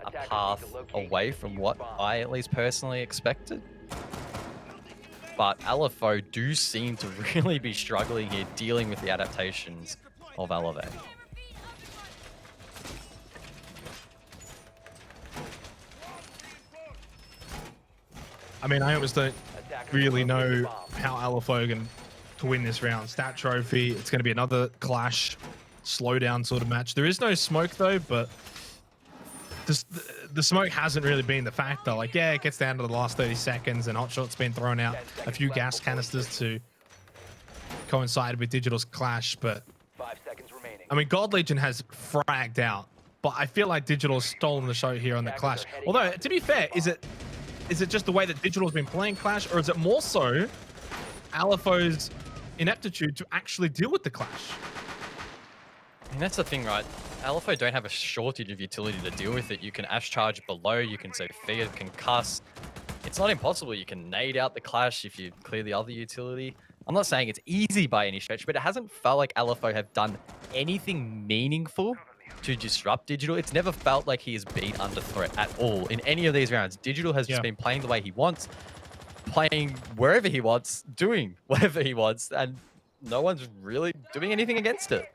[SPEAKER 2] a path away from what I at least personally expected. But LFO do seem to really be struggling here, dealing with the adaptations of Elevate.
[SPEAKER 1] I mean, I almost don't really know how LFO are going to win this round. Stat trophy, it's going to be another clash, slowdown sort of match. There is no smoke though, but the smoke hasn't really been the factor. Like, yeah, it gets down to the last 30 seconds and Hotshot's been thrown out a few gas canisters to coincide with Digital's clash, but
[SPEAKER 3] 5 seconds remaining.
[SPEAKER 1] I mean, God Legion has fragged out, but I feel like Digital's stolen the show here on the clash. Although, to be fair, is it just the way that Digital's been playing Clash, or is it more so LFO's ineptitude to actually deal with the Clash?
[SPEAKER 2] And that's the thing, right? LFO don't have a shortage of utility to deal with it. You can Ash charge below, you can Sophia, concuss. It's not impossible. You can nade out the Clash if you clear the other utility. I'm not saying it's easy by any stretch, but it hasn't felt like LFO have done anything meaningful to disrupt Digital. It's never felt like he has been under threat at all in any of these rounds. Digital has just been playing the way he wants, playing wherever he wants, doing whatever he wants, and no one's really doing anything against it.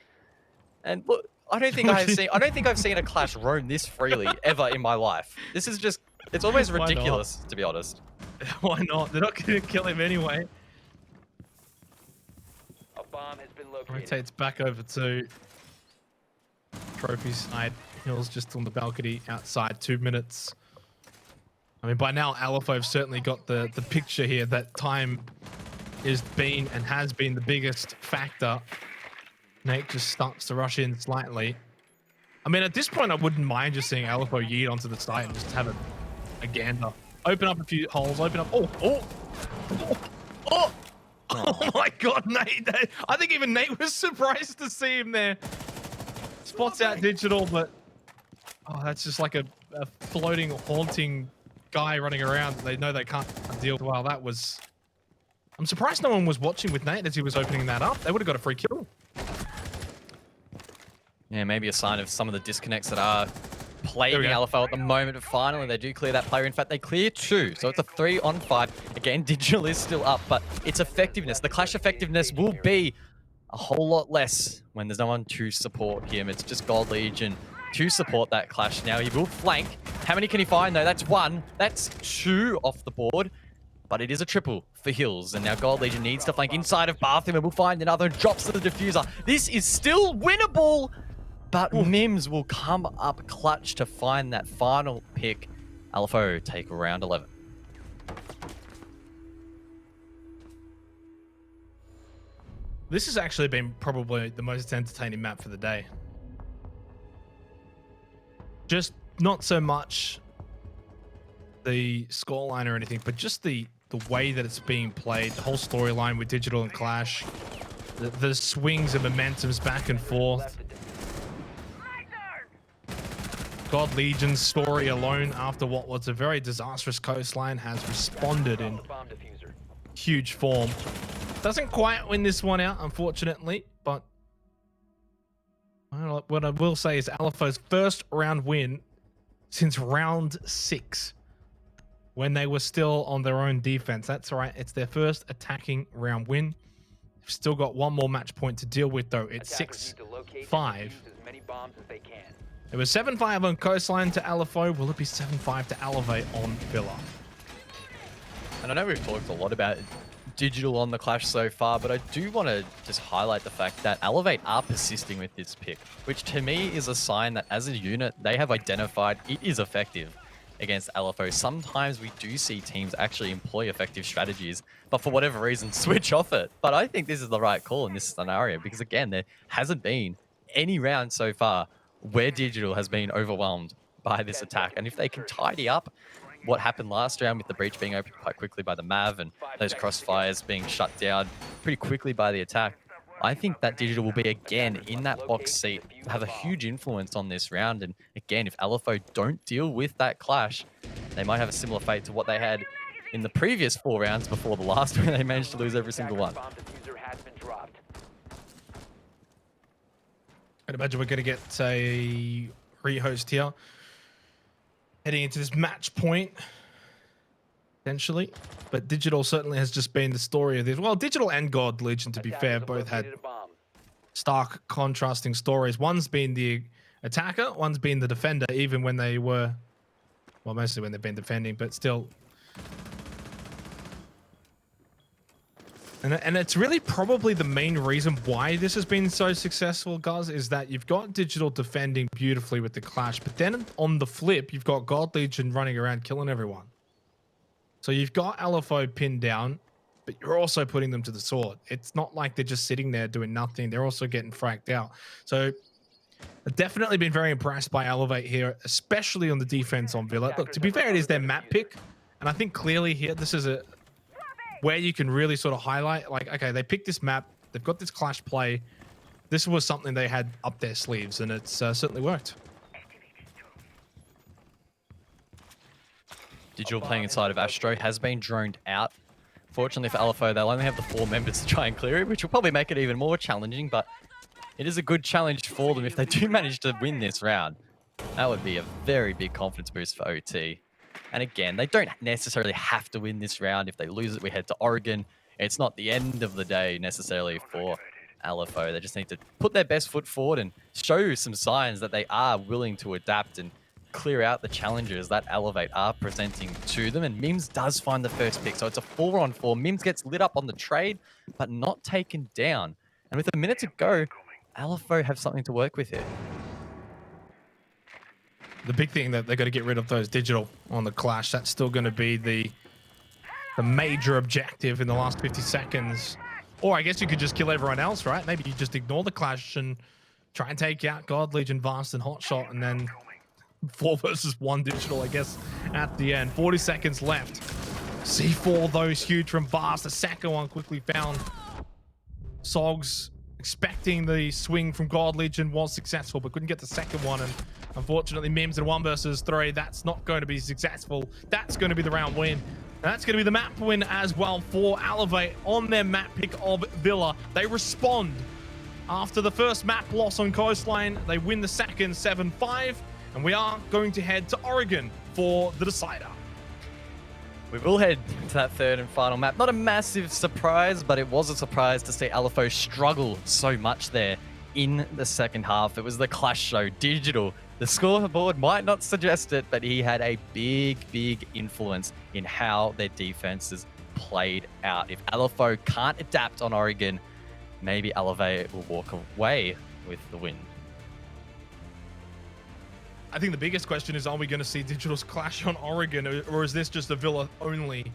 [SPEAKER 2] And look, I don't think I've seen a clash roam this freely ever in my life. This is just, it's almost ridiculous, to be honest.
[SPEAKER 1] Why not? They're not going to kill him anyway.
[SPEAKER 3] A bomb has been located.
[SPEAKER 1] Rotates back over to trophy side. Hills just on the balcony outside, 2 minutes. I mean, by now, LFO have certainly got the picture here that time is been and has been the biggest factor. Nate just starts to rush in slightly. I mean, at this point, I wouldn't mind just seeing LFO yeet onto the site and just have a gander. Open up a few holes, open up. Oh my God, Nate. I think even Nate was surprised to see him there. Spots out Digital, but oh, that's just like a floating, haunting guy running around. They know they can't deal. Well, that was... I'm surprised no one was watching with Nate as he was opening that up. They would have got a free kill.
[SPEAKER 2] Yeah, maybe a sign of some of the disconnects that are plaguing LFO at the moment. But finally, they do clear that player. In fact, they clear 2. So it's a 3-on-5. Again, Digital is still up, but its effectiveness, the clash effectiveness will be a whole lot less when there's no one to support him. It's just God Legion to support that clash. Now he will flank. How many can he find though? That's 1. That's 2 off the board. But it is a triple for Hills. And now God Legion needs to flank inside of Bathroom and will find another and drops to the diffuser. This is still winnable. But Mims will come up clutch to find that final pick. LFO take round 11.
[SPEAKER 1] This has actually been probably the most entertaining map for the day. Just not so much the scoreline or anything, but just the way that it's being played, the whole storyline with Digital and Clash, the swings and momentums back and forth. God Legion's story alone, after what was a very disastrous Coastline, has responded in huge form. Doesn't quite win this one out, unfortunately, but what I will say is LFO's first round win since round 6 when they were still on their own defense. That's right. It's their first attacking round win. They've still got one more match point to deal with, though. It's
[SPEAKER 3] Attackers need to locate and
[SPEAKER 1] 6-5.
[SPEAKER 3] defuse as many bombs as they can.
[SPEAKER 1] It was 7-5 on Coastline to LFO. Will it be 7-5 to Elevate on Villa?
[SPEAKER 2] And I know we've talked a lot about Digital on the Clash so far, but I do want to just highlight the fact that Elevate are persisting with this pick, which to me is a sign that as a unit, they have identified it is effective against LFO. Sometimes we do see teams actually employ effective strategies, but for whatever reason, switch off it. But I think this is the right call in this scenario because, again, there hasn't been any round so far where Digital has been overwhelmed by this attack. And if they can tidy up what happened last round with the breach being opened quite quickly by the Mav and those crossfires being shut down pretty quickly by the attack, I think that Digital will be again in that box seat, have a huge influence on this round. And again, if LFO don't deal with that clash, they might have a similar fate to what they had in the previous 4 rounds before the last, where they managed to lose every single one.
[SPEAKER 3] Bomb diffuser has been dropped.
[SPEAKER 1] I'd imagine we're going to get a rehost here. Heading into this match point, potentially. But Digital certainly has just been the story of this. Well, Digital and God Legion, to be fair,
[SPEAKER 3] Attackers have
[SPEAKER 1] both had
[SPEAKER 3] located a bomb.
[SPEAKER 1] stark contrasting stories. One's been the attacker, one's been the defender, even when they were, well, mostly when they've been defending, but still. And it's really probably the main reason why this has been so successful, guys, is that you've got Digital defending beautifully with the clash, but then on the flip, you've got God Legion running around killing everyone. So you've got LFO pinned down, but you're also putting them to the sword. It's not like they're just sitting there doing nothing. They're also getting fracked out. So I've definitely been very impressed by Elevate here, especially on the defense on Villa. Look, to be fair, it is their map pick. And I think clearly here, this is where you can really sort of highlight, like, okay, they picked this map. They've got this clash play. This was something they had up their sleeves, and it's certainly worked.
[SPEAKER 2] Digital playing inside of Astro has been droned out. Fortunately for LFO, they'll only have the 4 members to try and clear it, which will probably make it even more challenging, but it is a good challenge for them if they do manage to win this round. That would be a very big confidence boost for OT. And again, they don't necessarily have to win this round. If they lose it, we head to Oregon. It's not the end of the day necessarily for LFO. They just need to put their best foot forward and show some signs that they are willing to adapt and clear out the challenges that Elevate are presenting to them. And Mims does find the first pick. So it's a 4-on-4. Mims gets lit up on the trade, but not taken down. And with a minute to go, LFO have something to work with here.
[SPEAKER 1] The big thing that they've got to get rid of those Digital on the clash. That's still going to be the major objective in the last 50 seconds. Or I guess you could just kill everyone else, right? Maybe you just ignore the clash and try and take out God Legion, Vast, and Hotshot, and then 4 versus 1 Digital, I guess, at the end. 40 seconds left. C4, though, is huge from Vast. The second one quickly found. Sogs expecting the swing from God Legion was successful, but couldn't get the second one. And unfortunately, Mims in 1 versus 3, that's not going to be successful. That's going to be the round win. And that's going to be the map win as well for Elevate on their map pick of Villa. They respond after the first map loss on Coastline. They win the second 7-5, and we are going to head to Oregon for the decider.
[SPEAKER 2] We will head to that third and final map. Not a massive surprise, but it was a surprise to see LFO struggle so much there in the second half. It was the clash show. Digital, the scoreboard might not suggest it, but he had a big influence in how their defenses played out. If LFO can't adapt on Oregon, maybe Elevate will walk away with the win.
[SPEAKER 1] I think the biggest question is, are we going to see Digital's clash on Oregon, or is this just a Villa only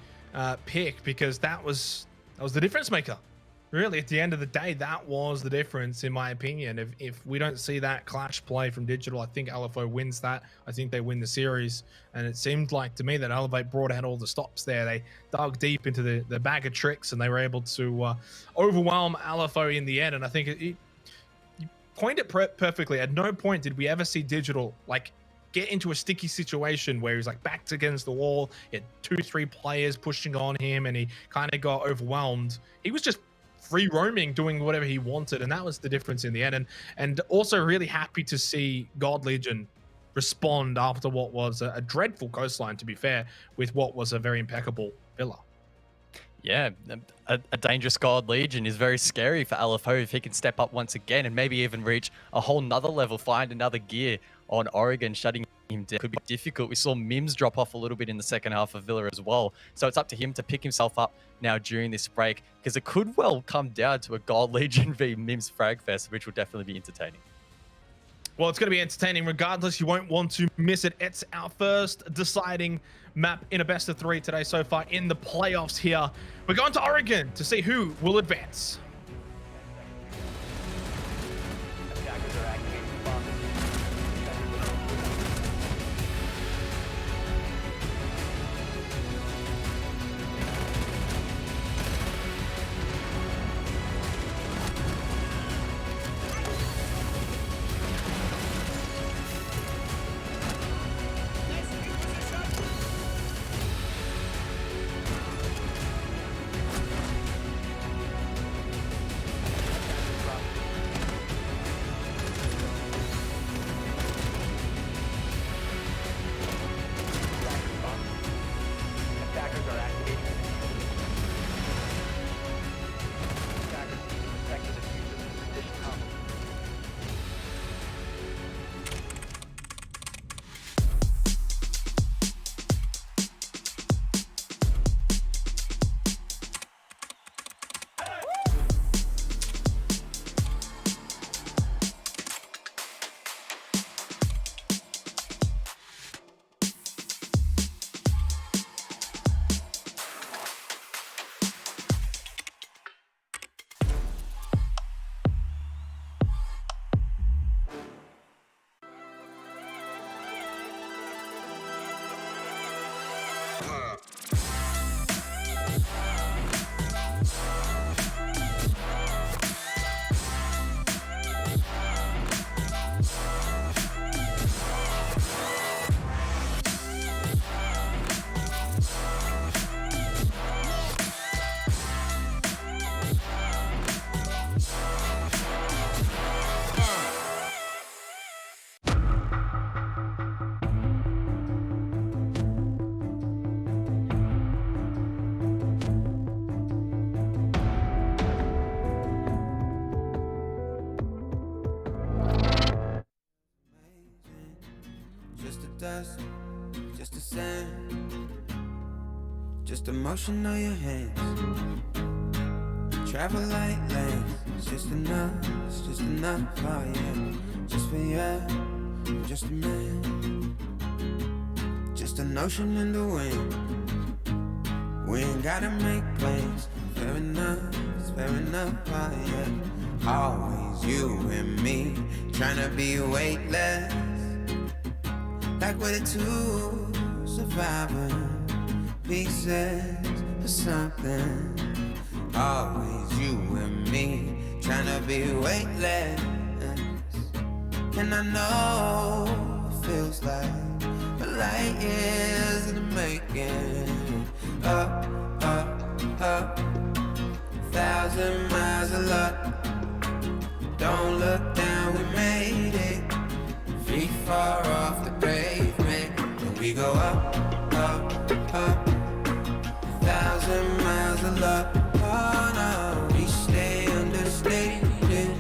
[SPEAKER 1] pick? Because that was the difference maker. Really, at the end of the day, that was the difference, in my opinion. If we don't see that clash play from Digital, I think LFO wins that. I think they win the series. And it seemed like to me that Elevate brought out all the stops there. They dug deep into the bag of tricks, and they were able to overwhelm LFO in the end. And I think you coined it perfectly. At no point did we ever see Digital like get into a sticky situation where he's like backed against the wall. He had 2-3 players pushing on him, and he kind of got overwhelmed. He was just free roaming, doing whatever he wanted, and that was the difference in the end. And also really happy to see God Legion respond after what was a dreadful Coastline, to be fair, with what was a very impeccable Villa.
[SPEAKER 2] Yeah, a dangerous God Legion is very scary for LFO if he can step up once again and maybe even reach a whole nother level, find another gear on Oregon, shutting him down. Could be difficult. We saw Mims drop off a little bit in the second half of Villa as well. So it's up to him to pick himself up now during this break, because it could well come down to a God Legion v Mims Frag Fest, which will definitely be entertaining.
[SPEAKER 1] Well, it's going to be entertaining regardless. You won't want to miss it. It's our first deciding map in a best of 3 today so far in the playoffs here. We're going to Oregon to see who will advance.
[SPEAKER 3] Attackers are activating the bomb. Attackers are activating the attackers need to protect the diffuser from position combat.
[SPEAKER 6] Just a dust, just a sand, just the motion of your hands. Travel like lanes, it's just enough, oh yeah. Just for you, I'm just a man, just an ocean in the wind. We ain't gotta make plans, fair enough, oh yeah. Always you and me, tryna be weightless. Like we're the two surviving pieces of something. Always you and me, tryna be weightless. And I know it feels like a light years in the making. Up, 1,000 miles of luck. Don't look down, we made it. Feet far off the pavement, and we go up, 1,000 miles of luck. Oh no, we stay understated.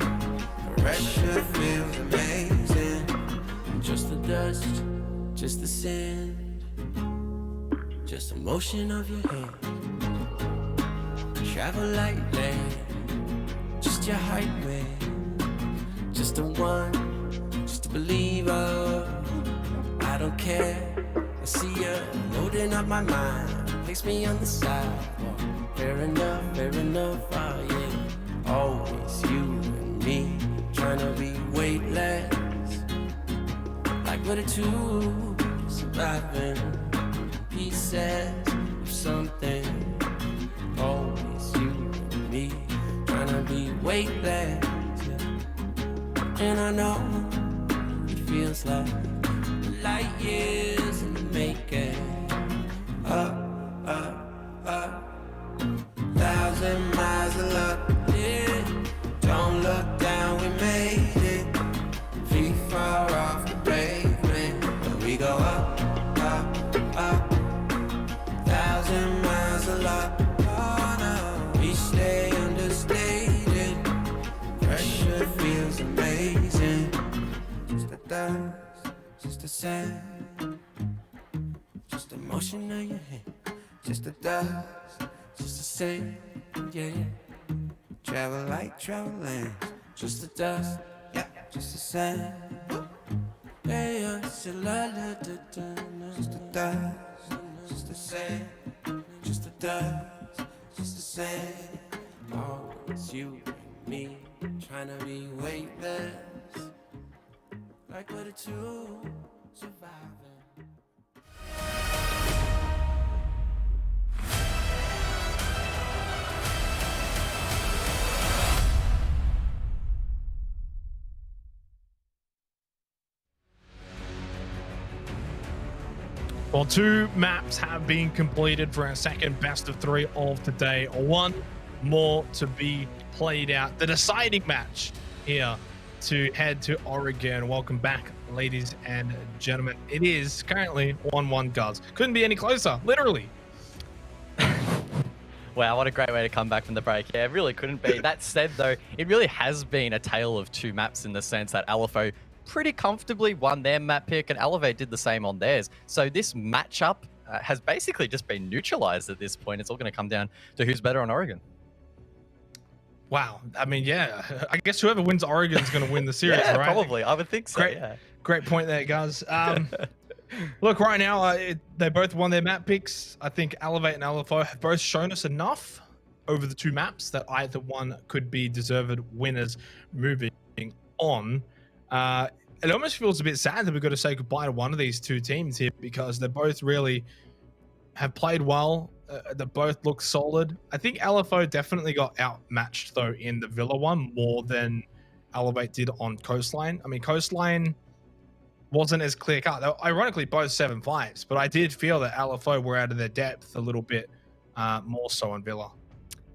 [SPEAKER 6] The pressure feels amazing. Just the dust, just the sand, just the motion of your hand. Travel like land, just your highway, just the one. Believer, I don't care. I see you loading up my mind. Place me on the side. Fair enough, oh yeah. Always you and me, trying to be weightless. Like we're the two surviving pieces of something. Always you and me, trying to be weightless. And I know feels like light years in the making. Up, 1,000 miles of luck. Yeah. Don't look down, we made it. Feet far off the pavement. sand, just the motion of your hand, just the dust, just the sand, yeah, yeah. Travel like traveling, just the dust, yeah, just the sand. Yeah, yeah, just the dust, just the sand, just the dust, just the sand. Oh, it's you and me, trying to be weightless, like we're the two surviving.
[SPEAKER 1] Well, 2 maps have been completed for our second best of 3 of today. 1 more to be played out. The deciding match here to head to Oregon. Welcome back, ladies and gentlemen. It is currently 1-1 Guz. Couldn't be any closer, literally.
[SPEAKER 2] Wow, what a great way to come back from the break. Yeah, it really couldn't be. That said, though, it really has been a tale of 2 maps in the sense that LFO pretty comfortably won their map pick and Elevate did the same on theirs. So this matchup has basically just been neutralized at this point. It's all going to come down to who's better on Oregon.
[SPEAKER 1] Wow. I mean, yeah, I guess whoever wins Oregon is going to win the series,
[SPEAKER 2] Yeah,
[SPEAKER 1] right?
[SPEAKER 2] probably. I would think so,
[SPEAKER 1] Great,
[SPEAKER 2] yeah.
[SPEAKER 1] Great point there, guys. Look, right now, they both won their map picks. I think Elevate and LFO have both shown us enough over the 2 maps that either one could be deserved winners moving on. It almost feels a bit sad that we've got to say goodbye to one of these 2 teams here because they both really have played well. They both look solid. I think LFO definitely got outmatched, though, in the Villa one more than Elevate did on Coastline. I mean, Coastline wasn't as clear cut. They were ironically both 7-5s, but I did feel that LFO were out of their depth a little bit more so on Villa.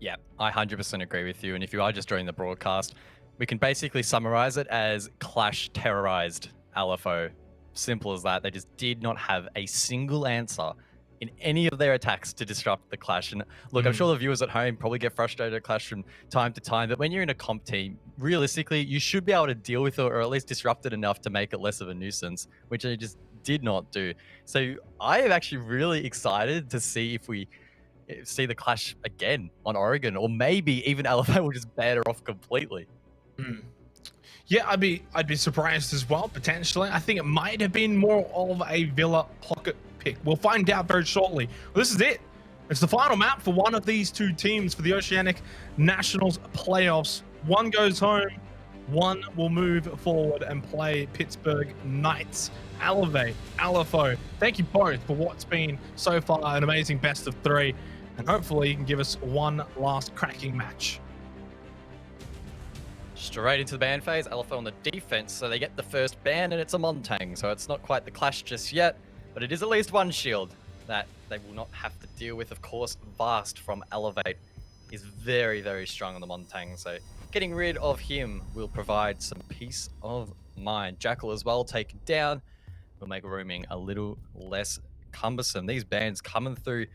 [SPEAKER 2] Yeah, I 100% agree with you. And if you are just joining the broadcast, we can basically summarize it as Clash terrorized LFO. Simple as that. They just did not have a single answer in any of their attacks to disrupt the Clash. And look, I'm sure the viewers at home probably get frustrated at Clash from time to time, but when you're in a comp team, realistically, you should be able to deal with it or at least disrupt it enough to make it less of a nuisance, which they just did not do. So I am actually really excited to see if we see the Clash again on Oregon, or maybe even LFA will just ban her off completely.
[SPEAKER 1] Yeah, I'd be surprised as well, potentially. I think it might have been more of a Villa pocket pick. We'll find out very shortly. Well, this is it. It's the final map for one of these 2 teams for the Oceanic Nationals playoffs. One goes home, one will move forward and play Pittsburgh Knights. Elevate, LFO, thank you both for what's been so far an amazing best of 3, and hopefully you can give us one last cracking match.
[SPEAKER 2] Straight into the ban phase, LFO on the defense, so they get the first ban, and it's a Montang, so it's not quite the Clash just yet, but it is at least one shield that they will not have to deal with. Of course, Vast from Elevate is very, very strong on the Montang, so getting rid of him will provide some peace of mind. Jackal as well taken down will make roaming a little less cumbersome. These bans coming through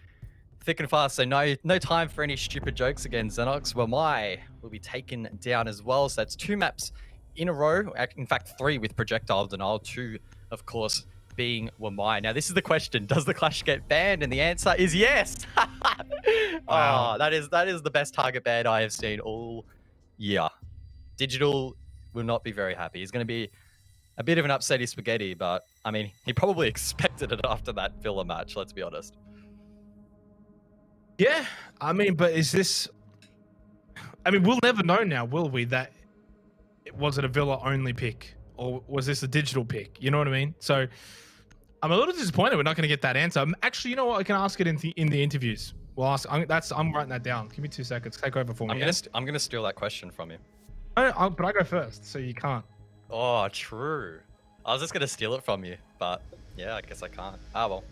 [SPEAKER 2] thick and fast, so no time for any stupid jokes again. Xenox Wamai will be taken down as well, so that's 2 maps in a row. In fact, 3 with projectile denial, 2 of course being Wamai. Now this is the question, does the Clash get banned? And the answer is yes.
[SPEAKER 1] Wow.
[SPEAKER 2] Oh, that is the best target ban I have seen all year. Digital will not be very happy. He's going to be a bit of an upsetty spaghetti, but I mean, he probably expected it after that Villa match, let's be honest.
[SPEAKER 1] Yeah, I mean, but is this... I mean, we'll never know now, will we, that was it a Villa-only pick? Or was this a digital pick? You know what I mean? So, I'm a little disappointed we're not going to get that answer. Actually, you know what? I can ask it in the interviews. We'll ask... I'm writing that down. Give me 2 seconds. Take over for me.
[SPEAKER 2] I'm gonna steal that question from you.
[SPEAKER 1] But I go first, so you can't.
[SPEAKER 2] Oh, true. I was just going to steal it from you, but yeah, I guess I can't. Ah, well.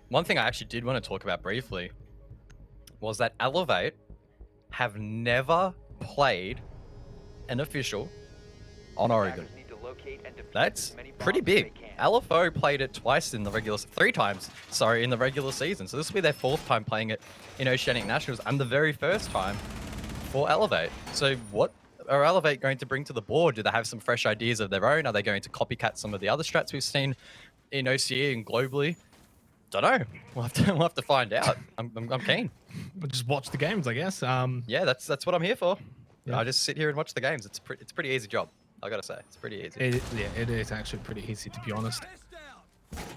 [SPEAKER 2] One thing I actually did want to talk about briefly was that Elevate have never played an official on Oregon. That's pretty big. LFO played it twice in the regular, 3 times, sorry, in the regular season. So this will be their 4th time playing it in Oceanic Nationals and the very first time for Elevate. So what are Elevate going to bring to the board? Do they have some fresh ideas of their own? Are they going to copycat some of the other strats we've seen in OCE and globally? Don't know. We'll have to find out. I'm keen.
[SPEAKER 1] We'll just watch the games, I guess.
[SPEAKER 2] Yeah, that's what I'm here for.
[SPEAKER 1] Yeah.
[SPEAKER 2] I just sit here and watch the games. It's a pretty easy job. I gotta say, it's pretty easy.
[SPEAKER 1] It is actually pretty easy, to be honest.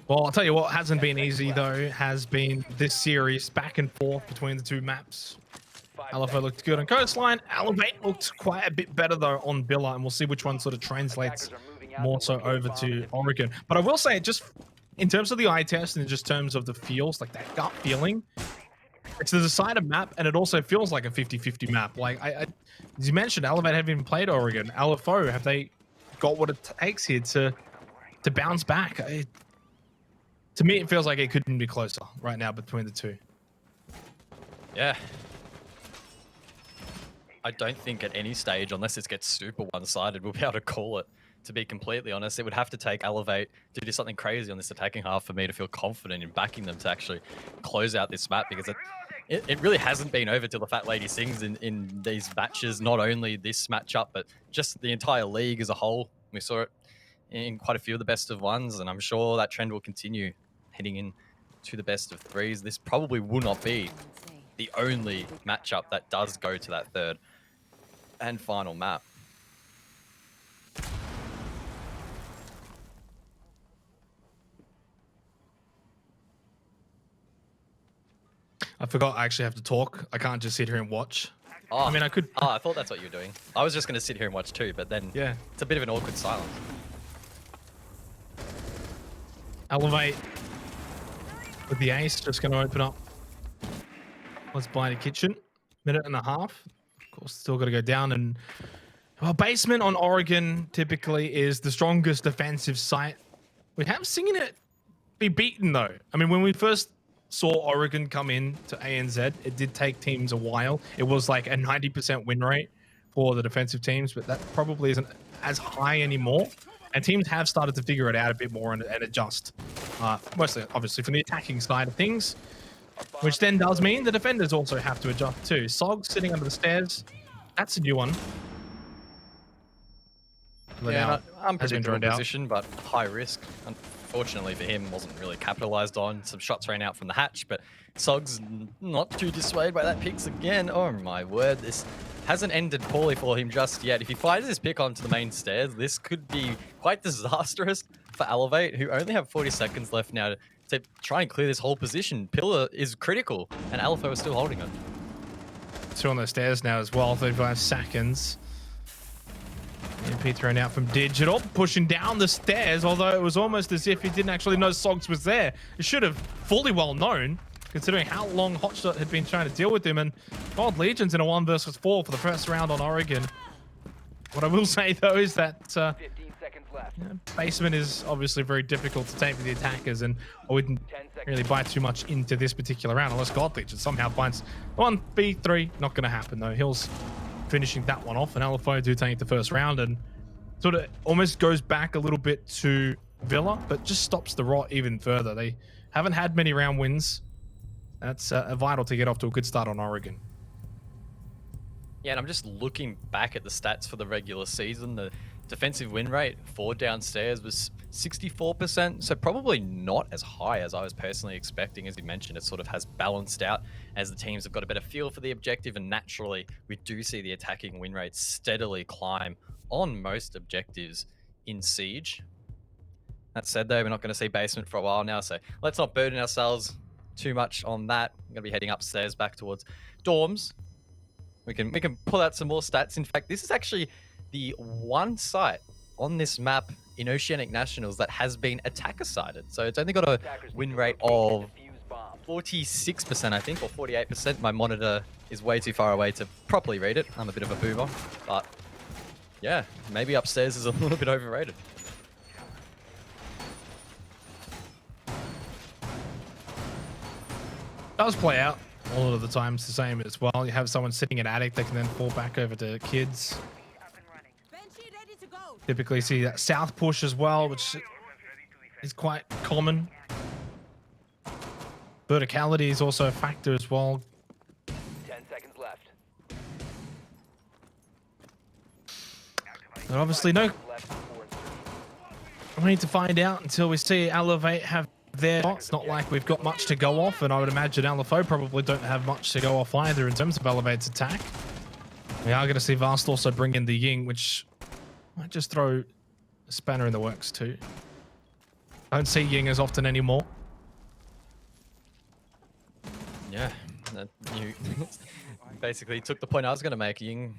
[SPEAKER 1] Well, I'll tell you what hasn't been easy, though, has been this series back and forth between the two maps. LFO looked good on Coastline. Elevate looked quite a bit better, though, on Billa, and we'll see which one sort of translates more so over to Oregon. But I will say, just in terms of the eye test and in just terms of the feels, like that gut feeling, it's a decided map, and it also feels like a 50-50 map. Like, as you mentioned, Elevate haven't even played Oregon. LFO, have they got what it takes here to bounce back? To me, it feels like it couldn't be closer right now between the two.
[SPEAKER 2] Yeah. I don't think at any stage, unless it gets super one-sided, we'll be able to call it. To be completely honest, it would have to take Elevate to do something crazy on this attacking half for me to feel confident in backing them to actually close out this map, because it really hasn't been over till the Fat Lady sings in these matches, not only this matchup, but just the entire league as a whole. We saw it in quite a few of the best of ones, and I'm sure that trend will continue heading in to the best of threes. This probably will not be the only matchup that does go to that third and final map.
[SPEAKER 1] I forgot I actually have to talk. I can't just sit here and watch.
[SPEAKER 2] Oh,
[SPEAKER 1] I mean, I could...
[SPEAKER 2] Oh, I thought that's what you were doing. I was just going to sit here and watch too, but then
[SPEAKER 1] Yeah.
[SPEAKER 2] it's a bit of an awkward silence.
[SPEAKER 1] Elevate with the ace, just going to open up. Let's buy the kitchen. Minute and a half. Of course, still got to go down. And well, basement on Oregon typically is the strongest defensive site. We have seen it be beaten, though. I mean, when we first saw Oregon come in to ANZ, it did take teams a while. It was like a 90% win rate for the defensive teams, but that probably isn't as high anymore. And teams have started to figure it out a bit more and adjust. Mostly, obviously, from the attacking side of things, which then does mean the defenders also have to adjust too. Sog sitting under the stairs. That's a new one.
[SPEAKER 2] Yeah, unpredictable
[SPEAKER 1] out.
[SPEAKER 2] position, but high risk. Unfortunately for him, wasn't really capitalized on. Some shots ran out from the hatch, but Sog's not too dissuaded by that picks again. Oh my word, this hasn't ended poorly for him just yet. If he fires his pick onto the main stairs, this could be quite disastrous for Elevate, who only have 40 seconds left now to try and clear this whole position. Pillar is critical, and LFO is still holding it.
[SPEAKER 1] Two on the stairs now as well, 35 seconds. EMP thrown out from Digital, pushing down the stairs, although it was almost as if he didn't actually know Sogs was there. It should have fully well known, considering how long Hotshot had been trying to deal with him. And God, Legion's in a 1 versus 4 for the first round on Oregon. What I will say, though, is that
[SPEAKER 3] 15 seconds left.
[SPEAKER 1] basement is obviously very difficult to take for the attackers, and I wouldn't really buy too much into this particular round unless God Legion somehow finds 1v3. Not going to happen, though. Hill's finishing that one off, and LFO do take the first round, and sort of almost goes back a little bit to Villa, but just stops the rot even further. They haven't had many round wins. That's vital to get off to a good start on Oregon.
[SPEAKER 2] Yeah, and I'm just looking back at the stats for the regular season. The defensive win rate for downstairs was 64%, so probably not as high as I was personally expecting. As you mentioned, it sort of has balanced out as the teams have got a better feel for the objective, and naturally, we do see the attacking win rate steadily climb on most objectives in Siege. That said, though, we're not going to see basement for a while now, so let's not burden ourselves too much on that. I'm going to be heading upstairs back towards dorms. We can pull out some more stats. In fact, this is actually the one site on this map in Oceanic Nationals that has been attacker-sided. So it's only got a win rate of 46%, I think, or 48%. My monitor is way too far away to properly read it. I'm a bit of a boomer, but yeah, maybe upstairs is a little bit overrated.
[SPEAKER 1] Does play out a lot of the times the same as well. You have someone sitting at attic, they can then fall back over to kids. Typically see that south push as well, which is quite common. Verticality is also a factor as well.
[SPEAKER 3] 10 seconds left.
[SPEAKER 1] And obviously, no,
[SPEAKER 3] Left before insertion.
[SPEAKER 1] we need to find out until we see Elevate have their. It's not like we've got much to go off, and I would imagine LFO probably don't have much to go off either in terms of Elevate's attack. We are going to see Vast also bring in the Ying, which might just throw a spanner in the works too. I don't see Ying as often anymore.
[SPEAKER 2] Yeah, you basically took the point I was going to make. Ying,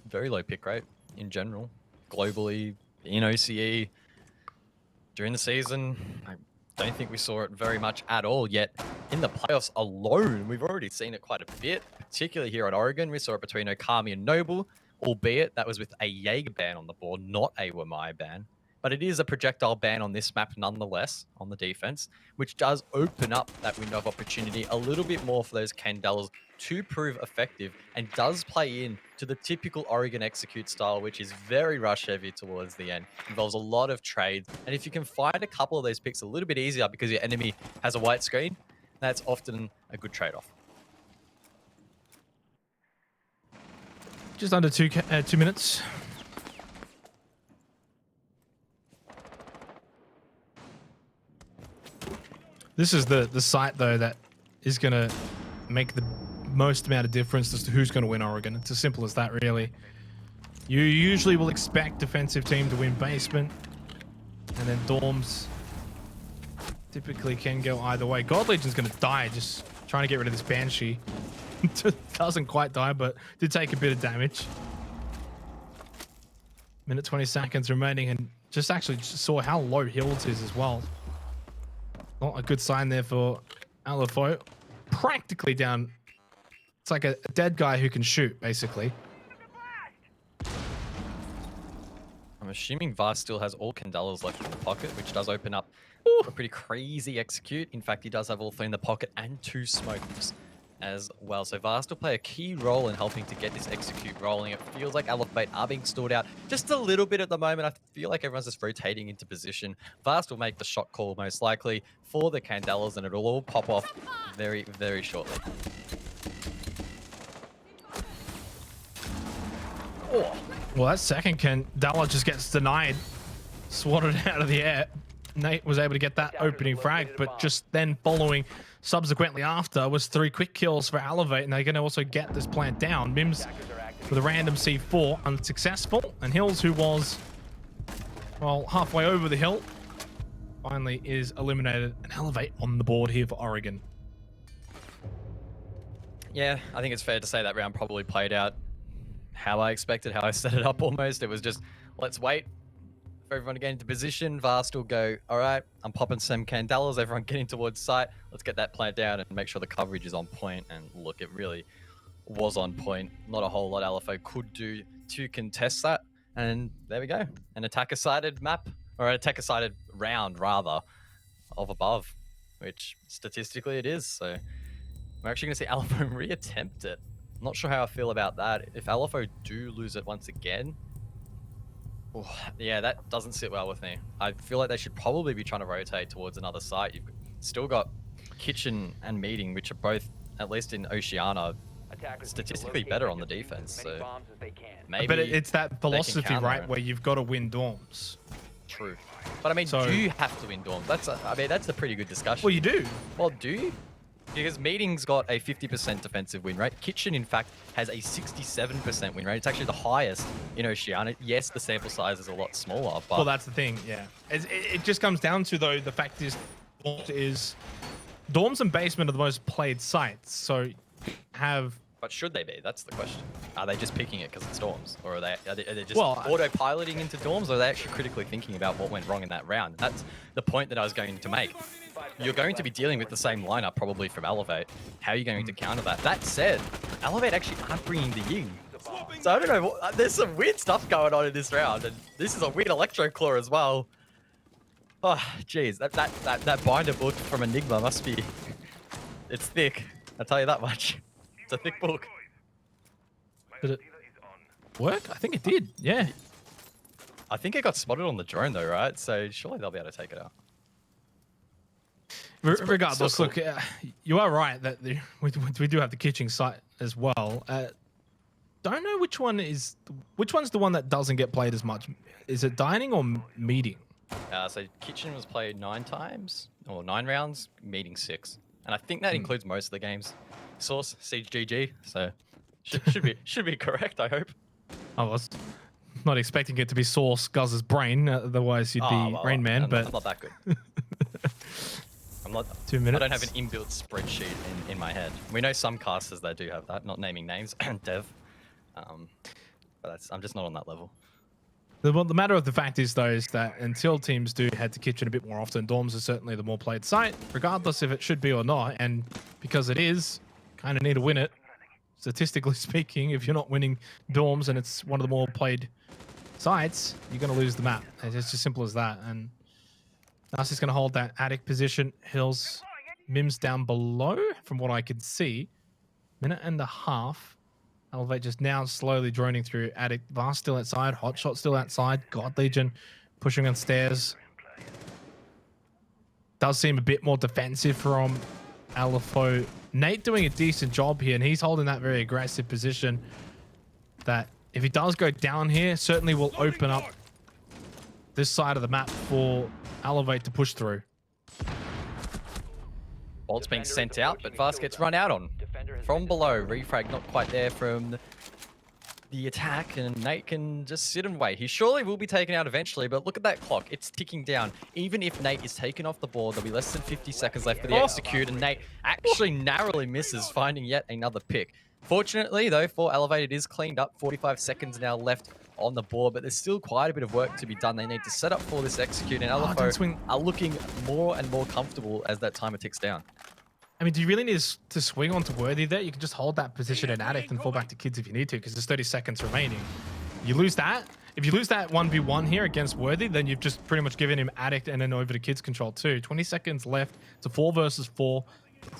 [SPEAKER 2] very low pick rate in general, globally, in OCE. During the season, I don't think we saw it very much at all, yet in the playoffs alone, we've already seen it quite a bit, particularly here at Oregon. We saw it between Okami and Noble, albeit that was with a Jaeger ban on the board, not a Wamai ban. But it is a projectile ban on this map nonetheless, on the defense, which does open up that window of opportunity a little bit more for those Candelas to prove effective, and does play in to the typical Oregon execute style, which is very rush heavy towards the end. Involves a lot of trades. And if you can find a couple of those picks a little bit easier because your enemy has a white screen, that's often a good trade-off.
[SPEAKER 1] Just under 2 minutes. This is the site though that is going to make the most amount of difference as to who's going to win Oregon. It's as simple as that, really. You usually will expect defensive team to win basement, and then dorms typically can go either way. God Legion's going to die just trying to get rid of this Banshee. Doesn't quite die, but did take a bit of damage. Minute 20 seconds remaining, and just actually saw how low Hills is as well. Not a good sign there for LFO. Practically down. It's like a dead guy who can shoot, basically.
[SPEAKER 2] I'm assuming Vast still has all Candelas left in the pocket, which does open up a pretty crazy execute. In fact, he does have all 3 in the pocket and 2 smokes as well. So Vast will play a key role in helping to get this execute rolling. It feels like Elevate are being stored out just a little bit at the moment. I feel like everyone's just rotating into position. Vast will make the shot call most likely for the Candelas, and it'll all pop off very, very shortly.
[SPEAKER 1] Oh. Well, that second Candela just gets denied. Swatted out of the air. Nate was able to get that opening frag, but just then following subsequently after was 3 quick kills for Elevate, and they're going to also get this plant down. Mims with a random C4, unsuccessful, and Hills, who was, well, halfway over the hill, finally is eliminated, and Elevate on the board here for Oregon.
[SPEAKER 2] Yeah, I think it's fair to say that round probably played out how I expected, how I set it up almost. It was just, let's wait for everyone to get into position. Vast will go, all right, I'm popping some Candelas, everyone getting towards site. Let's get that plant down and make sure the coverage is on point. And look, it really was on point. Not a whole lot LFO could do to contest that. And there we go. An attacker-sided map, or an attacker-sided round, rather, of above, which statistically it is. So we're actually going to see LFO reattempt it. Not sure how I feel about that. If LFO do lose it once again, oh, yeah, that doesn't sit well with me. I feel like they should probably be trying to rotate towards another site. You've still got Kitchen and Meeting, which are both, at least in Oceania, statistically better on the defense. So maybe,
[SPEAKER 1] but it's that philosophy, right, where you've got to win dorms.
[SPEAKER 2] True. But I mean,
[SPEAKER 1] So-
[SPEAKER 2] do you have to win dorms? That's a pretty good discussion.
[SPEAKER 1] Well, you do.
[SPEAKER 2] Well, do you? Because Meeting's got a 50% defensive win rate. Kitchen, in fact, has a 67% win rate. It's actually the highest in Oceania. Yes, the sample size is a lot smaller, but...
[SPEAKER 1] Well, that's the thing, yeah. It just comes down to, though, the fact is dorms and basement are the most played sites, so have...
[SPEAKER 2] But should they be? That's the question. Are they just picking it because it's dorms? Or are they just
[SPEAKER 1] Well,
[SPEAKER 2] autopiloting into dorms? Or are they actually critically thinking about what went wrong in that round? That's the point that I was going to make. You're going to be dealing with the same lineup probably from Elevate. How are you going to counter that? That said, Elevate actually aren't bringing the Ying. So I don't know, there's some weird stuff going on in this round. And this is a weird Electro Claw as well. Oh, jeez. That binder book from Enigma must be... It's thick. I'll tell you that much. It's a thick book.
[SPEAKER 1] Did it work? I think it did, yeah.
[SPEAKER 2] I think it got spotted on the drone though, right? So surely they'll be able to take it out.
[SPEAKER 1] Regardless,
[SPEAKER 2] so
[SPEAKER 1] look, you are right that we do have the kitchen site as well. don't know which one's the one that doesn't get played as much. Is it dining or meeting?
[SPEAKER 2] So kitchen was played 9 times, or 9 rounds, meeting 6. And I think that includes most of the games. Source, CGG, so should be correct, I hope.
[SPEAKER 1] I was not expecting it to be Source Guz's brain, otherwise you'd be Rain Man, but
[SPEAKER 2] I'm not that good. I'm not
[SPEAKER 1] 2 minutes.
[SPEAKER 2] I don't have an inbuilt spreadsheet in my head. We know some casters that do have that, not naming names, Dev. But I'm just not on that level.
[SPEAKER 1] The matter of the fact is, though, is that until teams do head to kitchen a bit more often, dorms are certainly the more played site, regardless if it should be or not. And because it is, kind of need to win it. Statistically speaking, if you're not winning dorms and it's one of the more played sites, you're going to lose the map. It's just as simple as that. And Darcy's going to hold that attic position. Hills, Mims down below, from what I can see. 1.5 minutes. Elevate just now slowly droning through attic. Vast still outside. Hotshot still outside. God Legion pushing on stairs. Does seem a bit more defensive from LFO. Nate doing a decent job here, and he's holding that very aggressive position that if he does go down here, certainly will open up this side of the map for Elevate to push through.
[SPEAKER 2] Bolt's being sent out, but Vast gets run out on from below. Refrag not quite there from the attack, and Nate can just sit and wait. He surely will be taken out eventually, but look at that clock. It's ticking down. Even if Nate is taken off the board, there'll be less than 50 seconds left for the execute, and Nate actually narrowly misses, finding yet another pick. Fortunately, though, for Elevate, it is cleaned up. 45 seconds now left on the board, but there's still quite a bit of work to be done. They need to set up for this execute, and LFO are looking more and more comfortable as that timer ticks down.
[SPEAKER 1] I mean, do you really need to swing onto Worthy there? You can just hold that position in addict and fall back to kids if you need to, because there's 30 seconds remaining. You lose that. If you lose that 1v1 here against Worthy, then you've just pretty much given him addict and then over to kids control too. 20 seconds left. It's a 4 versus 4.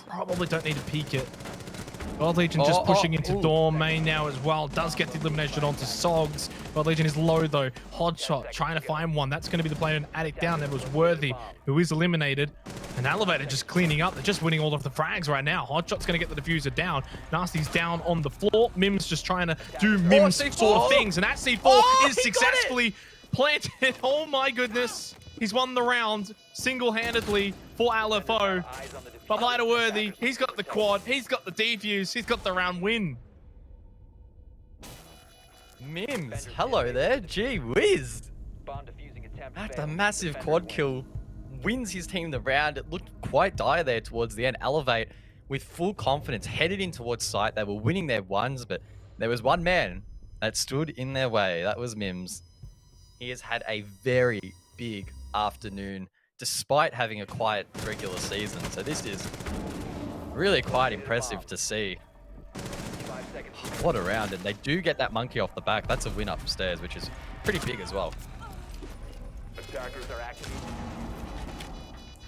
[SPEAKER 1] Probably don't need to peek it. God Legion just pushing into Dorm main now as well. Does get the elimination onto Sogs. God Legion is low though. Hodshot trying to find one. That's going to be the player in addict down. That was Worthy, who is eliminated. And Elevator just cleaning up. They're just winning all of the frags right now. Hodshot's going to get the diffuser down. Nasty's down on the floor. Mims just trying to do Mims sort of things. And that C4 is successfully planted. Oh my goodness. He's won the round single-handedly for LFO. But Lighter Worthy, he's got the quad, he's got the defuse, he's got the round win.
[SPEAKER 2] Mims, hello there. Gee whiz. That's a massive quad kill. Wins his team the round. It looked quite dire there towards the end. Elevate with full confidence headed in towards site. They were winning their ones, but there was one man that stood in their way. That was Mims. He has had a very big afternoon despite having a quiet regular season. So this is really quite impressive to see. What a round. And they do get that monkey off the back. That's a win upstairs, which is pretty big as well.
[SPEAKER 3] Attackers are active.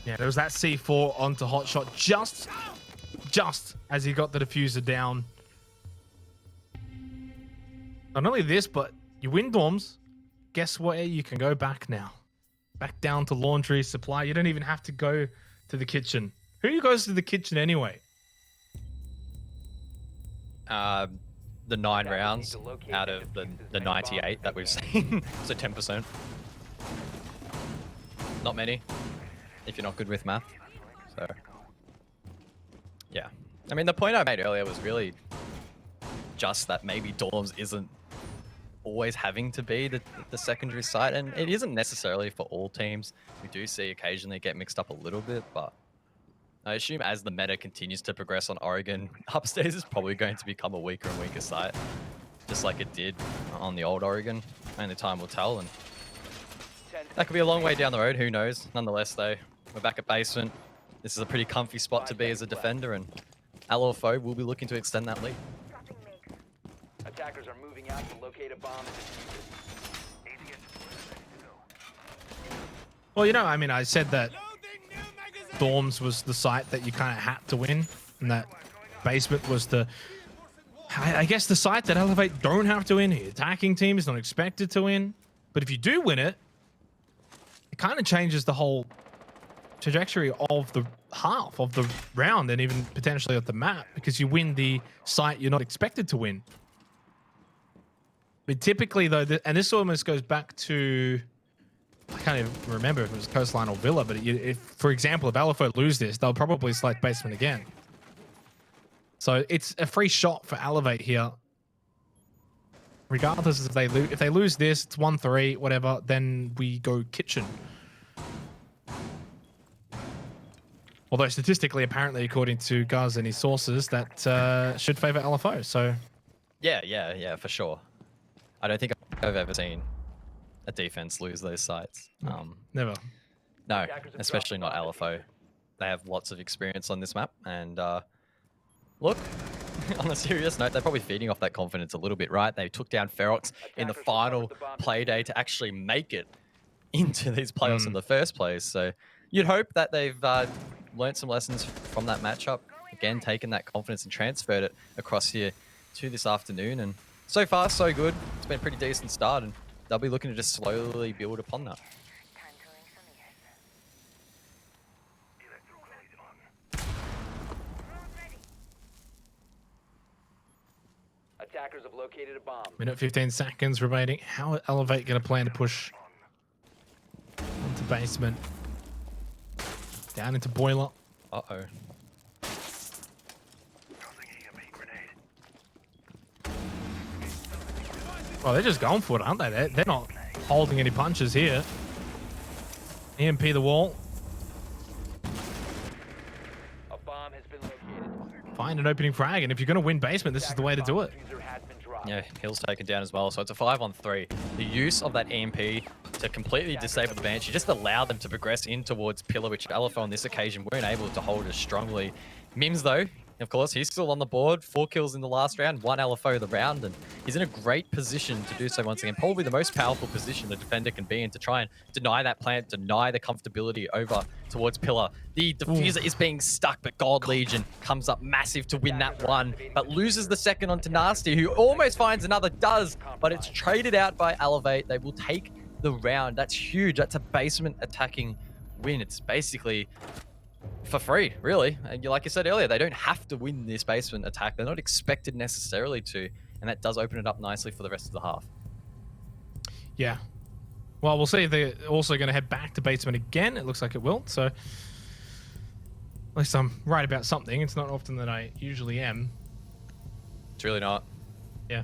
[SPEAKER 1] Yeah, there was that C4 onto Hotshot just as he got the diffuser down. Not only this, but you win dorms. Guess what? You can go back now. Back down to laundry, supply. You don't even have to go to the kitchen. Who goes to the kitchen anyway?
[SPEAKER 2] The 9 rounds out of the 98 that we've seen. So 10%. Not many, if you're not good with math. So, yeah. I mean, the point I made earlier was really just that maybe dorms isn't always having to be the secondary site, and it isn't necessarily for all teams. We do see occasionally get mixed up a little bit, but I assume as the meta continues to progress on Oregon, upstairs is probably going to become a weaker and weaker site, just like it did on the old Oregon. Only time will tell, and that could be a long way down the road, who knows. Nonetheless though, we're back at basement. This is a pretty comfy spot to be as a defender, and LFO will be looking to extend that lead.
[SPEAKER 3] Attackers are moving out to locate a bomb and defuse it.
[SPEAKER 1] Well, you know, I mean, I said that dorms was the site that you kind of had to win, and that basement was the, I guess, the site that Elevate don't have to win. The attacking team is not expected to win, but if you do win it, it kind of changes the whole trajectory of the half of the round and even potentially of the map, because you win the site you're not expected to win. But typically, though, and this almost goes back to, I can't even remember if it was Coastline or Villa, but if, for example, if LFO lose this, they'll probably select basement again. So it's a free shot for Elevate here. Regardless if they lose this, it's 1-3, whatever, then we go kitchen. Although statistically, apparently, according to Guz and his sources, that should favor LFO. So
[SPEAKER 2] Yeah, for sure. I don't think I've ever seen a defense lose those sites.
[SPEAKER 1] never.
[SPEAKER 2] No, especially not LFO. They have lots of experience on this map, and look, on a serious note, they're probably feeding off that confidence a little bit, right? They took down Ferox in the final play day to actually make it into these playoffs in the first place. So you'd hope that they've learned some lessons from that matchup. Again, taken that confidence and transferred it across here to this afternoon. And so far, so good. It's been a pretty decent start, and they'll be looking to just slowly build upon that.
[SPEAKER 3] Attackers have located a bomb.
[SPEAKER 1] Minute 15 seconds remaining. How are Elevate going to plan to push into basement? Down into boiler.
[SPEAKER 2] Uh-oh.
[SPEAKER 1] Oh, they're just going for it, aren't they? They're not holding any punches here. EMP the wall.
[SPEAKER 3] A bomb has been located.
[SPEAKER 1] Find an opening frag, and if you're going to win basement, this is the way to do it.
[SPEAKER 3] Diffuser has been dropped.
[SPEAKER 2] Yeah, Hill's taken down as well, so it's a 5-on-3. The use of that EMP to completely disable the Banshee just allowed them to progress in towards Pillar, which LFO on this occasion weren't able to hold as strongly. Mims, though, of course, he's still on the board. 4 kills in the last round, 1 LFO the round, and he's in a great position to do so once again. Probably the most powerful position a defender can be in to try and deny that plant, deny the comfortability over towards Pillar. The diffuser is being stuck, but Gold Legion comes up massive to win that one, but loses the second onto Nasty, who almost finds another, does, but it's traded out by Elevate. They will take the round. That's huge. That's a basement attacking win. It's basically for free, really. And like I said earlier, they don't have to win this basement attack. They're not expected necessarily to, and that does open it up nicely for the rest of the half.
[SPEAKER 1] Yeah. Well, we'll see if they're also going to head back to basement again. It looks like it will. So at least I'm right about something. It's not often that I usually am.
[SPEAKER 2] It's really not.
[SPEAKER 1] Yeah.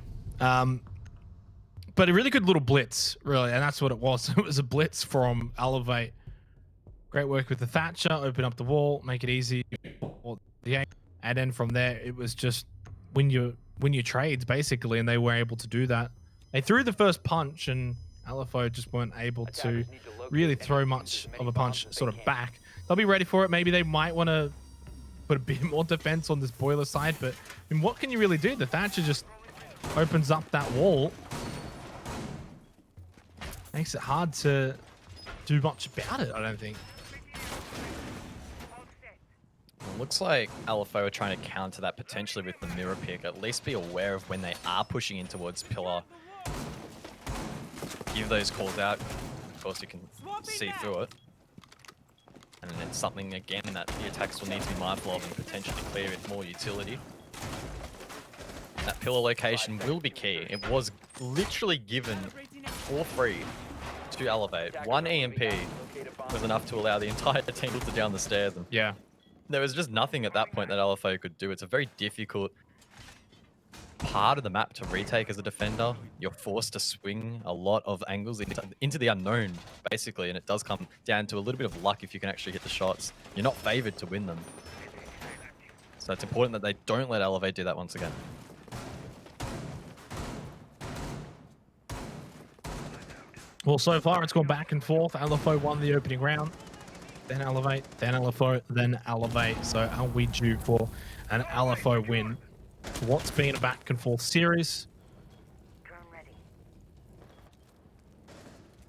[SPEAKER 1] But a really good little blitz, really, and that's what it was. It was a blitz from Elevate. Great work with the Thatcher, open up the wall, make it easy, and then from there it was just win your trades basically, and they were able to do that. They threw the first punch, and LFO just weren't able to really throw much of a punch sort of back. They'll be ready for it. Maybe they might want to put a bit more defense on this boiler side, but I mean, what can you really do? The Thatcher just opens up that wall. Makes it hard to do much about it, I don't think.
[SPEAKER 2] It looks like LFO are trying to counter that potentially with the mirror pick. At least be aware of when they are pushing in towards Pillar. Give those calls out. Of course, you can see through it. And then it's something, again, that the attacks will need to be mindful of and potentially clear with more utility. That Pillar location will be key. It was literally given for free to Elevate. 1 EMP was enough to allow the entire team to down the stairs. And
[SPEAKER 1] Yeah.
[SPEAKER 2] there was just nothing at that point that LFO could do. It's a very difficult part of the map to retake as a defender. You're forced to swing a lot of angles into the unknown, basically, and it does come down to a little bit of luck if you can actually hit the shots. You're not favored to win them. So it's important that they don't let Elevate do that once again.
[SPEAKER 1] Well, so far it's gone back and forth. LFO won the opening round. Then Elevate, then LFO, then Elevate. So are we due for an LFO win? What's been a back and forth series?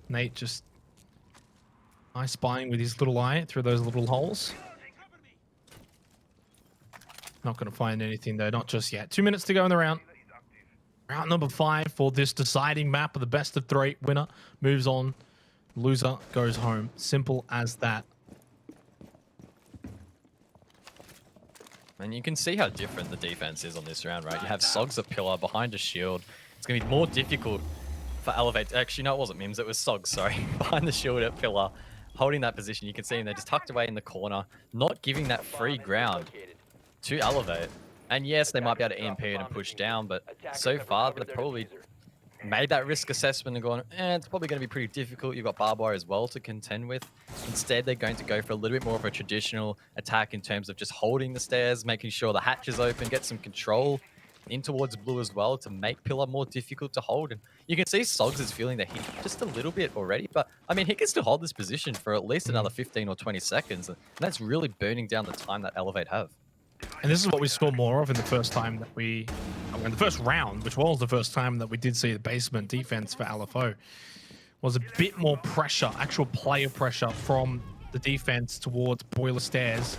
[SPEAKER 1] Nate just nice spying with his little eye through those little holes. Not going to find anything though, not just yet. 2 minutes to go in the round. Round number 5 for this deciding map of the best of 3. Winner moves on. Loser goes home. Simple as that.
[SPEAKER 2] And you can see how different the defense is on this round, right? You have Sogs a pillar behind a shield. It's going to be more difficult for Elevate. Actually, no, it wasn't Mims. It was Sogs, sorry. Behind the shield at Pillar, holding that position. You can see him there just tucked away in the corner, not giving that free ground to Elevate. And yes, they might be able to EMP it and push down, but so far they've probably made that risk assessment and gone, it's probably going to be pretty difficult. You've got barbed wire as well to contend with. Instead, they're going to go for a little bit more of a traditional attack in terms of just holding the stairs, making sure the hatch is open, get some control in towards blue as well to make Pillar more difficult to hold. And you can see Sogs is feeling the heat just a little bit already, but I mean, he can still hold this position for at least another 15 or 20 seconds, and that's really burning down the time that Elevate have.
[SPEAKER 1] And this is what we saw more of in the first time that in the first round, which was the first time that we did see the basement defense for LFO, was a bit more pressure, actual player pressure from the defense towards Boiler Stairs.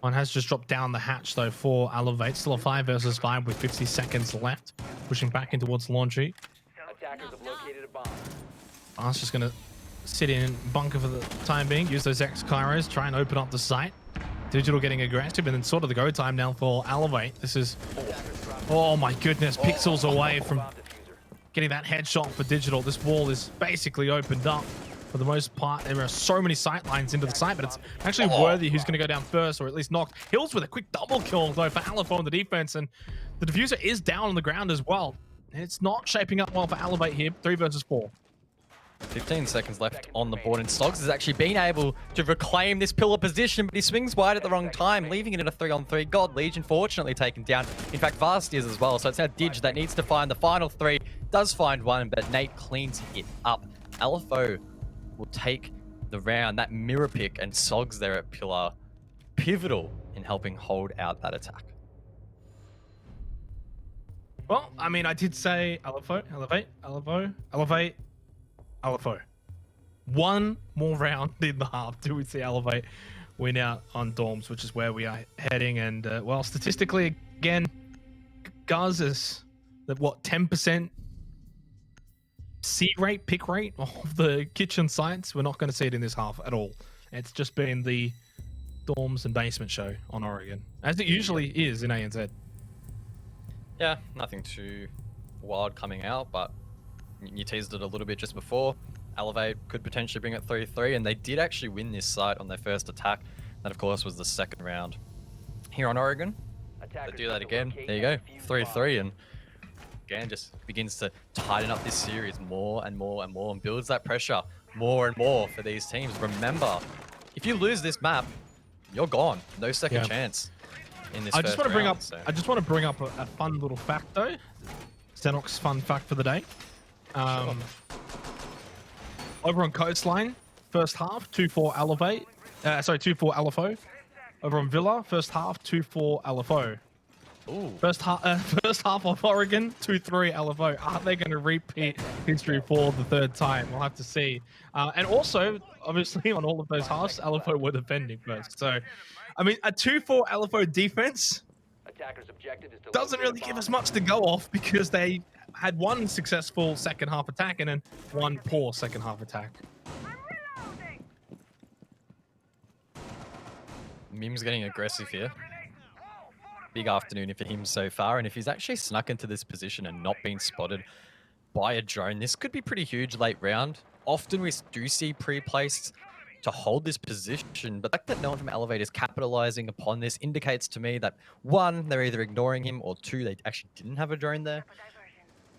[SPEAKER 1] One has just dropped down the hatch though for Elevate. Still a 5 versus 5 with 50 seconds left. Pushing back in towards Laundry.
[SPEAKER 3] Attackers have located a bomb.
[SPEAKER 1] Art's just going to sit in bunker for the time being. Use those X-Kairos, try and open up the site. Digital getting aggressive, and then sort of the go time now for Elevate. This is, oh my goodness, pixels away from getting that headshot for Digital. This wall is basically opened up for the most part. There are so many sight lines into the site, but it's actually Worthy who's going to go down first, or at least knocked. Hills with a quick double kill though for LFO on the defense, and the diffuser is down on the ground as well. And it's not shaping up well for Elevate here. 3 versus 4.
[SPEAKER 2] 15 seconds left on the board, and Sogs has actually been able to reclaim this pillar position, but he swings wide at the wrong time, leaving it in a 3-on-3. God Legion fortunately taken down. In fact, Vast is as well, so it's now Dig that needs to find the final 3. Does find one, but Nate cleans it up. LFO will take the round. That mirror pick and Sogs there at pillar, pivotal in helping hold out that attack.
[SPEAKER 1] Well, I mean, I did say LFO, Elevate. One more round in the half till we see Elevate win out on Dorms, which is where we are heading. And well, statistically, again, Guz is the 10% C rate, pick rate of the kitchen sites. We're not going to see it in this half at all. It's just been the Dorms and basement show on Oregon, as it usually is in ANZ.
[SPEAKER 2] Yeah, nothing too wild coming out, but you teased it a little bit just before. Elevate could potentially bring it 3-3, and they did actually win this site on their first attack. That, of course, was the second round here on Oregon. They do that again. There you go, 3-3, and again, just begins to tighten up this series more and more and more, and builds that pressure more and more for these teams. Remember, if you lose this map, you're gone. No second chance in this
[SPEAKER 1] I just want to bring
[SPEAKER 2] round,
[SPEAKER 1] up.
[SPEAKER 2] so.
[SPEAKER 1] I just want to bring up a fun little fact though. Xenox fun fact for the day. Over on Coastline, first half 2-4 Elevate. 2-4 LFO. Over on Villa, first half 2-4 LFO.
[SPEAKER 2] Ooh.
[SPEAKER 1] First half of Oregon 2-3 LFO. Are they going to repeat history for the third time? We'll have to see. And also, obviously, on all of those halves, LFO were defending first. So, I mean, a 2-4 LFO defense
[SPEAKER 3] Attackers' objective is to
[SPEAKER 1] doesn't really give us much to go off, because they had one successful second half attack and then one poor second half attack.
[SPEAKER 2] Mim's getting aggressive here. Big afternoon for him so far, and if he's actually snuck into this position and not been spotted by a drone, this could be pretty huge late round. Often we do see pre-placed to hold this position, but the fact that no one from Elevate is capitalizing upon this indicates to me that, one, they're either ignoring him, or two, they actually didn't have a drone there.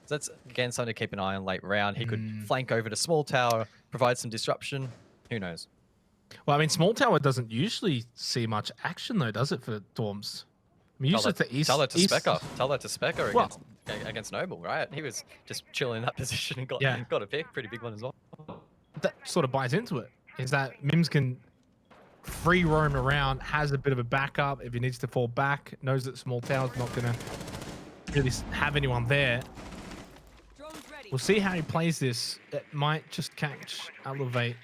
[SPEAKER 2] So that's, again, something to keep an eye on late round. He could flank over to small tower, provide some disruption. Who knows?
[SPEAKER 1] Well, I mean, small tower doesn't usually see much action, though, does it, for Dorms? I mean, usually it's the east.
[SPEAKER 2] Tell that to
[SPEAKER 1] east...
[SPEAKER 2] Specker. Tell that to Specker
[SPEAKER 1] Well,
[SPEAKER 2] against Noble, right? He was just chilling in that position and got a pick. Pretty big one as well.
[SPEAKER 1] That sort of buys into it, is that Mims can free roam around, has a bit of a backup if he needs to fall back, knows that small tower's not going to really have anyone there. We'll see how he plays this. It might just catch Elevate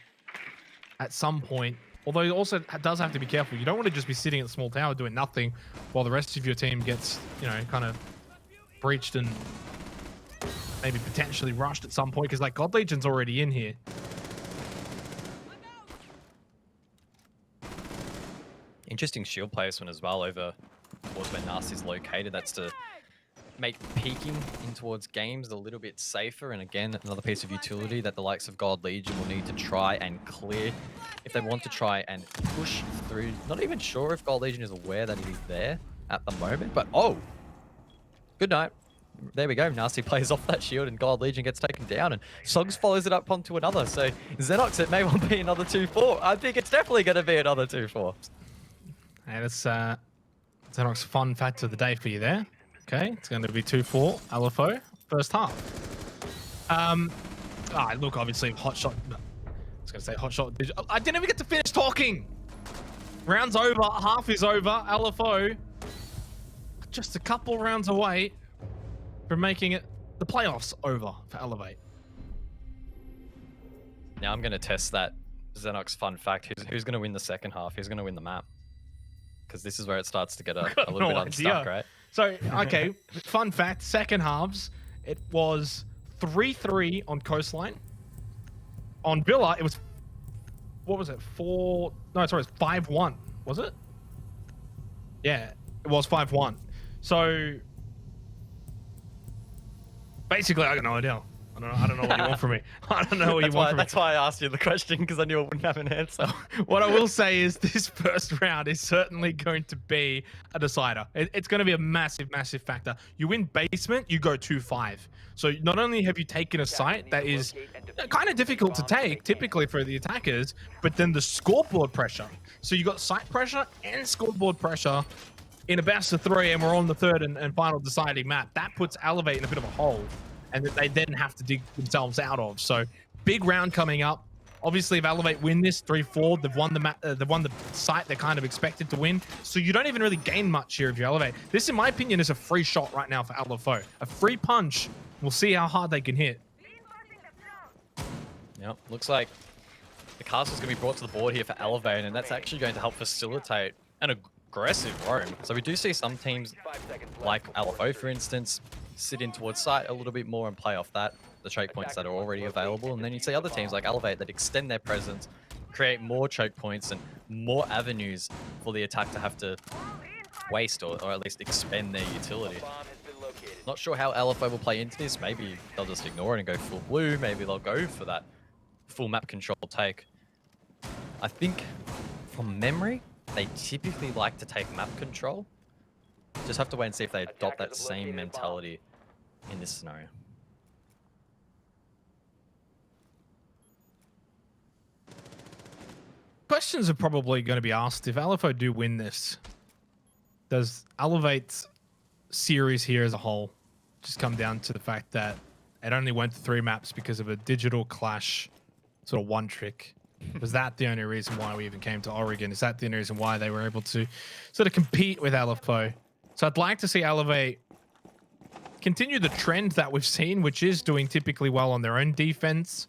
[SPEAKER 1] at some point. Although he also does have to be careful. You don't want to just be sitting at the small tower doing nothing while the rest of your team gets, you know, kind of breached and maybe potentially rushed at some point, because like God Legion's already in here.
[SPEAKER 2] Interesting shield placement as well over towards where Nasty's located. That's to make peeking in towards games a little bit safer. And again, another piece of utility that the likes of God Legion will need to try and clear if they want to try and push through. Not even sure if God Legion is aware that it is there at the moment, but oh, good night. There we go. Nasty plays off that shield and God Legion gets taken down and Sogs follows it up onto another. So Xenox, it may well be another 2-4. I think it's definitely going to be another 2-4.
[SPEAKER 1] And it's Xenox fun fact of the day for you there. Okay, it's going to be 2-4 LFO first half. Look, obviously hot shot. I was going to say hot shot. I didn't even get to finish talking. Round's over. Half is over. LFO just a couple rounds away from making it the playoffs over for Elevate.
[SPEAKER 2] Now I'm going to test that Xenox fun fact. Who's going to win the second half? Who's going to win the map? Because this is where it starts to get a little bit unstuck, right?
[SPEAKER 1] So, okay, fun fact, second halves, it was 3-3 on Coastline. On Villa, it was, what was it, 5-1, was it? Yeah, it was 5-1. So, basically, I got no idea. I don't know what you want from me. I don't know what you want from me.
[SPEAKER 2] That's why I asked you the question, because I knew it wouldn't have an answer.
[SPEAKER 1] What I will say is this first round is certainly going to be a decider. It's going to be a massive, massive factor. You win basement, you go 2-5. So not only have you taken a site that is kind of difficult to take, typically for the attackers, but then the scoreboard pressure. So you got site pressure and scoreboard pressure in a best of 3, and we're on the third and final deciding map. That puts Elevate in a bit of a hole, and that they then have to dig themselves out of. So big round coming up. Obviously, if Elevate win this 3-4, they've won the they've won the site they're kind of expected to win. So you don't even really gain much here if you Elevate. This, in my opinion, is a free shot right now for LFO. A free punch. We'll see how hard they can hit.
[SPEAKER 2] Yep, looks like the castle's going to be brought to the board here for Elevate, and that's actually going to help facilitate an aggressive roam. So we do see some teams, like LFO, for instance, sit in towards site a little bit more and play off that, the choke points that are already available. And then you see other teams like Elevate that extend their presence, create more choke points and more avenues for the attack to have to waste or at least expend their utility. Not sure how LFO will play into this. Maybe they'll just ignore it and go full blue. Maybe they'll go for that full map control take. I think from memory, they typically like to take map control. Just have to wait and see if they adopt that same mentality in this scenario.
[SPEAKER 1] Questions are probably going to be asked if LFO do win this. Does Elevate's series here as a whole just come down to the fact that it only went to 3 maps because of a digital clash, sort of one trick? Was that the only reason why we even came to Oregon? Is that the only reason why they were able to sort of compete with LFO? So I'd like to see Elevate continue the trend that we've seen, which is doing typically well on their own defense.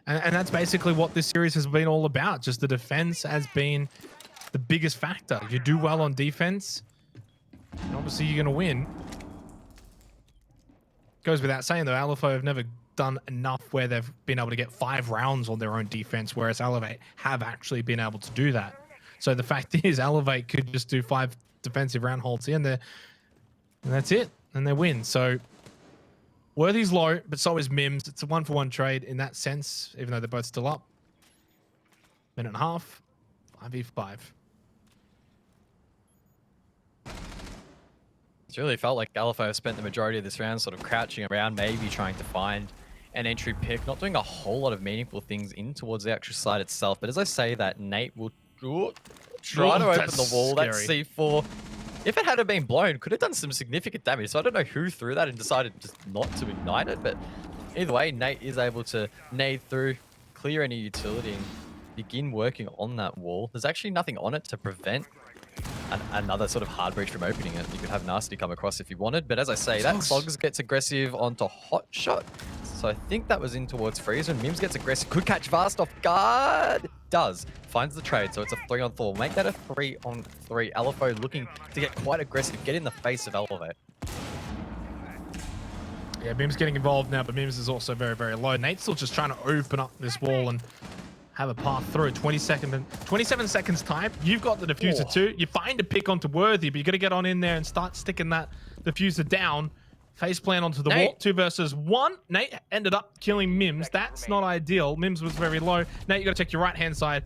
[SPEAKER 1] And that's basically what this series has been all about. Just the defense has been the biggest factor. You do well on defense, and obviously you're going to win. Goes without saying, though, LFO have never done enough where they've been able to get 5 rounds on their own defense, whereas Elevate have actually been able to do that. So the fact is, Elevate could just do 5 defensive round holds in there, and that's it, and they win. So Worthy's low, but so is Mims. It's a 1-for-1 trade in that sense, even though they're both still up. Minute and a half, 5v5.
[SPEAKER 2] It's really felt like LFO spent the majority of this round sort of crouching around, maybe trying to find an entry pick, not doing a whole lot of meaningful things in towards the actual side itself. But as I say that, Nate will try to open the wall. That C4, if it had been blown, could have done some significant damage. So I don't know who threw that and decided just not to ignite it. But either way, Nate is able to nade through, clear any utility, and begin working on that wall. There's actually nothing on it to prevent another sort of hard breach from opening it. You could have Nasty come across if you wanted. But as I say, that Sogs gets aggressive onto Hot Shot. So I think that was in towards Freezer, and Mims gets aggressive. Could catch Vast off guard. Does. Finds the trade, so it's a 3-on-4. Make that a 3-on-3. LFO looking to get quite aggressive, get in the face of Elevate.
[SPEAKER 1] Yeah, Mims getting involved now, but Mims is also very, very low. Nate's still just trying to open up this wall and have a path through. 27 seconds time. You've got the diffuser too. You find a pick onto Worthy, but you got to get on in there and start sticking that diffuser down. Face plant onto the
[SPEAKER 2] Nate.
[SPEAKER 1] wall. 2 versus 1. Nate ended up killing Mims. That's not ideal. Mims was very low. Nate, you got to check your right-hand side.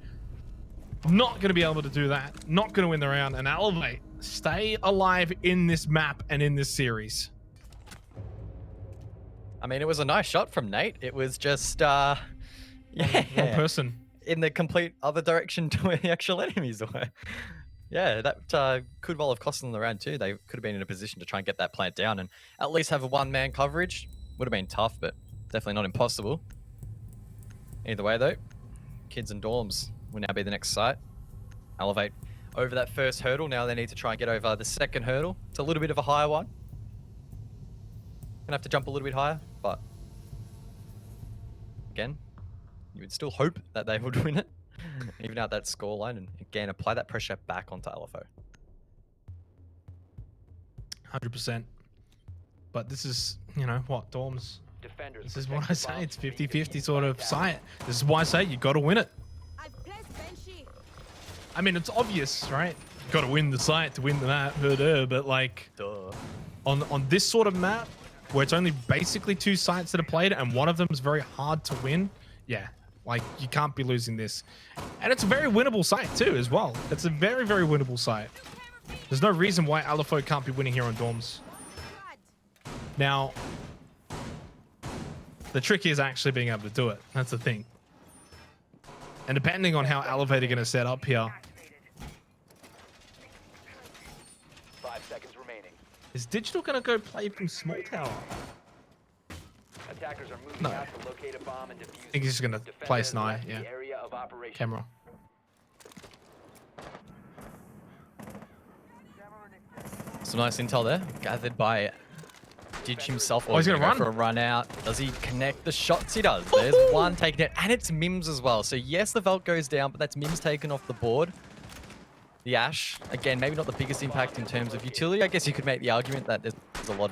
[SPEAKER 1] Not going to be able to do that. Not going to win the round. And Elevate, stay alive in this map and in this series.
[SPEAKER 2] I mean, it was a nice shot from Nate. It was just,
[SPEAKER 1] One person.
[SPEAKER 2] in the complete other direction to where the actual enemies were. Yeah, that could well have cost them the round too. They could have been in a position to try and get that plant down and at least have a one-man coverage. Would have been tough, but definitely not impossible. Either way though, kids and dorms will now be the next site. Elevate over that first hurdle. Now they need to try and get over the second hurdle. It's a little bit of a higher one. Gonna have to jump a little bit higher, but again, you would still hope that they would win it. Even out that scoreline, and again, apply that pressure back onto LFO.
[SPEAKER 1] 100%. But this is, you know, what, dorms.
[SPEAKER 3] Defenders,
[SPEAKER 1] This is
[SPEAKER 3] protect
[SPEAKER 1] what I
[SPEAKER 3] your
[SPEAKER 1] say.
[SPEAKER 3] bombs
[SPEAKER 1] It's
[SPEAKER 3] from being
[SPEAKER 1] 50-50
[SPEAKER 3] defused
[SPEAKER 1] sort
[SPEAKER 3] by
[SPEAKER 1] of
[SPEAKER 3] attackers.
[SPEAKER 1] site. This is why I say you got to win it.
[SPEAKER 4] I've placed Banshee.
[SPEAKER 1] I mean, it's obvious, right? You got to win the site to win the map, but like
[SPEAKER 2] Duh.
[SPEAKER 1] on this sort of map where it's only basically 2 sites that are played and one of them is very hard to win, yeah, like you can't be losing this. And it's a very winnable site too as well. It's a very, very winnable site. There's no reason why LFO can't be winning here on dorms. Now, the trick is actually being able to do it. That's the thing. And depending on how Elevate are going to set up here,
[SPEAKER 3] 5 seconds remaining.
[SPEAKER 1] is Digital going to go play from small tower?
[SPEAKER 3] Attackers are moving
[SPEAKER 1] No.
[SPEAKER 3] out to locate a bomb and defuse
[SPEAKER 1] I think he's just going to
[SPEAKER 3] Defender
[SPEAKER 1] play
[SPEAKER 3] has
[SPEAKER 1] Sni,
[SPEAKER 3] left the
[SPEAKER 1] yeah.
[SPEAKER 3] area of operation.
[SPEAKER 1] Camera.
[SPEAKER 2] Some nice intel there, gathered by Didge himself.
[SPEAKER 1] Oh, he's gonna
[SPEAKER 2] go
[SPEAKER 1] run.
[SPEAKER 2] for a run out. Does he connect the shots? He does. There's one taken out, and it's Mims as well. So yes, the Velt goes down, but that's Mims taken off the board. The Ash, again, maybe not the biggest impact in terms of utility. I guess you could make the argument that there's a lot,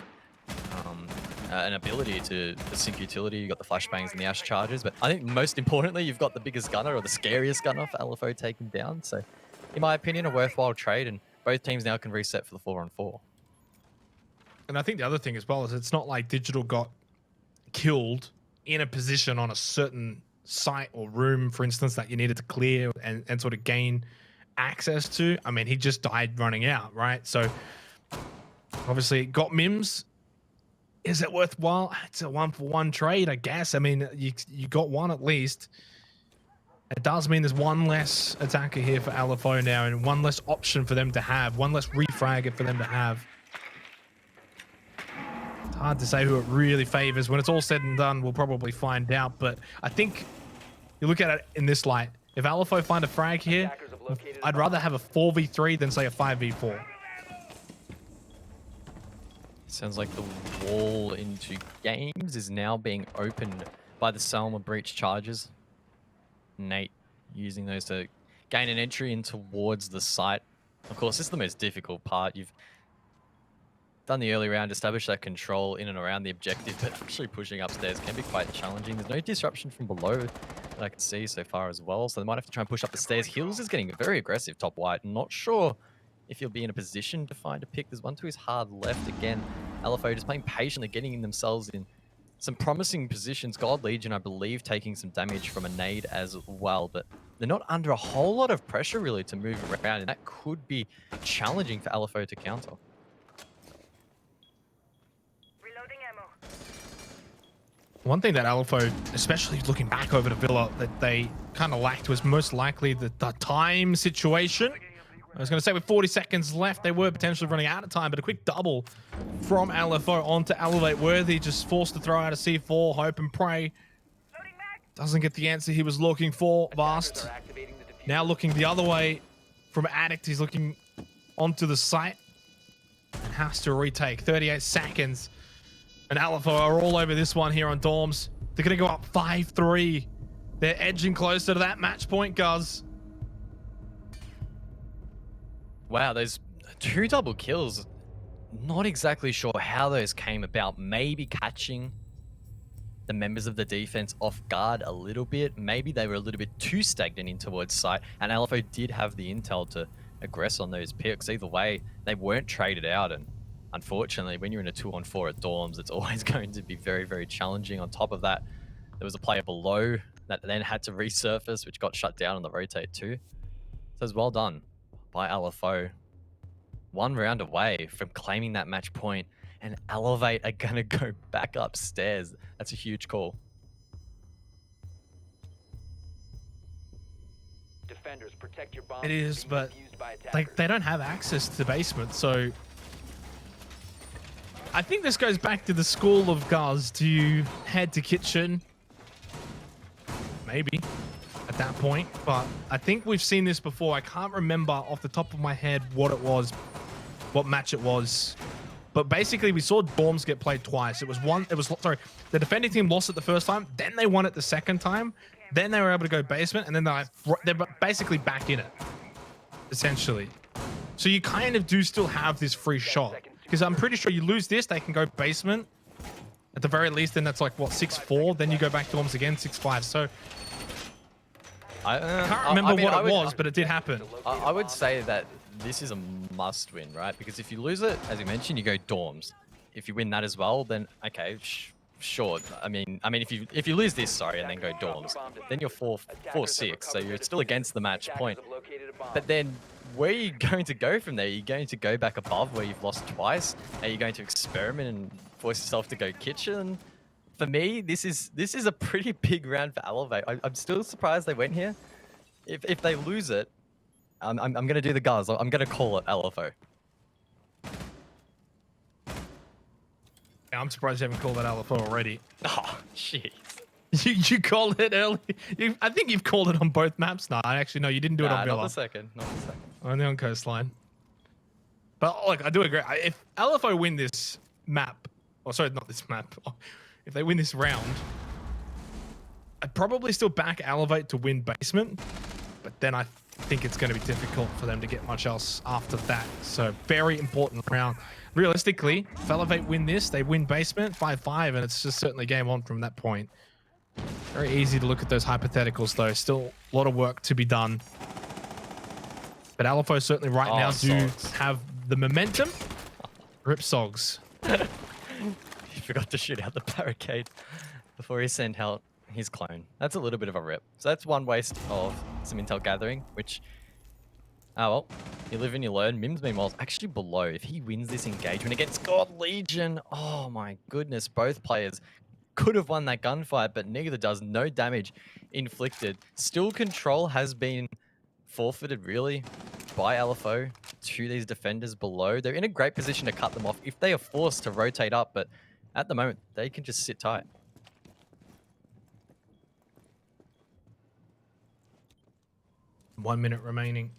[SPEAKER 2] an ability to sync utility. You've got the flashbangs and the Ash charges, but I think most importantly, you've got the biggest gunner or the scariest gunner for LFO taken down. So, in my opinion, a worthwhile trade, and both teams now can reset for the 4-on-4.
[SPEAKER 1] And I think the other thing as well is it's not like Digital got killed in a position on a certain site or room, for instance, that you needed to clear and sort of gain access to. I mean, he just died running out, right? So obviously got Mims. Is it worthwhile? It's a 1-for-1 trade, I guess. I mean, you got one at least. It does mean there's one less attacker here for LFO now and one less option for them to have, one less refragger for them to have. It's hard to say who it really favors. When it's all said and done, we'll probably find out. But I think you look at it in this light. If LFO find a frag here,
[SPEAKER 3] Attackers have located a
[SPEAKER 1] I'd
[SPEAKER 3] bomb.
[SPEAKER 1] rather have a 4v3 than say a 5v4.
[SPEAKER 2] Sounds like the wall into games is now being opened by the Selma breach charges. Nate using those to gain an entry in towards the site. Of course, this is the most difficult part. You've done the early round, established that control in and around the objective, but actually pushing upstairs can be quite challenging. There's no disruption from below that I can see so far as well, so they might have to try and push up the stairs. Hills is getting very aggressive top white. Not sure if he'll be in a position to find a pick. There's one to his hard left again. LFO just playing patiently, getting themselves in some promising positions. God Legion, I believe, taking some damage from a nade as well, but they're not under a whole lot of pressure really to move around, and that could be challenging for LFO to counter.
[SPEAKER 7] Reloading ammo.
[SPEAKER 1] One thing that LFO, especially looking back over the Villa, that they kind of lacked was most likely the time situation. I was going to say with 40 seconds left, they were potentially running out of time, but a quick double from LFO onto Elevate. Worthy just forced to throw out a C4, hope and pray.
[SPEAKER 7] Loading mag.
[SPEAKER 1] Doesn't get the answer he was looking for.
[SPEAKER 3] Attackers
[SPEAKER 1] Vast
[SPEAKER 3] are activating the diffuser.
[SPEAKER 1] now looking the other way from Addict. He's looking onto the site and has to retake 38 seconds. And LFO are all over this one here on Dorms. They're going to go up 5-3. They're edging closer to that match point, Guz.
[SPEAKER 2] Wow, those 2 double kills. Not exactly sure how those came about. Maybe catching the members of the defense off guard a little bit. Maybe they were a little bit too stagnant in towards site, and LFO did have the intel to aggress on those picks. Either way, they weren't traded out, and unfortunately, when you're in a 2-on-4 at dorms, it's always going to be very, very challenging. On top of that, there was a player below that then had to resurface, which got shut down on the rotate too. So it's well done by LFO. 1 round away from claiming that match point, and Elevate are going to go back upstairs. That's a huge call.
[SPEAKER 3] Defenders, protect your bombs
[SPEAKER 1] It
[SPEAKER 3] from
[SPEAKER 1] is,
[SPEAKER 3] being
[SPEAKER 1] but
[SPEAKER 3] defused by attackers.
[SPEAKER 1] like they don't have access to the basement, so I think this goes back to the school of guys. Do you head to kitchen? Maybe at that point, but I think we've seen this before. I can't remember off the top of my head what it was, what match it was, but basically we saw dorms get played twice. It was the defending team lost it the first time, then they won it the second time, then they were able to go basement, and then they're basically back in it, essentially. So you kind of do still have this free shot, because I'm pretty sure you lose this, they can go basement at the very least, then that's like what, 6-4, then you go back dorms again, 6-5. So I can't remember what it was, but it did happen.
[SPEAKER 2] I would say that this is a must win, right? Because if you lose it, as you mentioned, you go dorms. If you win that as well, then okay, sure. I mean, if you lose this, sorry, and then go dorms, then you're 4-6, so you're still against the match point. But then where are you going to go from there? Are you going to go back above where you've lost twice? Are you going to experiment and force yourself to go kitchen? For me, this is a pretty big round for Elevate. I'm still surprised they went here. If they lose it, I'm going to do the guys. I'm going to call it LFO.
[SPEAKER 1] I'm surprised you haven't called that LFO already.
[SPEAKER 2] Oh, jeez.
[SPEAKER 1] You called it early. I think you've called it on both maps. No, actually, no, you didn't do it on Villa.
[SPEAKER 2] Not the second.
[SPEAKER 1] Only on Coastline. But look, I do agree. If LFO win this map, or sorry, not this map. If they win this round, I'd probably still back Elevate to win basement, but then I think it's going to be difficult for them to get much else after that. So very important round. Realistically, if Elevate win this, they win basement 5-5, and it's just certainly game on from that point. Very easy to look at those hypotheticals, though. Still a lot of work to be done. But LFO certainly right now do have the momentum. Rip Sogs.
[SPEAKER 2] He forgot to shoot out the barricade before he sent out his clone. That's a little bit of a rip. So that's one waste of some intel gathering, which, oh well, you live and you learn. Mims, meanwhile, is actually below. If he wins this engagement against God Legion, oh my goodness, both players could have won that gunfight, but neither does. No damage inflicted. Still control has been forfeited, really, by LFO to these defenders below. They're in a great position to cut them off if they are forced to rotate up, but at the moment, they can just sit tight.
[SPEAKER 1] One minute remaining.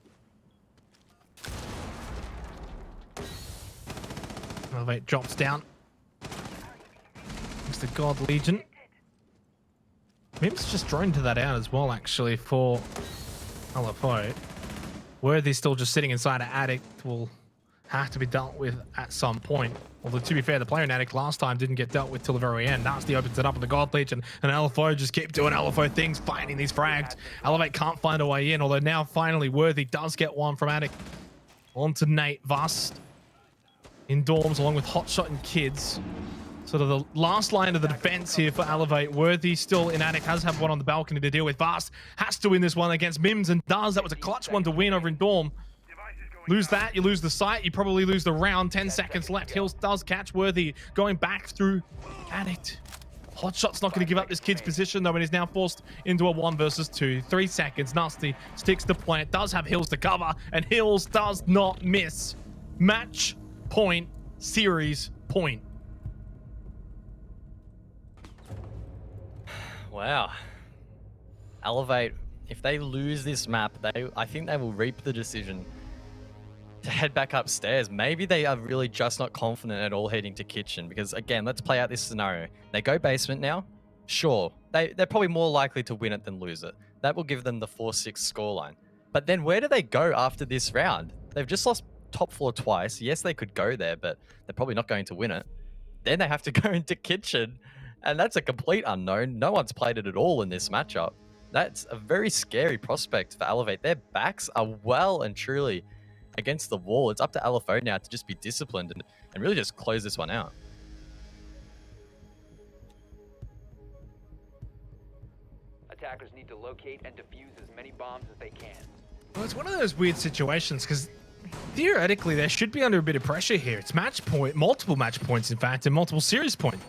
[SPEAKER 1] Elevate drops down. It's the God Legion. Mims just droned to that out as well, actually, for LFO. Worthy's still just sitting inside an attic. Will have to be dealt with at some point. Although, to be fair, the player in attic last time didn't get dealt with till the very end. Nasty opens it up in the God Legion, and LFO just keep doing LFO things, finding these frags. Elevate can't find a way in, although now finally Worthy does get one from attic. On to Nate Vast in dorms, along with Hotshot and Kids. Sort of the last line of the defense here for Elevate. Worthy still in attic, has have one on the balcony to deal with. Vast has to win this one against Mims, and does. That was a clutch one to win over in dorm. Lose that, you lose the site, you probably lose the round. 10 seconds left. Hills does catch Worthy going back through Addict. Hotshot's not going to give up this kid's position, though, and he's now forced into a 1 versus 2. 3 seconds. Nasty sticks the point. Does have Hills to cover, and Hills does not miss. Match point, series point.
[SPEAKER 2] Wow. Elevate, if they lose this map, I think they will reap the decision to head back upstairs. Maybe they are really just not confident at all heading to kitchen, because again, let's play out this scenario. They go basement now. Sure, they're probably more likely to win it than lose it. That will give them the 4-6 scoreline. But then where do they go after this round? They've just lost top floor twice. Yes, they could go there, but they're probably not going to win it. Then they have to go into kitchen, and that's a complete unknown. No one's played it at all in this matchup. That's a very scary prospect for Elevate. Their backs are well and truly against the wall. It's up to LFO now to just be disciplined and really just close this one out.
[SPEAKER 3] Attackers need to locate and defuse as many bombs as they can.
[SPEAKER 1] Well, it's one of those weird situations because theoretically they should be under a bit of pressure here. It's match point, multiple match points, in fact, and multiple series point.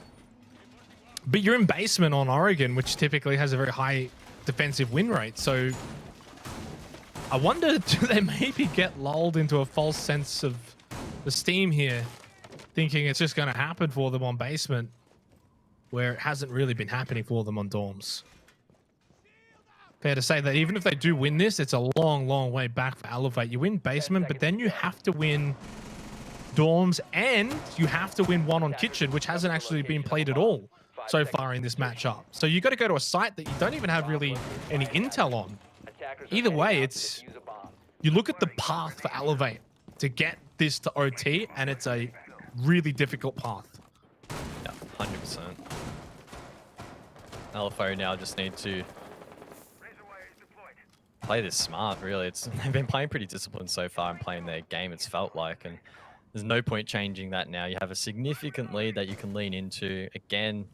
[SPEAKER 1] But you're in basement on Oregon, which typically has a very high defensive win rate. So I wonder, do they maybe get lulled into a false sense of esteem here, thinking it's just going to happen for them on basement, where it hasn't really been happening for them on dorms. Fair to say that even if they do win this, it's a long, long way back for Elevate. You win basement, but then you have to win dorms, and you have to win one on kitchen, which hasn't actually been played at all so far in this matchup. So you got to go to a site that you don't even have really any intel on. Either way, it's, you look at the path for Elevate to get this to OT, and it's a really difficult path.
[SPEAKER 2] Yeah, 100%. LFO now just need to play this smart, really. They've been playing pretty disciplined so far and playing their game, it's felt like, and there's no point changing that now. You have a significant lead that you can lean into. Again,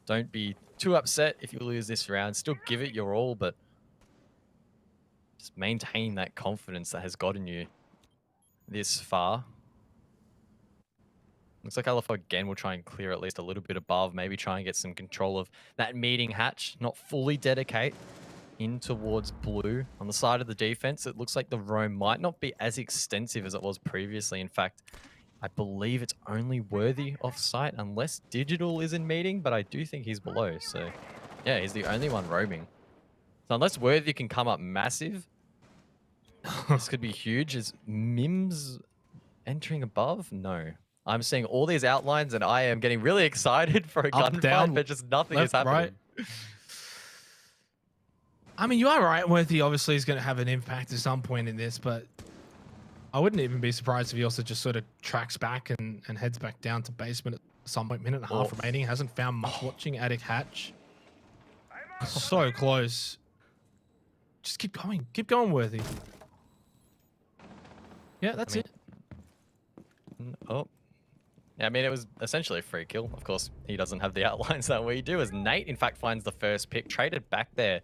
[SPEAKER 2] don't be too upset if you lose this round. Still give it your all, but just maintain that confidence that has gotten you this far. Looks like LFO again will try and clear at least a little bit above, maybe try and get some control of that meeting hatch, not fully dedicate in towards blue. On the side of the defense, it looks like the roam might not be as extensive as it was previously. In fact, I believe it's only Worthy off site unless Digital is in meeting, but I do think he's below. So yeah, he's the only one roaming. So unless Worthy can come up massive, this could be huge. Is Mims entering above? No. I'm seeing all these outlines and I am getting really excited for a gunfight, but just nothing is happening.
[SPEAKER 1] Right. I mean, you are right. Worthy obviously is going to have an impact at some point in this, but I wouldn't even be surprised if he also just sort of tracks back and heads back down to basement at some point. Minute and a half remaining. Hasn't found much watching attic hatch. So close. Just keep going. Keep going, Worthy. Yeah, that's it.
[SPEAKER 2] Oh. Yeah, I mean, it was essentially a free kill. Of course, he doesn't have the outlines that we do, as Nate, in fact, finds the first pick. Traded back there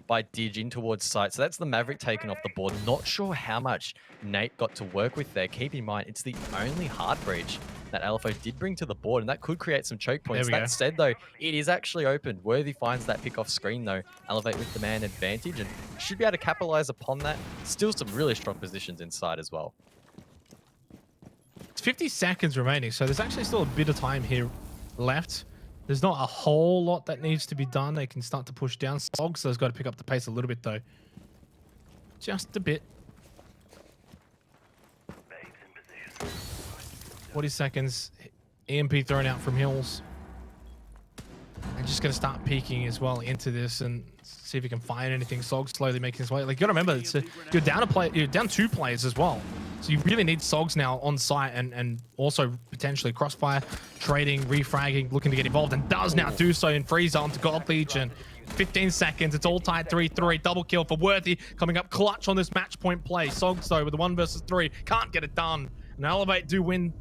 [SPEAKER 2] by Dig in towards site. So that's the Maverick taken off the board. Not sure how much Nate got to work with there. Keep in mind, it's the only hard breach that LFO did bring to the board, and that could create some choke points. That said, though, it is actually open. Worthy finds that pick off screen, though. Elevate with the man advantage, and should be able to capitalize upon that. Still some really strong positions inside as well.
[SPEAKER 1] It's 50 seconds remaining, so there's actually still a bit of time here left. There's not a whole lot that needs to be done. They can start to push down. Sogs has got to pick up the pace a little bit, though. Just a bit. 40 seconds. EMP thrown out from Hills. And just going to start peeking as well into this and see if he can find anything. Sogs slowly making his way. Like, you got to remember, you're down 2 players as well. So you really need Sogs now on site and also potentially Crossfire, trading, refragging, looking to get involved, and does now do so in Freezer onto God Legion. 15 seconds, it's all tied 3-3. Double kill for Worthy, coming up clutch on this match point play. Sogs, though, with the 1 versus 3, can't get it done. And Elevate do win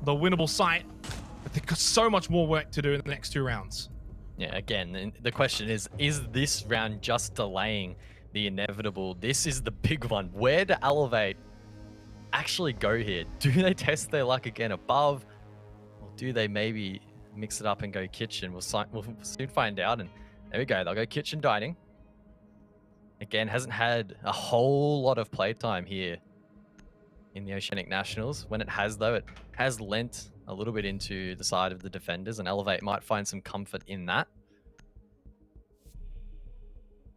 [SPEAKER 1] the winnable site, but they've got so much more work to do in the next 2 rounds.
[SPEAKER 2] Yeah, again, the question is this round just delaying the inevitable? This is the big one. Where do Elevate actually go here? Do they test their luck again above, or do they maybe mix it up and go kitchen? We'll soon find out. And there we go, they'll go kitchen dining. Again, hasn't had a whole lot of playtime here in the Oceanic Nationals. When it has, though, it has lent a little bit into the side of the defenders, and Elevate might find some comfort in that.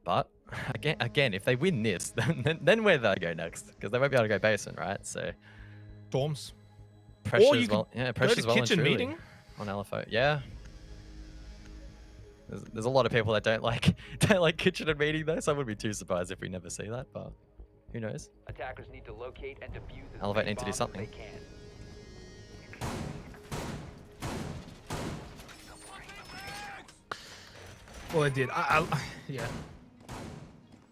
[SPEAKER 2] But again, if they win this, then where do they go next? Because they won't be able to go basement, right? So
[SPEAKER 1] Storms.
[SPEAKER 2] Pressure as well. Yeah, pressure as well.
[SPEAKER 1] Kitchen meeting
[SPEAKER 2] on LFO. Yeah. There's a lot of people that don't like kitchen and meeting, though, so I wouldn't be too surprised if we never see that. But who knows?
[SPEAKER 3] Attackers need to locate and defuse as
[SPEAKER 2] Elevate
[SPEAKER 3] many
[SPEAKER 2] need to do
[SPEAKER 3] bombs as
[SPEAKER 2] something.
[SPEAKER 3] they can.
[SPEAKER 1] Well, it did. Yeah.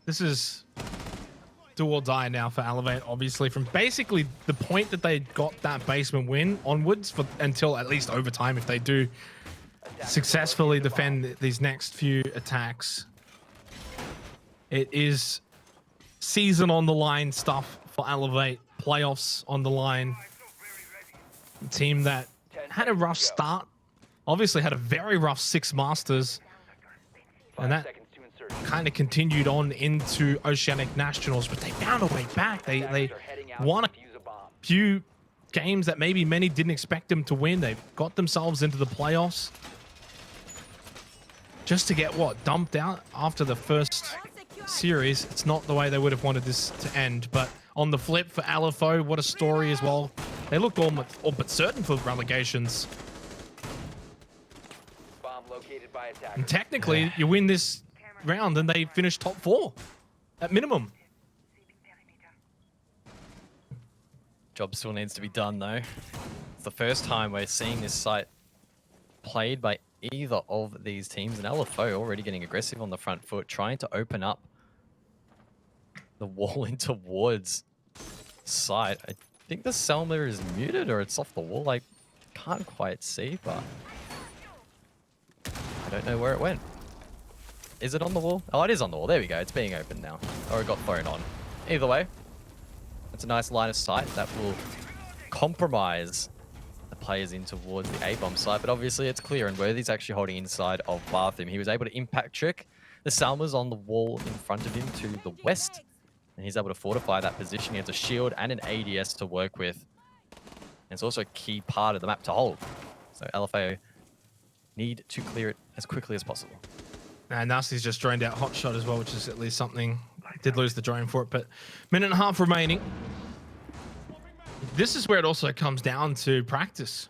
[SPEAKER 1] This is do or die now for Elevate, obviously, from basically the point that they got that basement win onwards for until at least overtime if they do successfully defend these next few attacks. It is season on the line stuff for Elevate, playoffs on the line. A team that had a rough start, obviously had a very rough 6 Masters, and that kind of continued on into Oceanic Nationals, but they found a way back. They won a few games that maybe many didn't expect them to win. They got themselves into the playoffs just to get what, dumped out after the first series. It's not the way they would have wanted this to end, but on the flip for LFO, what a story as well. They looked all but certain for relegations.
[SPEAKER 3] Bomb located by attackers.
[SPEAKER 1] And technically, you win this round and they finish top 4 at minimum.
[SPEAKER 2] Job still needs to be done though. It's the first time we're seeing this site played by either of these teams, and LFO already getting aggressive on the front foot, trying to open up the wall in towards site. I think the Selma is muted or it's off the wall. I can't quite see, but I don't know where it went. Is it on the wall? Oh, it is on the wall. There we go. It's being opened now. Or it got thrown on. Either way, it's a nice line of sight that will compromise the players in towards the A-bomb side. But obviously it's clear, and Worthy's actually holding inside of Bathroom. He was able to impact trick the Salma's on the wall in front of him to the west, and he's able to fortify that position. He has a shield and an ADS to work with. And it's also a key part of the map to hold. So LFO need to clear it as quickly as possible.
[SPEAKER 1] And Nasty's just droned out hot shot as well, which is at least something. Did lose the drone for it, but minute and a half remaining. This is where it also comes down to practice.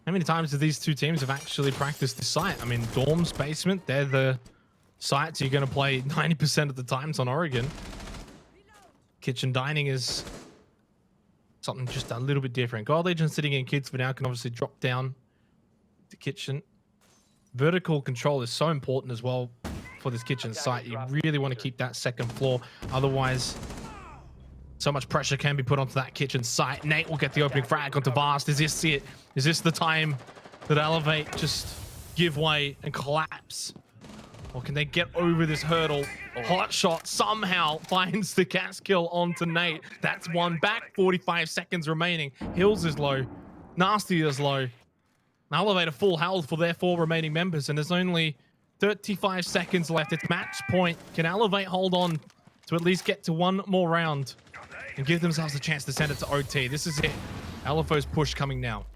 [SPEAKER 1] How many times have these two teams have actually practiced this site? I mean, Dorm's basement, they're the sites you're going to play 90% of the times on Oregon. Kitchen dining is something just a little bit different. God Legion sitting in kids for now can obviously drop down to kitchen. Vertical control is so important as well for this kitchen site. You really want to keep that second floor. Otherwise, so much pressure can be put onto that kitchen site. Nate will get the opening frag onto Vast. Is this it? Is this the time that Elevate just give way and collapse? Or can they get over this hurdle? Hot shot somehow finds the cast kill onto Nate. That's one back. 45 seconds remaining. Hills is low. Nasty is low. Elevate a full health for their 4 remaining members, and there's only 35 seconds left. It's match point. Can Elevate hold on to at least get to one more round and give themselves a chance to send it to OT? This is it. LFO's push coming now.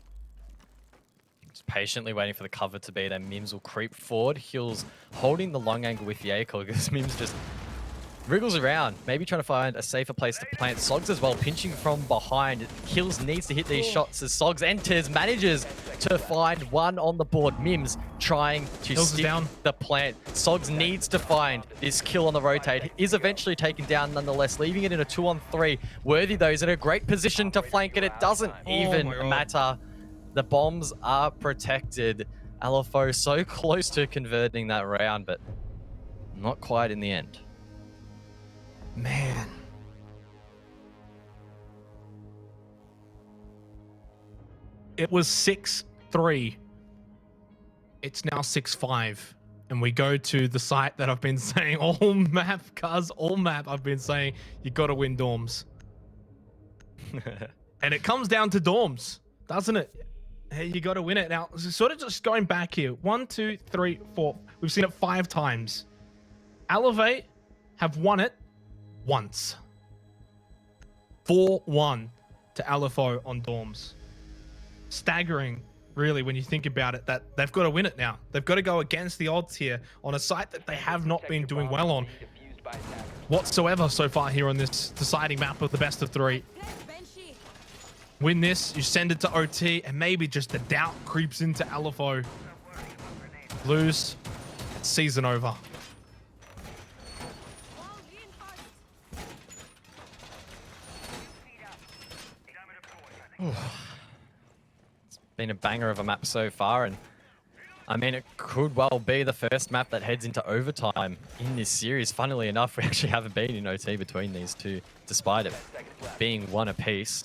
[SPEAKER 2] Just patiently waiting for the cover to be there. Mims will creep forward. Hills holding the long angle with the ACOG because Mims just wriggles around, maybe trying to find a safer place to plant. Sogs as well, pinching from behind. Hills needs to hit these shots as Sogs enters, manages to find one on the board. Mims trying to stick the plant. Sogs needs to find this kill on the rotate. Is eventually taken down nonetheless, leaving it in a 2-on-3. Worthy though is in a great position to flank it. It doesn't even matter. The bombs are protected. LFO so close to converting that round, but not quite in the end.
[SPEAKER 1] Man. It was 6-3. It's now 6-5. And we go to the site that I've been saying all map, cuz all map I've been saying you got to win dorms. And it comes down to dorms, doesn't it? Hey, you got to win it. Now, sort of just going back here. 1, 2, 3, 4. We've seen it 5 times. Elevate have won it once. 4-1 to LFO on dorms. Staggering, really, when you think about it, that they've got to win it now. They've got to go against the odds here on a site that they have not been doing well on whatsoever so far here on this deciding map of the best of 3. Win this, you send it to OT, and maybe just the doubt creeps into LFO. Lose, it's season over.
[SPEAKER 2] It's been a banger of a map so far, and I mean, it could well be the first map that heads into overtime in this series. Funnily enough, we actually haven't been in OT between these two, despite it being one apiece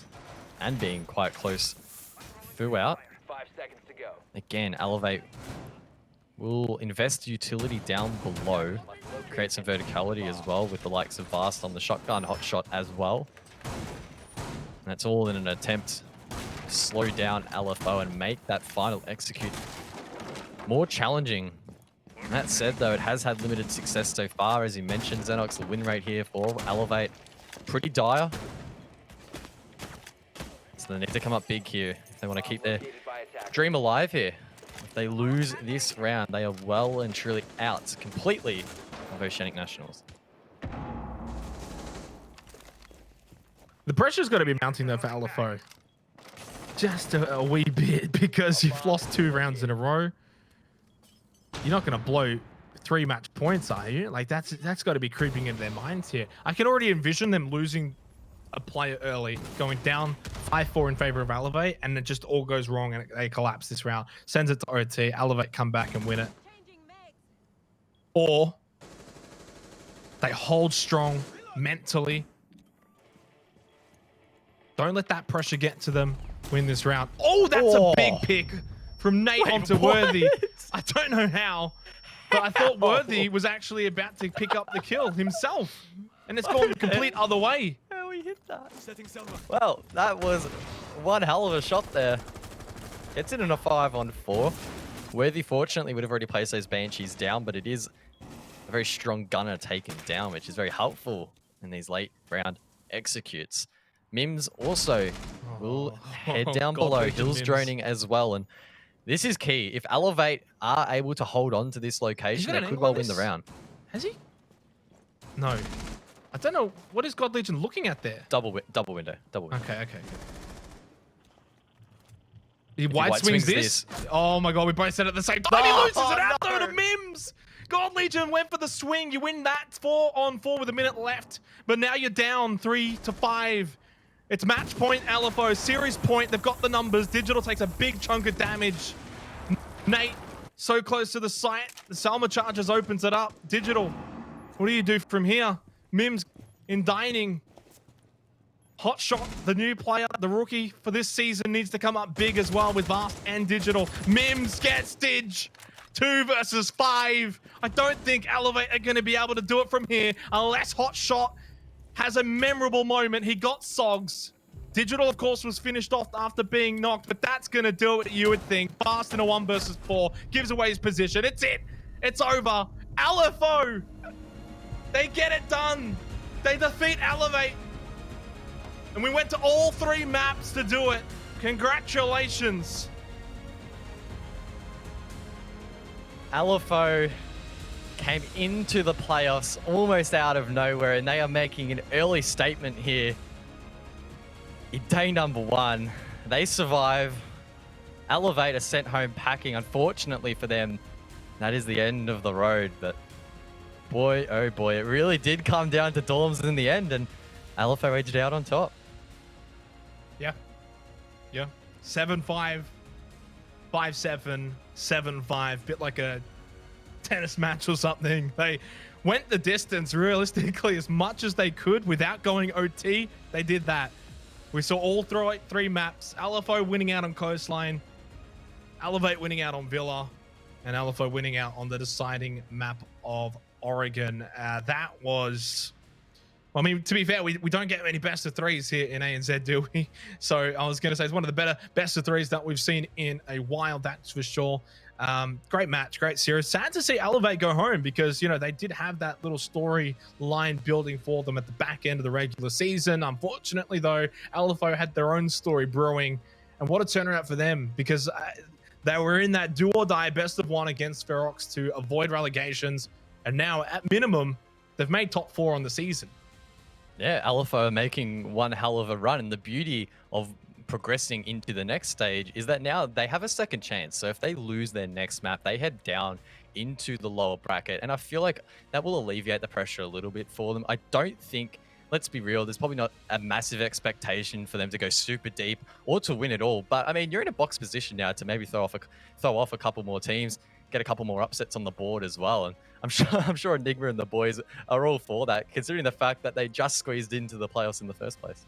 [SPEAKER 2] and being quite close throughout.
[SPEAKER 3] 5 seconds to go.
[SPEAKER 2] Again, Elevate will invest utility down below, create some verticality as well with the likes of Vast on the shotgun, hot shot as well. And that's all in an attempt to slow down LFO and make that final execute more challenging. And that said, though, it has had limited success so far. As you mentioned, Xenox, the win rate here for Elevate, pretty dire. So they need to come up big here if they want to keep their dream alive here. If they lose this round, they are well and truly out completely of Oceanic Nationals.
[SPEAKER 1] The pressure's got to be mounting though for LFO. Just a wee bit, because you've lost 2 rounds in a row. You're not going to blow 3 match points, are you? Like that's got to be creeping into their minds here. I can already envision them losing a player early, going down 5-4 in favor of Elevate, and it just all goes wrong and they collapse this round. Sends it to OT, Elevate come back and win it. Or they hold strong mentally. Don't let that pressure get to them. Win this round. Oh, that's a big pick from Nate onto Worthy. I don't know how, but I thought Worthy was actually about to pick up the kill himself, and it's gone the complete other way.
[SPEAKER 2] How he hit that? Well, that was one hell of a shot there. Gets it in a 5-on-4. Worthy, fortunately, would have already placed those Banshees down, but it is a very strong gunner taken down, which is very helpful in these late round executes. Mims also will head down below. Hill's droning as well, and this is key. If Elevate are able to hold on to this location, they could well win the round.
[SPEAKER 1] Has he? No. I don't know. What is God Legion looking at there?
[SPEAKER 2] Double window.
[SPEAKER 1] Okay. He white swings this. Oh my god, we both said it at the same time. He loses it out though to Mims. God Legion went for the swing. You win that 4-on-4 with a minute left, but now you're down 3-5. It's match point, LFO, series point. They've got the numbers. Digital takes a big chunk of damage. Nate, so close to the site. The Salma Chargers opens it up. Digital, what do you do from here? Mims in dining. Hot shot, the new player, the rookie for this season, needs to come up big as well with Vast and Digital. Mims gets Dig. 2 versus 5. I don't think Elevate are going to be able to do it from here unless Hot Shot has a memorable moment. He got Sogs. Digital, of course, was finished off after being knocked, but that's going to do it, you would think. Fast in a 1 versus 4. Gives away his position. It's it. It's over. LFO. They get it done. They defeat Elevate. And we went to all 3 maps to do it. Congratulations.
[SPEAKER 2] LFO came into the playoffs almost out of nowhere, and they are making an early statement here. In day number 1, they survive. Elevate are sent home packing. Unfortunately for them, that is the end of the road. But boy, oh boy, it really did come down to dorms in the end, and LFO edged out on top.
[SPEAKER 1] Yeah. 7-5, 5-7, 7-5. Bit like a tennis match or something. They went the distance realistically as much as they could without going OT. They did that. We saw all 3 maps. LFO winning out on Coastline, Elevate winning out on Villa, and LFO winning out on the deciding map of Oregon. That was... I mean, to be fair, we don't get many best of 3s here in ANZ, do we? So I was going to say it's one of the better best of 3s that we've seen in a while, that's for sure. Great match, great series. Sad to see Elevate go home because, you know, they did have that little storyline building for them at the back end of the regular season. Unfortunately, though, LFO had their own story brewing. And what a turnaround for them, because they were in that do or die best of 1 against Ferox to avoid relegations. And now, at minimum, they've made top 4 on the season.
[SPEAKER 2] Yeah, LFO are making one hell of a run, and the beauty of progressing into the next stage is that now they have a second chance. So if they lose their next map, they head down into the lower bracket, and I feel like that will alleviate the pressure a little bit for them. I don't think let's be real, there's probably not a massive expectation for them to go super deep or to win it all. But I mean, you're in a box position now to maybe throw off a couple more teams, get a couple more upsets on the board as well. And I'm sure Enigma and the boys are all for that, considering the fact that they just squeezed into the playoffs in the first place.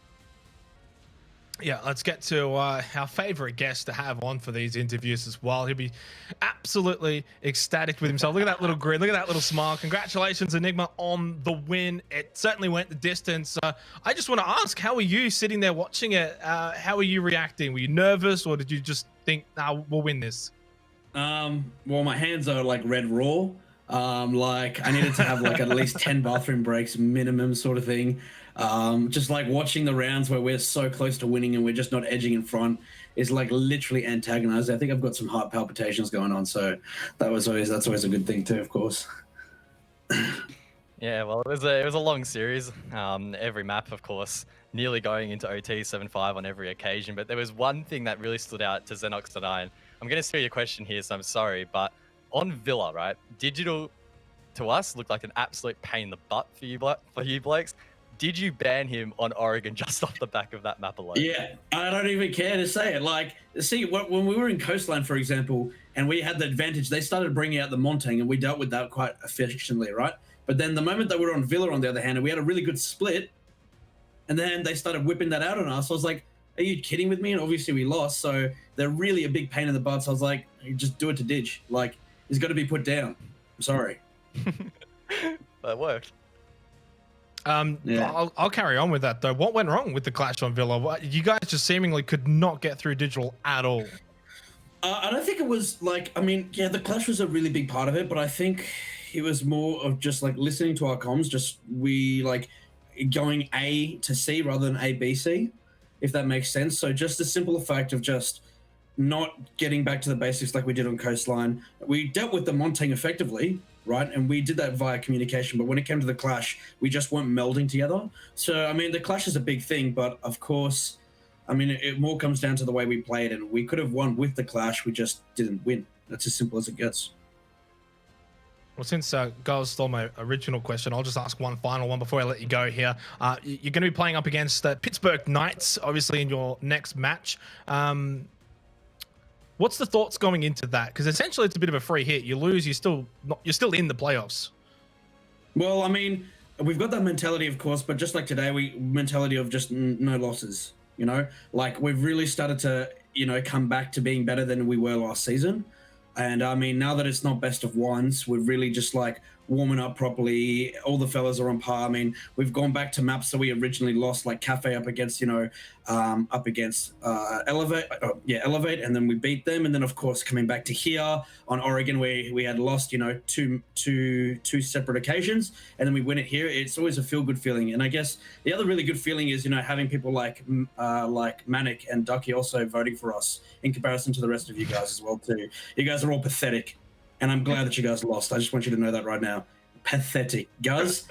[SPEAKER 1] Yeah, let's get to our favorite guest to have on for these interviews as well. He'll be absolutely ecstatic with himself. Look at that little grin. Look at that little smile. Congratulations, Enigma, on the win. It certainly went the distance. I just want to ask, how were you sitting there watching it? How were you reacting? Were you nervous, or did you just think, nah, we'll win this?
[SPEAKER 8] Well, my hands are like red raw. Like I needed to have like at least 10 bathroom breaks minimum sort of thing. Just like watching the rounds where we're so close to winning and we're just not edging in front is like literally antagonized. I think I've got some heart palpitations going on, so that's always a good thing too, of course.
[SPEAKER 2] Yeah, well, it was a long series. Every map, of course, nearly going into OT 7-5 on every occasion. But there was one thing that really stood out to Xenox and I. I'm going to steal your question here, so I'm sorry, but on Villa, right? Digital to us looked like an absolute pain in the butt for you blokes. Did you ban him on Oregon just off the back of that map alone?
[SPEAKER 8] Yeah, I don't even care to say it. Like, see, when we were in Coastline, for example, and we had the advantage, they started bringing out the Montang, and we dealt with that quite efficiently, right? But then the moment that we were on Villa, on the other hand, and we had a really good split, and then they started whipping that out on us, I was like, are you kidding with me? And obviously we lost, so they're really a big pain in the butt. So I was like, just do it to Dig. Like, he's got to be put down. I'm sorry.
[SPEAKER 2] That worked.
[SPEAKER 1] Yeah. I'll carry on with that though. What went wrong with the clash on Villa? You guys just seemingly could not get through Digital at all.
[SPEAKER 8] I don't think it was like, I mean, yeah, the clash was a really big part of it, but I think it was more of just like listening to our comms, just we like going A to C rather than A, B, C, if that makes sense. So just the simple fact of just not getting back to the basics like we did on Coastline. We dealt with the Montang effectively, right? And we did that via communication. But when it came to the clash, we just weren't melding together. So, I mean, the clash is a big thing. But, of course, I mean, it more comes down to the way we played. And we could have won with the clash. We just didn't win. That's as simple as it gets.
[SPEAKER 1] Well, since Giles stole my original question, I'll just ask one final one before I let you go here. You're going to be playing up against Pittsburgh Knights, obviously, in your next match. What's the thoughts going into that? Because essentially it's a bit of a free hit. You lose, you're still in the playoffs.
[SPEAKER 8] Well, I mean, we've got that mentality, of course, but just like today, mentality of just no losses, you know? Like, we've really started to, you know, come back to being better than we were last season. And I mean, now that it's not best of ones, we're really just like warming up properly. All the fellas are on par. I mean, we've gone back to maps that we originally lost, like Cafe up against, Elevate. Elevate, and then we beat them. And then, of course, coming back to here on Oregon, we had lost, two separate occasions, and then we win it here. It's always a feel-good feeling. And I guess the other really good feeling is, having people like Manic and Ducky also voting for us in comparison to the rest of you guys as well too. You guys are all pathetic. And I'm glad that you guys lost. I just want you to know that right now. Pathetic. Guys,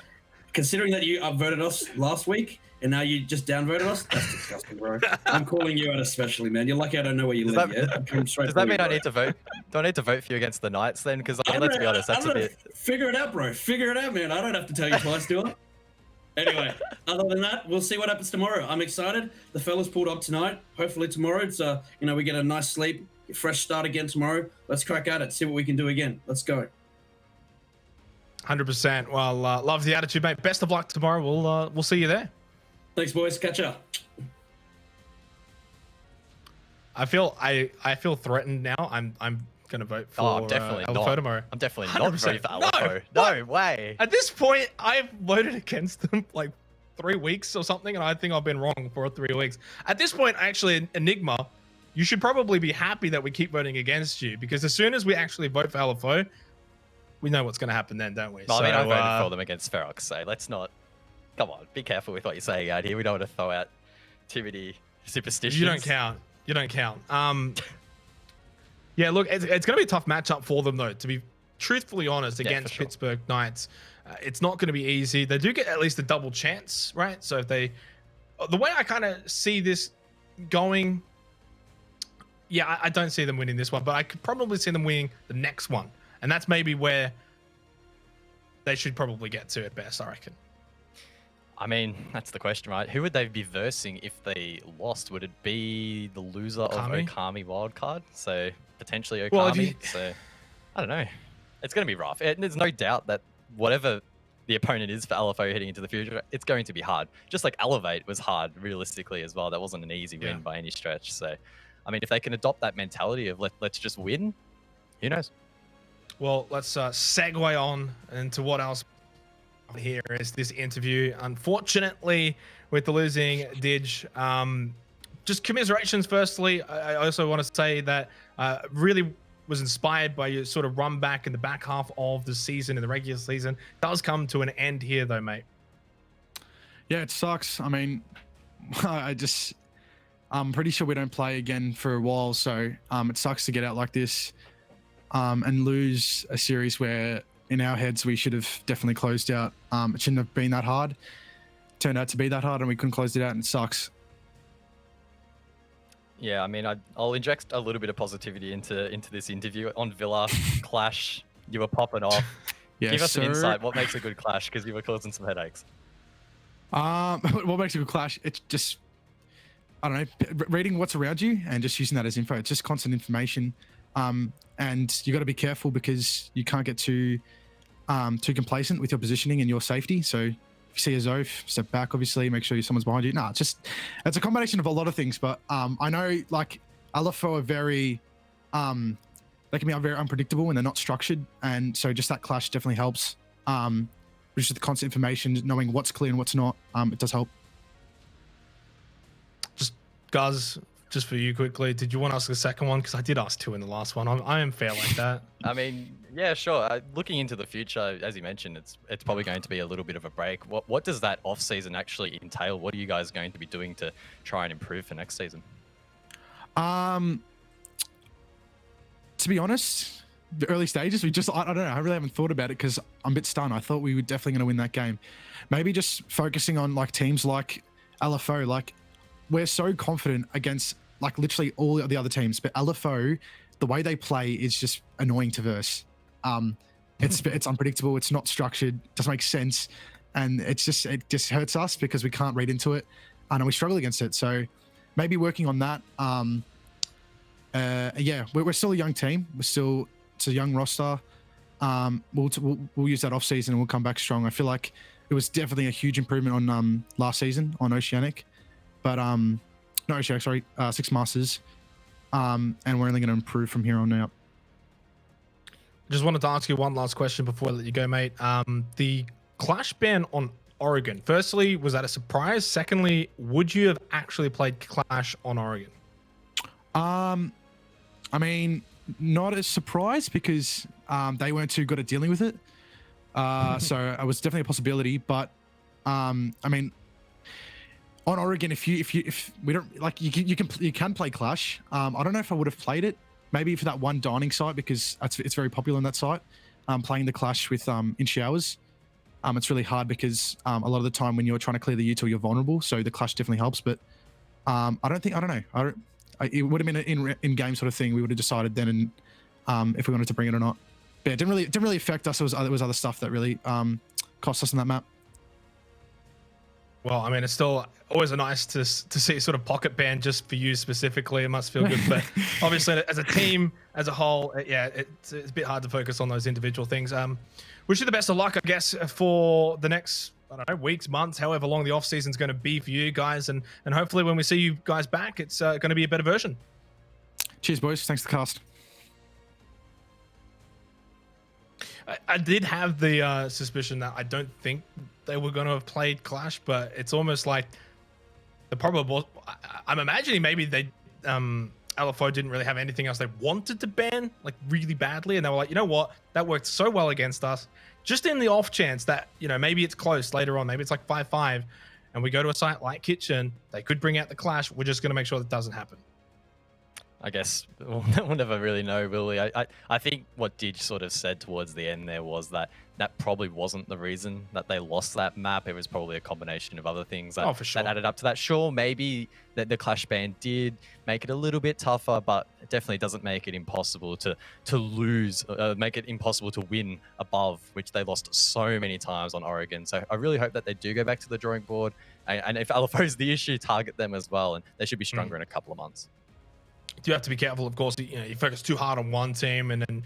[SPEAKER 8] considering that you upvoted us last week and now you just downvoted us, that's disgusting, bro. I'm calling you out especially, man. You're lucky I don't know where you live yet.
[SPEAKER 2] Does that mean I need to vote? Do I need to vote for you against the Knights then? Because let's be honest, that's a bit...
[SPEAKER 8] Figure it out, bro. Figure it out, man. I don't have to tell you twice, do I? Anyway, other than that, we'll see what happens tomorrow. I'm excited. The fellas pulled up tonight. Hopefully tomorrow, it's we get a nice sleep. Fresh start again tomorrow. Let's crack at it. See what we can do again. Let's go.
[SPEAKER 1] 100%. Well, love the attitude, mate. Best of luck tomorrow. We'll see you there.
[SPEAKER 8] Thanks, boys. Catch ya.
[SPEAKER 1] I feel threatened now. I'm gonna vote for.
[SPEAKER 2] I'm definitely
[SPEAKER 1] LFO
[SPEAKER 2] not.
[SPEAKER 1] tomorrow.
[SPEAKER 2] I'm definitely
[SPEAKER 1] 100%.
[SPEAKER 2] not voting for LFO. No way.
[SPEAKER 1] At this point, I've voted against them like 3 weeks or something, and I think I've been wrong for 3 weeks. At this point, actually, Enigma, you should probably be happy that we keep voting against you, because as soon as we actually vote for LFO, we know what's going to happen then, don't we?
[SPEAKER 2] Well, I mean, I voted for them against Ferox, so let's not... Come on, be careful with what you're saying out here. We don't want to throw out too many superstitions.
[SPEAKER 1] You don't count. You don't count. Yeah, look, it's going to be a tough matchup for them, though, to be truthfully honest, against Pittsburgh Knights. It's not going to be easy. They do get at least a double chance, right? So if they... The way I kind of see this going... Yeah, I don't see them winning this one, but I could probably see them winning the next one. And that's maybe where they should probably get to at best, I reckon.
[SPEAKER 2] I mean, that's the question, right? Who would they be versing if they lost? Would it be the loser
[SPEAKER 1] Okami?
[SPEAKER 2] of Okami Wildcard? So potentially Okami.
[SPEAKER 1] Well, if you-
[SPEAKER 2] So I don't know. It's going to be rough. There's no doubt that whatever the opponent is for LFO heading into the future, it's going to be hard. Just like Elevate was hard realistically as well. That wasn't an easy win by any stretch. So, I mean, if they can adopt that mentality of let's just win, who knows?
[SPEAKER 1] Well, let's segue on into what else here is this interview. Unfortunately, with the losing Didge, just commiserations. Firstly, I also want to say that really was inspired by your sort of run back in the back half of the season, in the regular season. Does come to an end here, though, mate.
[SPEAKER 9] Yeah, it sucks. I mean, I'm pretty sure we don't play again for a while, so it sucks to get out like this and lose a series where in our heads we should have definitely closed out. It shouldn't have been that hard. Turned out to be that hard and we couldn't close it out, and it sucks.
[SPEAKER 2] Yeah, I mean, I'll inject a little bit of positivity into this interview on Villa Clash. You were popping off.
[SPEAKER 9] Yes,
[SPEAKER 2] Give us
[SPEAKER 9] sir.
[SPEAKER 2] an insight. What makes a good clash? Because you were causing some headaches.
[SPEAKER 9] What makes a good clash? It's just, I don't know, reading what's around you and just using that as info. It's just constant information. And you got to be careful because you can't get too complacent with your positioning and your safety. So if you see a Zof, step back, obviously, make sure someone's behind you. No, it's a combination of a lot of things. But I know like LFO are very, they can be very unpredictable and they're not structured. And so just that clash definitely helps. Just the constant information, knowing what's clear and what's not, it does help.
[SPEAKER 1] Just Guz, just for you quickly, did you want to ask a second one? Because I did ask two in the last one. I am fair like that.
[SPEAKER 2] I mean, yeah, sure. Looking into the future, as you mentioned, it's probably going to be a little bit of a break. What does that off season actually entail? What are you guys going to be doing to try and improve for next season?
[SPEAKER 9] To be honest, the early stages, I don't know. I really haven't thought about it because I'm a bit stunned. I thought we were definitely going to win that game. Maybe just focusing on like teams like LFO. Like we're so confident against like literally all the other teams, but LFO, the way they play is just annoying to verse. It's unpredictable. It's not structured. Doesn't make sense, and it just hurts us because we can't read into it, and we struggle against it. So maybe working on that. Yeah, we're still a young team. It's a young roster. We'll use that off season and we'll come back strong. I feel like it was definitely a huge improvement on last season on Oceanic, but not Oceanic, sorry, Six Masters. And we're only going to improve from here on out.
[SPEAKER 1] Just wanted to ask you one last question before I let you go, mate. The Clash ban on Oregon. Firstly, was that a surprise? Secondly, would you have actually played Clash on Oregon?
[SPEAKER 9] I mean, not a surprise because they weren't too good at dealing with it. So it was definitely a possibility. But I mean, on Oregon, if we don't like, you can play Clash. I don't know if I would have played it. Maybe for that one dining site because it's very popular on that site. Playing the Clash with in showers. It's really hard because a lot of the time when you're trying to clear the util, you're vulnerable. So the Clash definitely helps. But I don't know. It would have been an in-game sort of thing. We would have decided then, and if we wanted to bring it or not. But yeah, it didn't really affect us. There was other stuff that really cost us on that map.
[SPEAKER 1] Well, I mean, it's still always nice to see sort of pocket ban just for you specifically. It must feel good, but obviously as a team, as a whole, yeah, it's a bit hard to focus on those individual things. Wish you the best of luck, I guess, for the next, I don't know, weeks, months, however long the off season's going to be for you guys, and hopefully when we see you guys back, it's going to be a better version.
[SPEAKER 9] Cheers, boys. Thanks for the cast.
[SPEAKER 1] I did have the suspicion that I don't think they were going to have played Clash, but it's almost like the probable. I'm imagining maybe they LFO didn't really have anything else they wanted to ban like really badly, and they were like, you know what, that worked so well against us. Just in the off chance that, you know, maybe it's close later on, maybe it's like 5-5, and we go to a site like Kitchen, they could bring out the Clash. We're just going to make sure that doesn't happen.
[SPEAKER 2] I guess we'll never really know, will we? I think what Didge sort of said towards the end there was that that probably wasn't the reason that they lost that map. It was probably a combination of other things that,
[SPEAKER 1] For sure.
[SPEAKER 2] that added up to that. Sure, maybe that the Clash ban did make it a little bit tougher, but it definitely doesn't make it impossible to lose, make it impossible to win above, which they lost so many times on Oregon. So I really hope that they do go back to the drawing board. And if LFO is the issue, target them as well. And they should be stronger in a couple of months.
[SPEAKER 1] You have to be careful, of course. You focus too hard on one team and then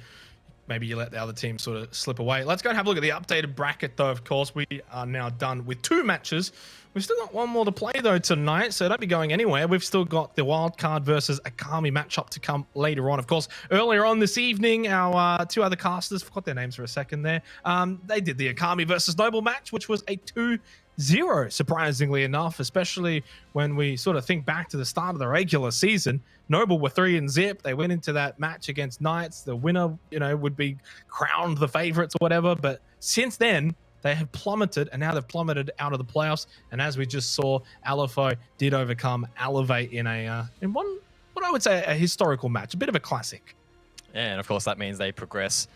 [SPEAKER 1] maybe you let the other team sort of slip away. Let's go and have a look at the updated bracket, though. Of course, we are now done with 2 matches. We've still got 1 more to play, though, tonight, so don't be going anywhere. We've still got the Wildcard versus Akami matchup to come later on. Of course, earlier on this evening, our 2 other casters, forgot their names for a second there, they did the Akami versus Noble match, which was a 2-0, surprisingly enough, especially when we sort of think back to the start of the regular season. Noble were 3-0. They went into that match against Knights. The winner, would be crowned the favorites or whatever. But since then, they have plummeted, and now they've plummeted out of the playoffs. And as we just saw, LFO did overcome Elevate in what I would say a historical match, a bit of a classic.
[SPEAKER 2] Yeah, and of course that means they progress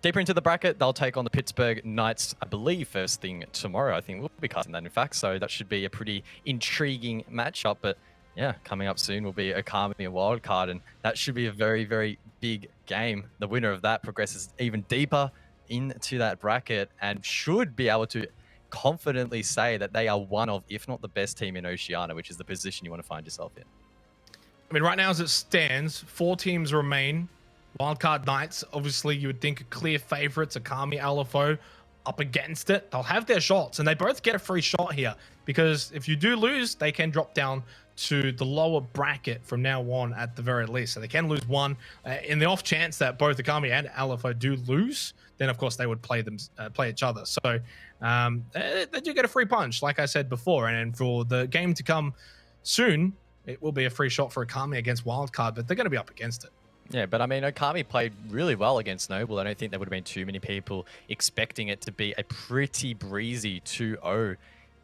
[SPEAKER 2] deeper into the bracket. They'll take on the Pittsburgh Knights, I believe, first thing tomorrow. I think we'll be casting that, in fact. So that should be a pretty intriguing matchup. But yeah, coming up soon will be Akami and Wildcard, and that should be a very, very big game. The winner of that progresses even deeper into that bracket and should be able to confidently say that they are one of, if not the best team in Oceania, which is the position you want to find yourself in.
[SPEAKER 1] I mean, right now as it stands, 4 teams remain. Wildcard Knights, obviously you would think a clear favorites, Akami, LFO up against it. They'll have their shots, and they both get a free shot here, because if you do lose, they can drop down to the lower bracket from now on at the very least. So they can lose one. In the off chance that both Akami and LFO do lose, then of course they would play each other. So they do get a free punch, like I said before. And for the game to come soon, it will be a free shot for Akami against Wildcard, but they're going to be up against it.
[SPEAKER 2] Yeah, but I mean, Okami played really well against Noble. I don't think there would have been too many people expecting it to be a pretty breezy 2-0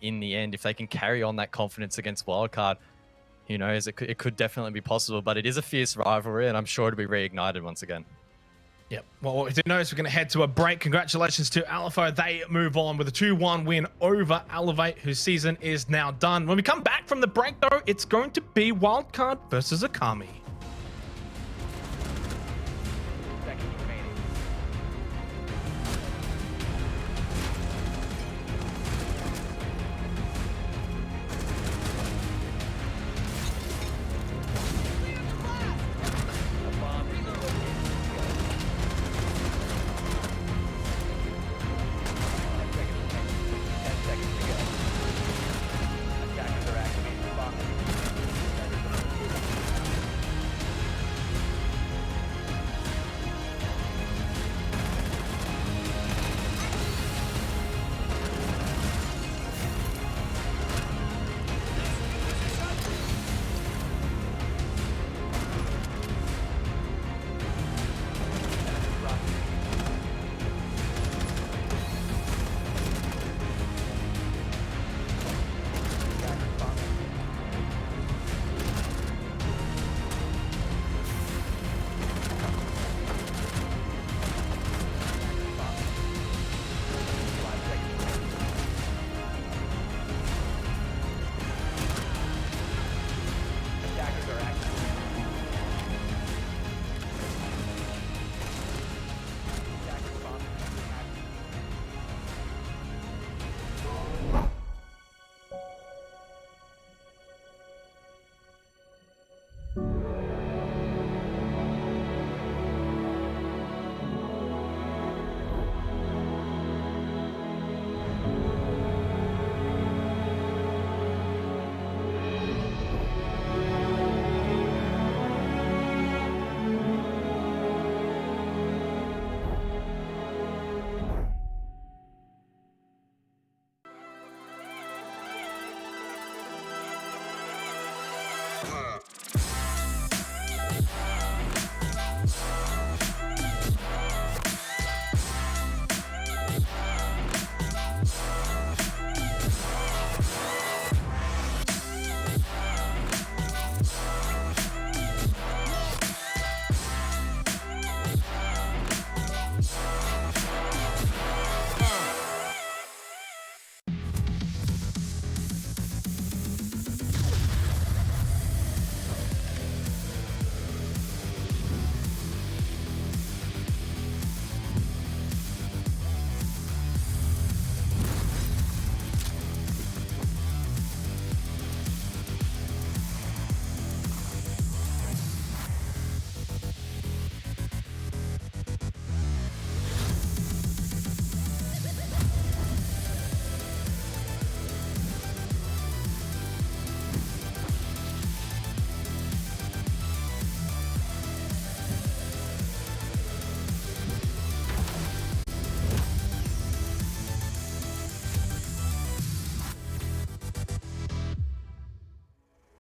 [SPEAKER 2] in the end. If they can carry on that confidence against Wildcard, who knows, it could definitely be possible. But it is a fierce rivalry, and I'm sure it'll be reignited once again.
[SPEAKER 1] Yep. Well, what we do know is we're going to head to a break. Congratulations to LFO. They move on with a 2-1 win over Elevate, whose season is now done. When we come back from the break, though, it's going to be Wildcard versus Akami.